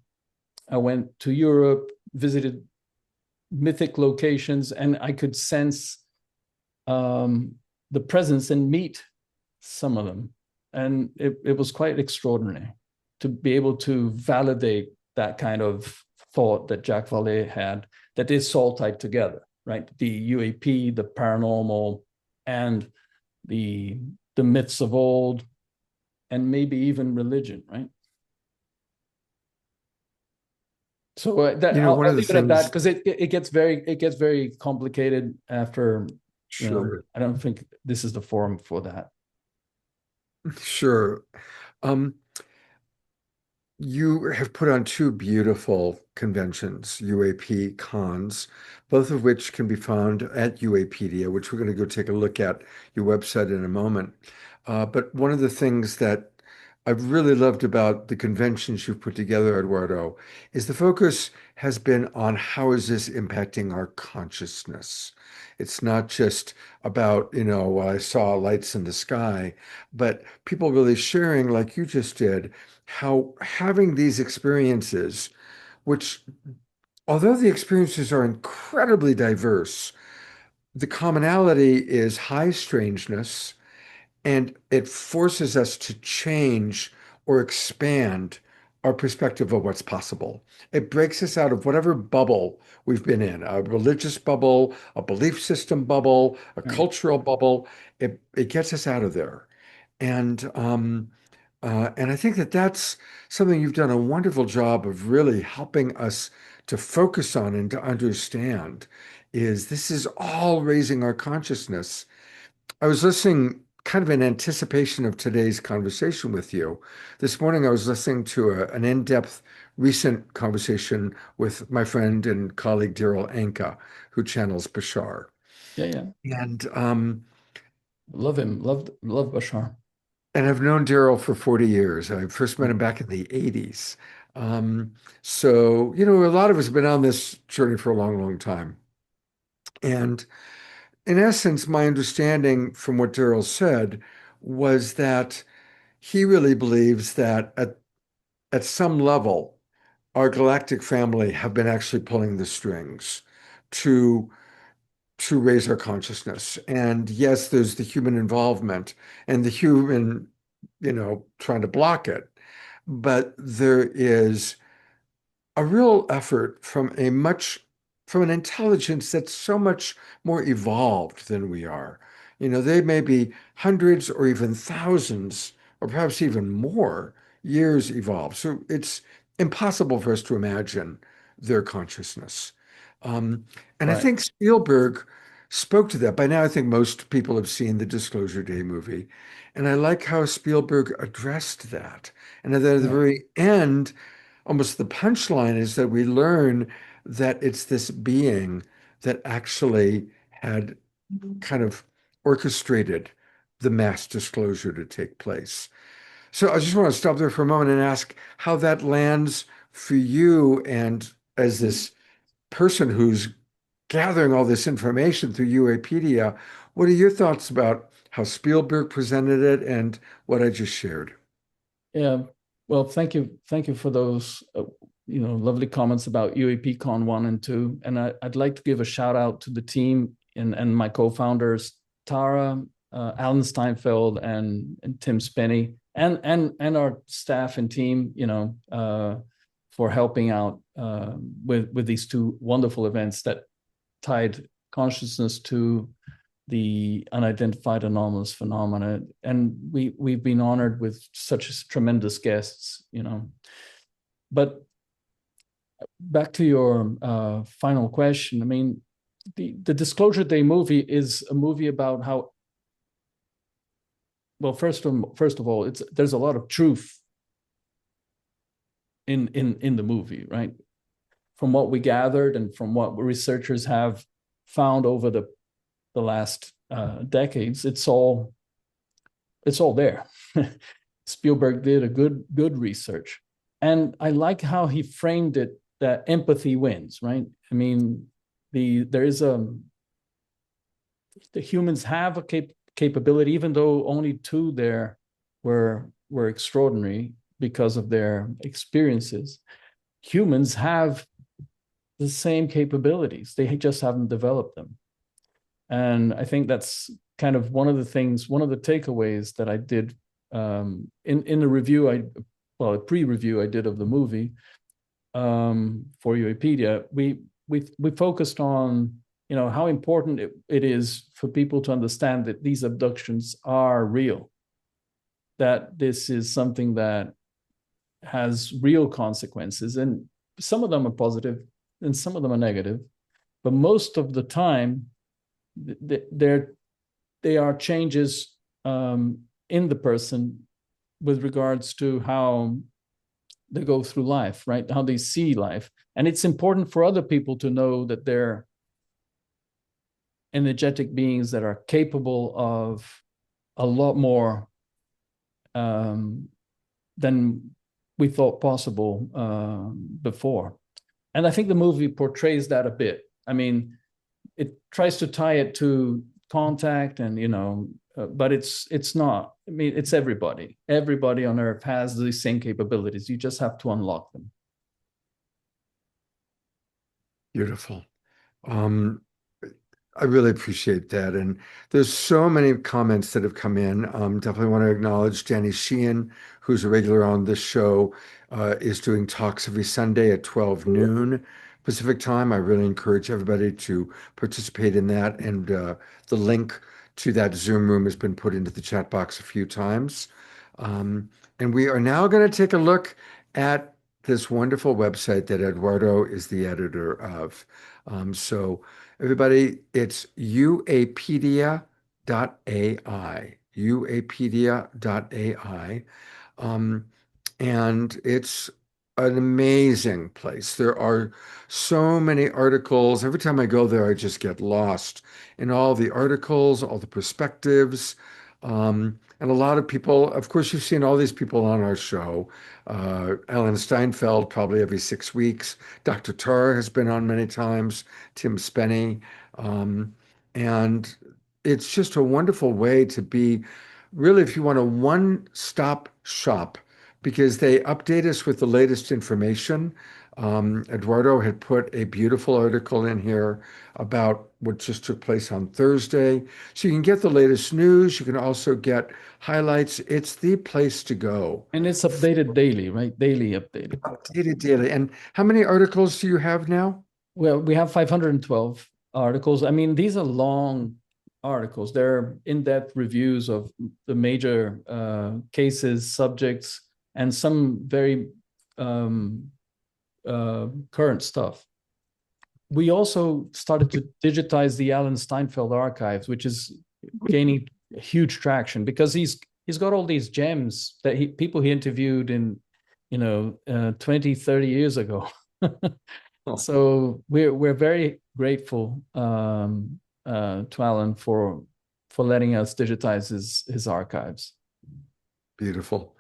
I went to Europe, visited mythic locations, and I could sense the presence and meet some of them. And it was quite extraordinary to be able to validate that kind of thought that Jacques Vallée had, that is all tied together, right? The UAP, the paranormal, and the myths of old, and maybe even religion, right? So I'll one of the leave it at that, things, because it gets very complicated after. sure, I don't think this is the forum for that. sure. You have put on two beautiful conventions, UAP cons, both of which can be found at UApedia, which we're going to go take a look at your website in a moment. But one of the things that I've really loved about the conventions you've put together, Eduardo, is the focus has been on how is this impacting our consciousness. It's not just about, well, I saw lights in the sky, but people really sharing, like you just did, how having these experiences, which, although the experiences are incredibly diverse, the commonality is high strangeness, and it forces us to change or expand our perspective of what's possible. It breaks us out of whatever bubble we've been in, a religious bubble, a belief system bubble, a cultural bubble. It gets us out of there. And I think that that's something you've done a wonderful job of really helping us to focus on and to understand is this is all raising our consciousness. I was listening kind of in anticipation of today's conversation with you. This morning, I was listening to an in-depth recent conversation with my friend and colleague Daryl Anka, who channels Bashar. Yeah. And love him, love Bashar. And I've known Daryl for 40 years. I first met him back in the 80s. So, a lot of us have been on this journey for a long, long time. And in essence, my understanding from what Daryl said was that he really believes that at some level, our galactic family have been actually pulling the strings to raise our consciousness. And yes, there's the human involvement and the human, trying to block it. But there is a real effort from an intelligence that's so much more evolved than we are. They may be hundreds or even thousands, or perhaps even more years evolved. So it's impossible for us to imagine their consciousness. And I Right. think Spielberg spoke to that. By now, I think most people have seen the Disclosure Day movie. And I like how Spielberg addressed that. And then at the very end, almost the punchline is that we learn that it's this being that actually had kind of orchestrated the mass disclosure to take place. So I just want to stop there for a moment and ask how that lands for you, and as this person who's gathering all this information through UApedia, what are your thoughts about how Spielberg presented it and what I just shared? Yeah. Well, thank you for those lovely comments about UAP Con 1 and 2. And I'd like to give a shout out to the team and my co-founders, Tara, Alan Steinfeld, and Tim Spinney, and our staff and team, for helping out with these two wonderful events that tied consciousness to the unidentified anomalous phenomena. And we've been honored with such tremendous guests, But back to your final question, I mean, the Disclosure Day movie is a movie about how, well, first of all, there's a lot of truth in the movie, right? From what we gathered and from what researchers have found over the last decades, it's all there. Spielberg did a good research, and I like how he framed it, that empathy wins, right? I mean, the humans have a capability, even though only two there were extraordinary because of their experiences. Humans have the same capabilities. They just haven't developed them. And I think that's kind of one of the takeaways that I did in the review, a pre-review I did of the movie for UApedia. We focused on, how important it is for people to understand that these abductions are real, that this is something that has real consequences, and some of them are positive and some of them are negative, but most of the time they are changes in the person with regards to how they go through life, right? How they see life. And it's important for other people to know that they're energetic beings that are capable of a lot more than we thought possible before. And I think the movie portrays that a bit. I mean, it tries to tie it to contact and, but it's not. I mean, it's everybody. Everybody on Earth has the same capabilities. You just have to unlock them. Beautiful. I really appreciate that. And there's so many comments that have come in. Definitely want to acknowledge Danny Sheehan, who's a regular on this show, is doing talks every Sunday at 12 noon Pacific time. I really encourage everybody to participate in that. And the link to that Zoom room has been put into the chat box a few times. And we are now going to take a look at this wonderful website that Eduardo is the editor of. So everybody, it's uapedia.ai, uapedia.ai. And it's an amazing place. There are so many articles. Every time I go there, I just get lost in all the articles, all the perspectives. And a lot of people, of course, you've seen all these people on our show. Ellen Steinfeld, probably every 6 weeks. Dr. Tara has been on many times. Tim Spenny. And it's just a wonderful way to be, really, if you want a one-stop shop, because they update us with the latest information. Eduardo had put a beautiful article in here about what just took place on Thursday. So you can get the latest news. You can also get highlights. It's the place to go. And it's updated daily, right? Daily updated. Updated daily. And how many articles do you have now? Well, we have 512 articles. I mean, these are long articles. They're in-depth reviews of the major cases, subjects, and some very current stuff. We also started to digitize the Alan Steinfeld archives, which is gaining huge traction because he's got all these gems that people he interviewed in 20, 30 years ago. So we're very grateful to Alan for letting us digitize his archives. Beautiful.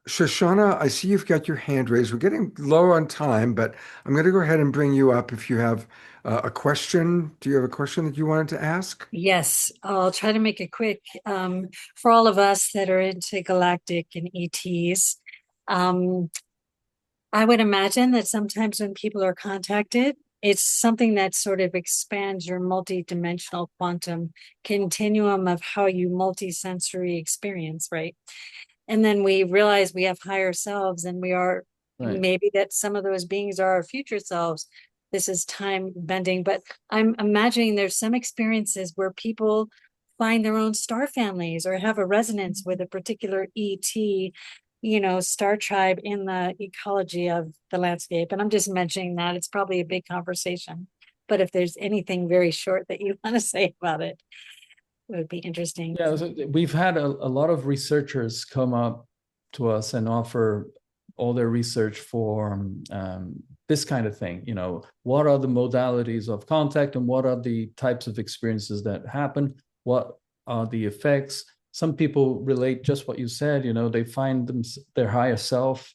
Shoshana, I see you've got your hand raised. We're getting low on time, but I'm going to go ahead and bring you up if you have a question. Do you have a question that you wanted to ask? Yes, I'll try to make it quick. For all of us that are into galactic and ETs, I would imagine that sometimes when people are contacted, it's something that sort of expands your multidimensional quantum continuum of how you multisensory experience, right? And then we realize we have higher selves and we are maybe that some of those beings are our future selves. This is time bending, but I'm imagining there's some experiences where people find their own star families or have a resonance with a particular ET, star tribe in the ecology of the landscape. And I'm just mentioning that it's probably a big conversation, but if there's anything very short that you want to say about it, it would be interesting. Yeah, we've had a lot of researchers come up to us and offer all their research for this kind of thing. What are the modalities of contact and what are the types of experiences that happen? What are the effects? Some people relate just what you said. They find their higher self,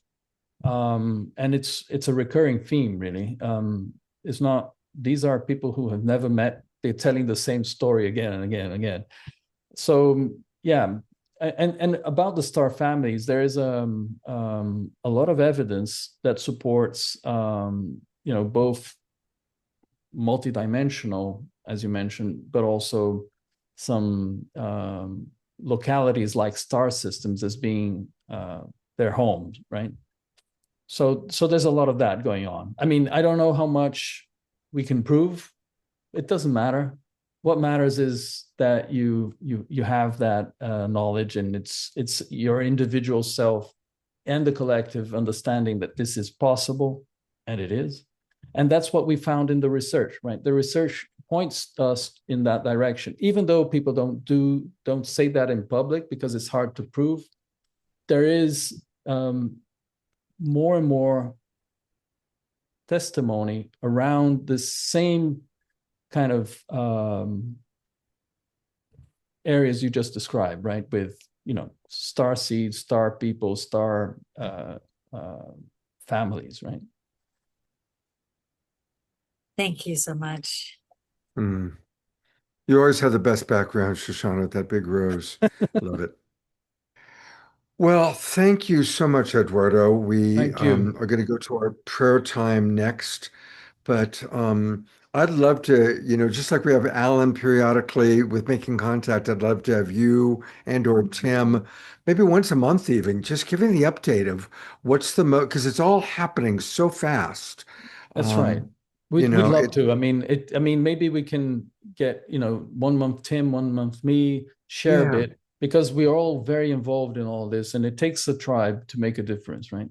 and it's a recurring theme, really. It's not. These are people who have never met. They're telling the same story again and again and again. So yeah, and about the star families, there is a lot of evidence that supports both multidimensional, as you mentioned, but also some localities like star systems as being their homes, right? So there's a lot of that going on. I mean, I don't know how much we can prove. It doesn't matter. What matters is that you have that knowledge, and it's your individual self and the collective understanding that this is possible, and it is. And that's what we found in the research, right? The research points us in that direction, even though people don't say that in public because it's hard to prove. There is more and more testimony around the same kind of areas you just described, right? With star seeds, star people, star families, right? Thank you so much. You always have the best background, Shoshana, that big rose. Love it. Well, thank you so much, Eduardo. We Thank you. are going to go to our prayer time next, but I'd love to, just like we have Alan periodically with Making Contact, I'd love to have you and or Tim, maybe once a month even, just giving the update of what's because it's all happening so fast. That's right. We'd love to. I mean, maybe we can get, 1 month Tim, 1 month me, share a bit, because we are all very involved in all this, and it takes a tribe to make a difference, right?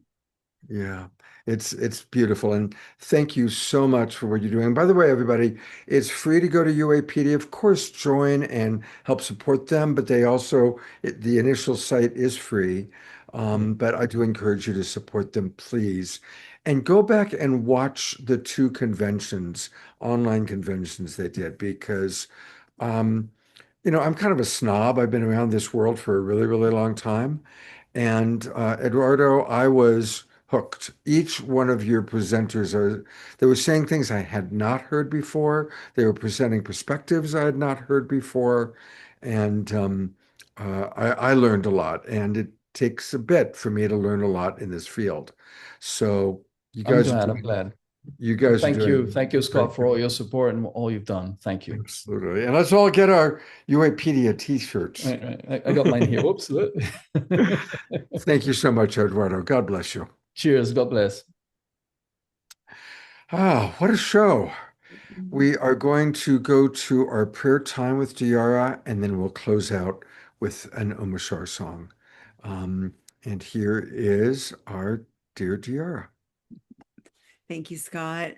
Yeah, it's beautiful. And thank you so much for what you're doing. By the way, everybody, it's free to go to UAPD. Of course, join and help support them, but the initial site is free. But I do encourage you to support them, please. And go back and watch the two conventions, online conventions they did, because I'm kind of a snob. I've been around this world for a really, really long time. And Eduardo, I was hooked. Each one of your presenters they were saying things I had not heard before. They were presenting perspectives I had not heard before. And I learned a lot. And it takes a bit for me to learn a lot in this field. So you I'm guys glad. I'm glad. You guys are doing Thank you, Scott, for all your support and all you've done. Thank you. Absolutely. And let's all get our UApedia t-shirts. Right. I got mine here. Oops. Thank you so much, Eduardo. God bless you. Cheers. God bless. What a show. We are going to go to our prayer time with Diara, and then we'll close out with an Omashar song. And here is our dear Diara. Thank you, Scott.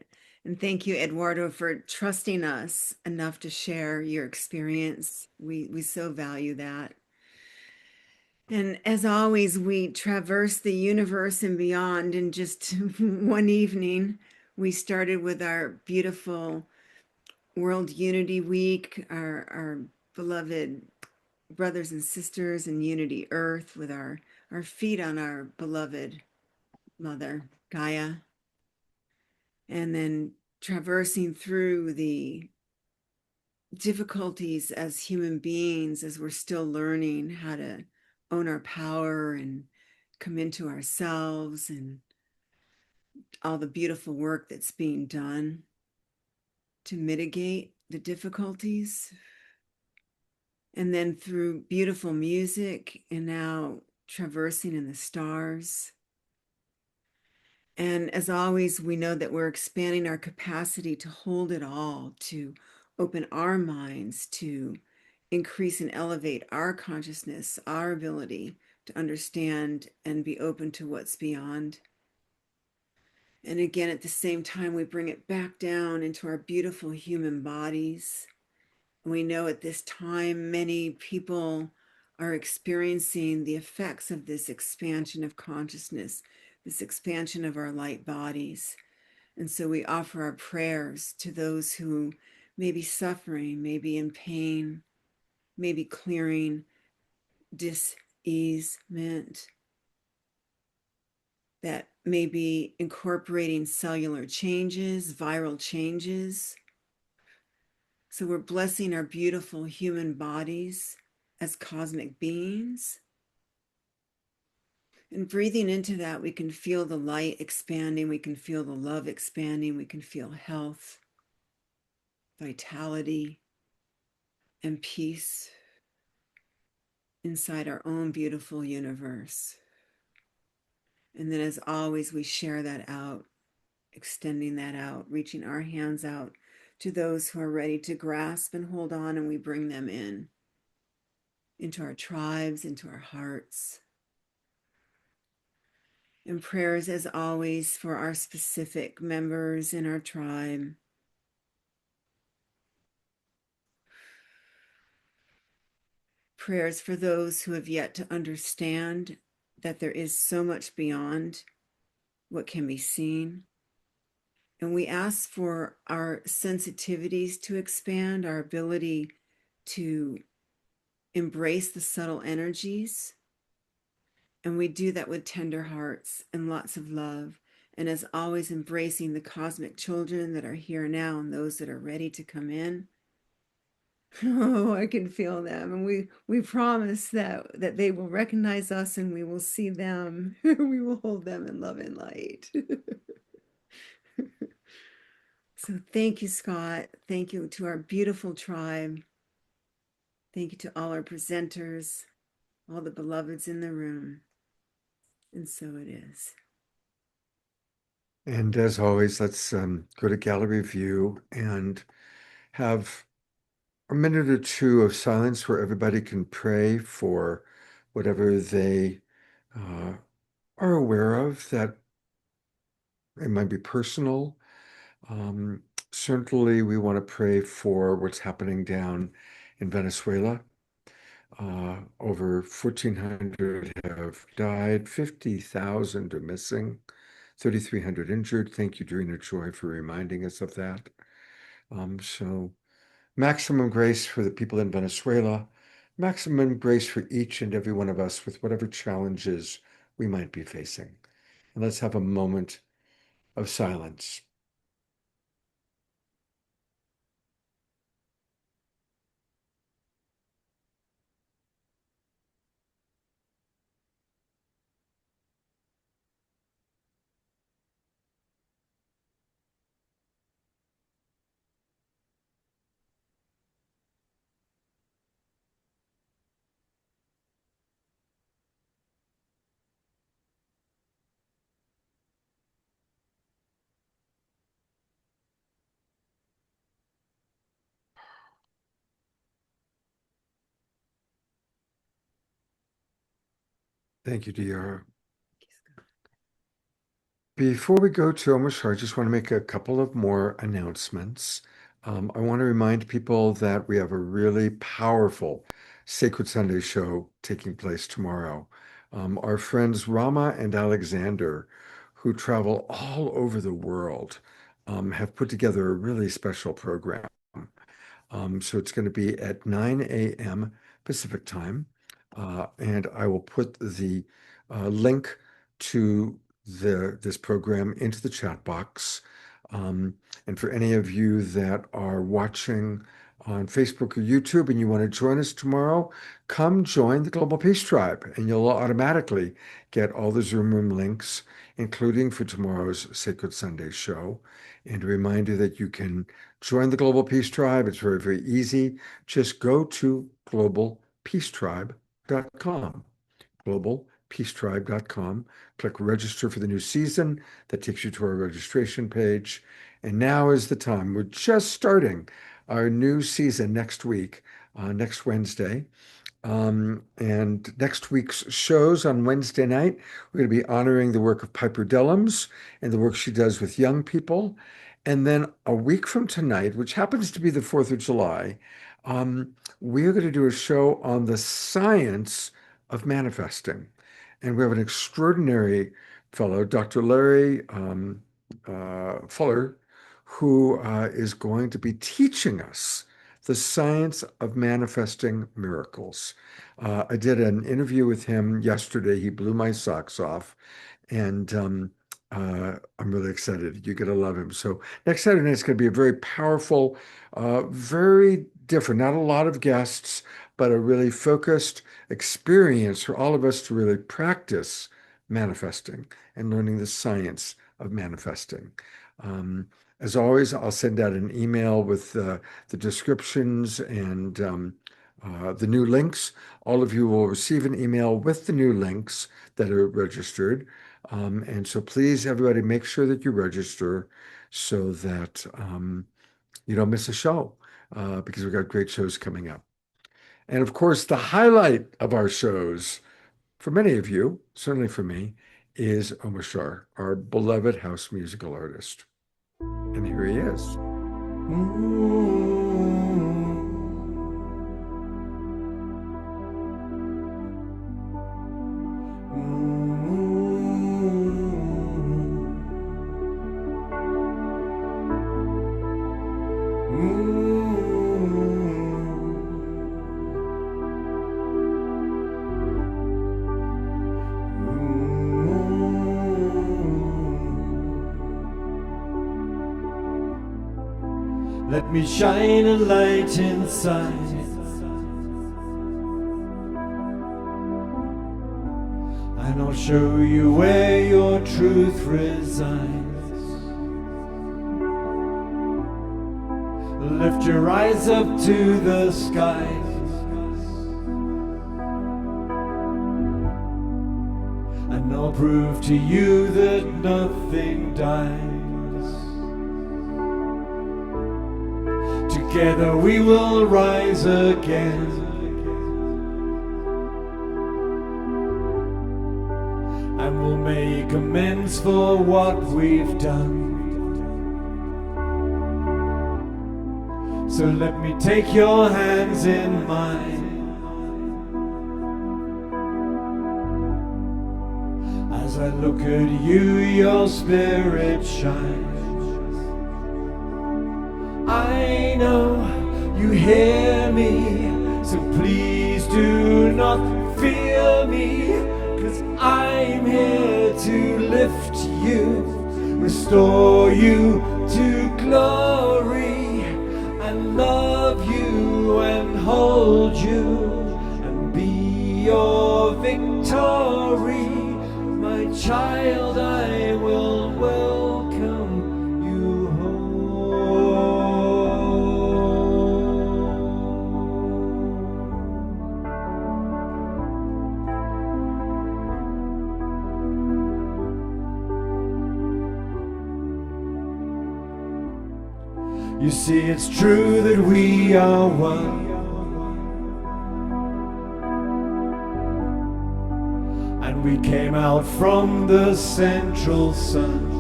And thank you, Eduardo, for trusting us enough to share your experience. We so value that. And as always, we traverse the universe and beyond in just one evening. We started with our beautiful World Unity Week, our beloved brothers and sisters in Unity Earth, with our feet on our beloved Mother, Gaia. And then traversing through the difficulties as human beings, as we're still learning how to own our power and come into ourselves, and all the beautiful work that's being done to mitigate the difficulties. And then through beautiful music, and now traversing in the stars. And as always, we know that we're expanding our capacity to hold it all, to open our minds, to increase and elevate our consciousness, our ability to understand and be open to what's beyond. And again, at the same time, we bring it back down into our beautiful human bodies. And we know at this time, many people are experiencing the effects of this expansion of consciousness. this expansion of our light bodies. And so we offer our prayers to those who may be suffering, may be in pain, may be clearing dis-easement, that may be incorporating cellular changes, viral changes. So we're blessing our beautiful human bodies as cosmic beings. And breathing into that, we can feel the light expanding, we can feel the love expanding, we can feel health, vitality, and peace inside our own beautiful universe. And then, as always, we share that out, extending that out, reaching our hands out to those who are ready to grasp and hold on, and we bring them in, into our tribes, into our hearts. And prayers, as always, for our specific members in our tribe. Prayers for those who have yet to understand that there is so much beyond what can be seen. And we ask for our sensitivities to expand, our ability to embrace the subtle energies. And we do that with tender hearts and lots of love. And as always, embracing the cosmic children that are here now and those that are ready to come in. Oh, I can feel them. And we promise that they will recognize us and we will see them. We will hold them in love and light. So thank you, Scott. Thank you to our beautiful tribe. Thank you to all our presenters, all the beloveds in the room. And so it is. And as always, let's go to gallery view and have a minute or two of silence where everybody can pray for whatever they are aware of, that it might be personal. Certainly, we want to pray for what's happening down in Venezuela. Over 1,400 have died, 50,000 are missing, 3,300 injured. Thank you, Drina Joy, for reminding us of that. So maximum grace for the people in Venezuela, maximum grace for each and every one of us with whatever challenges we might be facing. And let's have a moment of silence. Thank you, Diara. Before we go to Omashar, I just want to make a couple of more announcements. I want to remind people that we have a really powerful Sacred Sunday show taking place tomorrow. Our friends Rama and Alexander, who travel all over the world, have put together a really special program. So it's going to be at 9 a.m. Pacific time. And I will put the link to this program into the chat box. And for any of you that are watching on Facebook or YouTube and you want to join us tomorrow, come join the Global Peace Tribe and you'll automatically get all the Zoom room links, including for tomorrow's Sacred Sunday show. And a reminder that you can join the Global Peace Tribe. It's very, very easy. Just go to globalpeacetribe.com. globalpeacetribe.com. Click register for the new season. That takes you to our registration page. And now is the time. We're just starting our new season next week, next Wednesday. And next week's shows on Wednesday night, we're going to be honoring the work of Piper Dellums and the work she does with young people. And then a week from tonight, which happens to be the 4th of July, we're going to do a show on the science of manifesting. And we have an extraordinary fellow, Dr. Larry Fuller, who is going to be teaching us the science of manifesting miracles. I did an interview with him yesterday. He blew my socks off, and I'm really excited. You're going to love him. So next Saturday night is going to be a very powerful, very different, not a lot of guests, but a really focused experience for all of us to really practice manifesting and learning the science of manifesting. As always, I'll send out an email with the descriptions and the new links. All of you will receive an email with the new links that are registered. And so please, everybody, make sure that you register so that you don't miss a show because we've got great shows coming up. And of course, the highlight of our shows, for many of you, certainly for me, is Omar Shah, our beloved house musical artist. And here he is. Let me shine a light inside. And I'll show you where your truth resides. Lift your eyes up to the skies, and I'll prove to you that nothing dies. Together we will rise again, and we'll make amends for what we've done. So let me take your hands in mine, as I look at you, your spirit shines. I know you hear me, so please do not fear me, 'cause I'm here to lift you, restore you to glory, and love you and hold you and be your victory. My child, I will welcome you home. You see, it's true that we are one, and we came out from the central sun.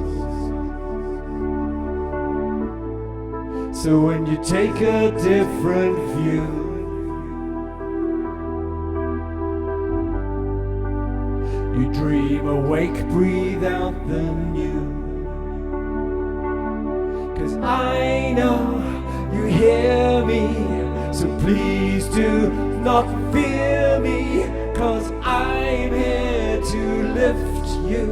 So when you take a different view, you dream awake, breathe out the new. 'Cause I know you hear me, so please do not fear me, 'cause I'm here to lift you,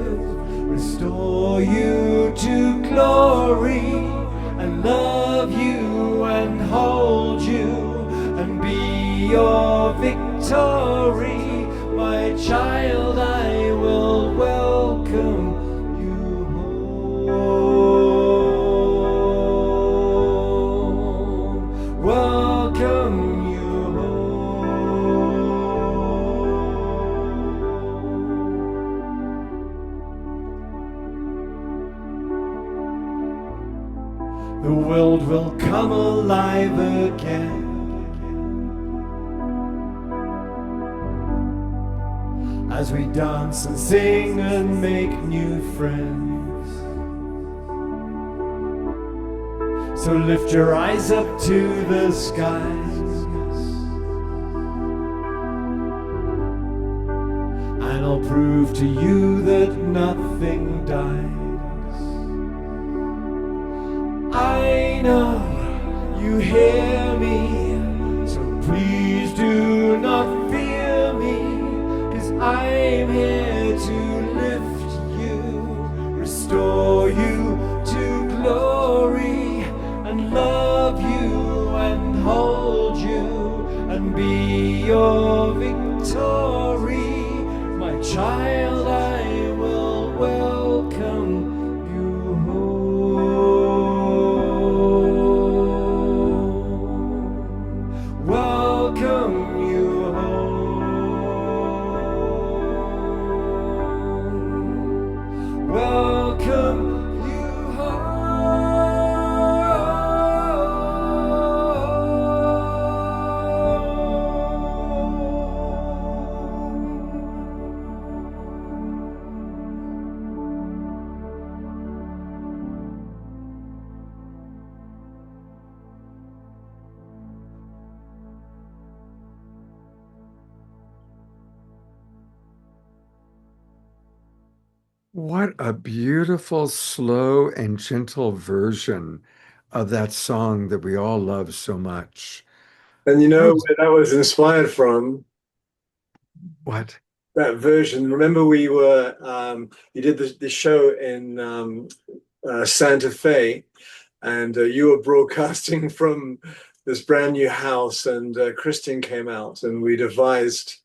restore you to glory, and love you and hold you and be your victory. My child, I will welcome you home. Welcome you home. The world will come alive again, as we dance and sing and make new friends. So lift your eyes up to the skies, and I'll prove to you that nothing dies. I know you hear me, so please do not fear me, 'cause I'm here to lift you, restore you to glory, and love you and hold you and be your victory. My child, I will welcome you home. Welcome you home. Welcome you What a beautiful, slow, and gentle version of that song that we all love so much. And you know Oh, where that was inspired from? what? That version. Remember, you did the show in Santa Fe, and you were broadcasting from this brand new house, and Christine came out, and we devised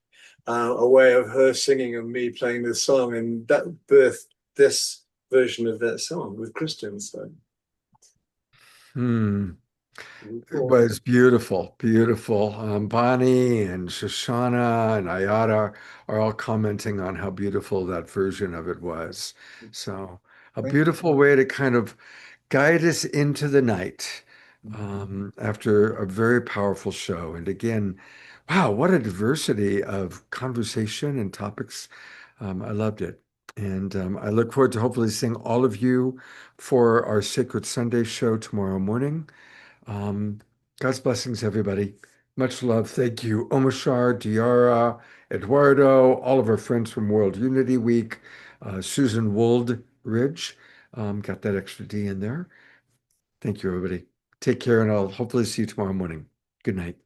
a way of her singing and me playing this song, and that birthed this version of that song with Christian. So Hmm. It was beautiful, beautiful. Bonnie and Shoshana and Ayada are all commenting on how beautiful that version of it was. So, a beautiful way to kind of guide us into the night after a very powerful show. And again, wow, what a diversity of conversation and topics. I loved it. And I look forward to hopefully seeing all of you for our Sacred Sunday show tomorrow morning. Um, God's blessings, everybody. Much love. Thank you, Omashar, Diara, Eduardo, all of our friends from World Unity Week, Susan Woldridge, got that extra D in there. Thank you, everybody. Take care, and I'll hopefully see you tomorrow morning. Good night.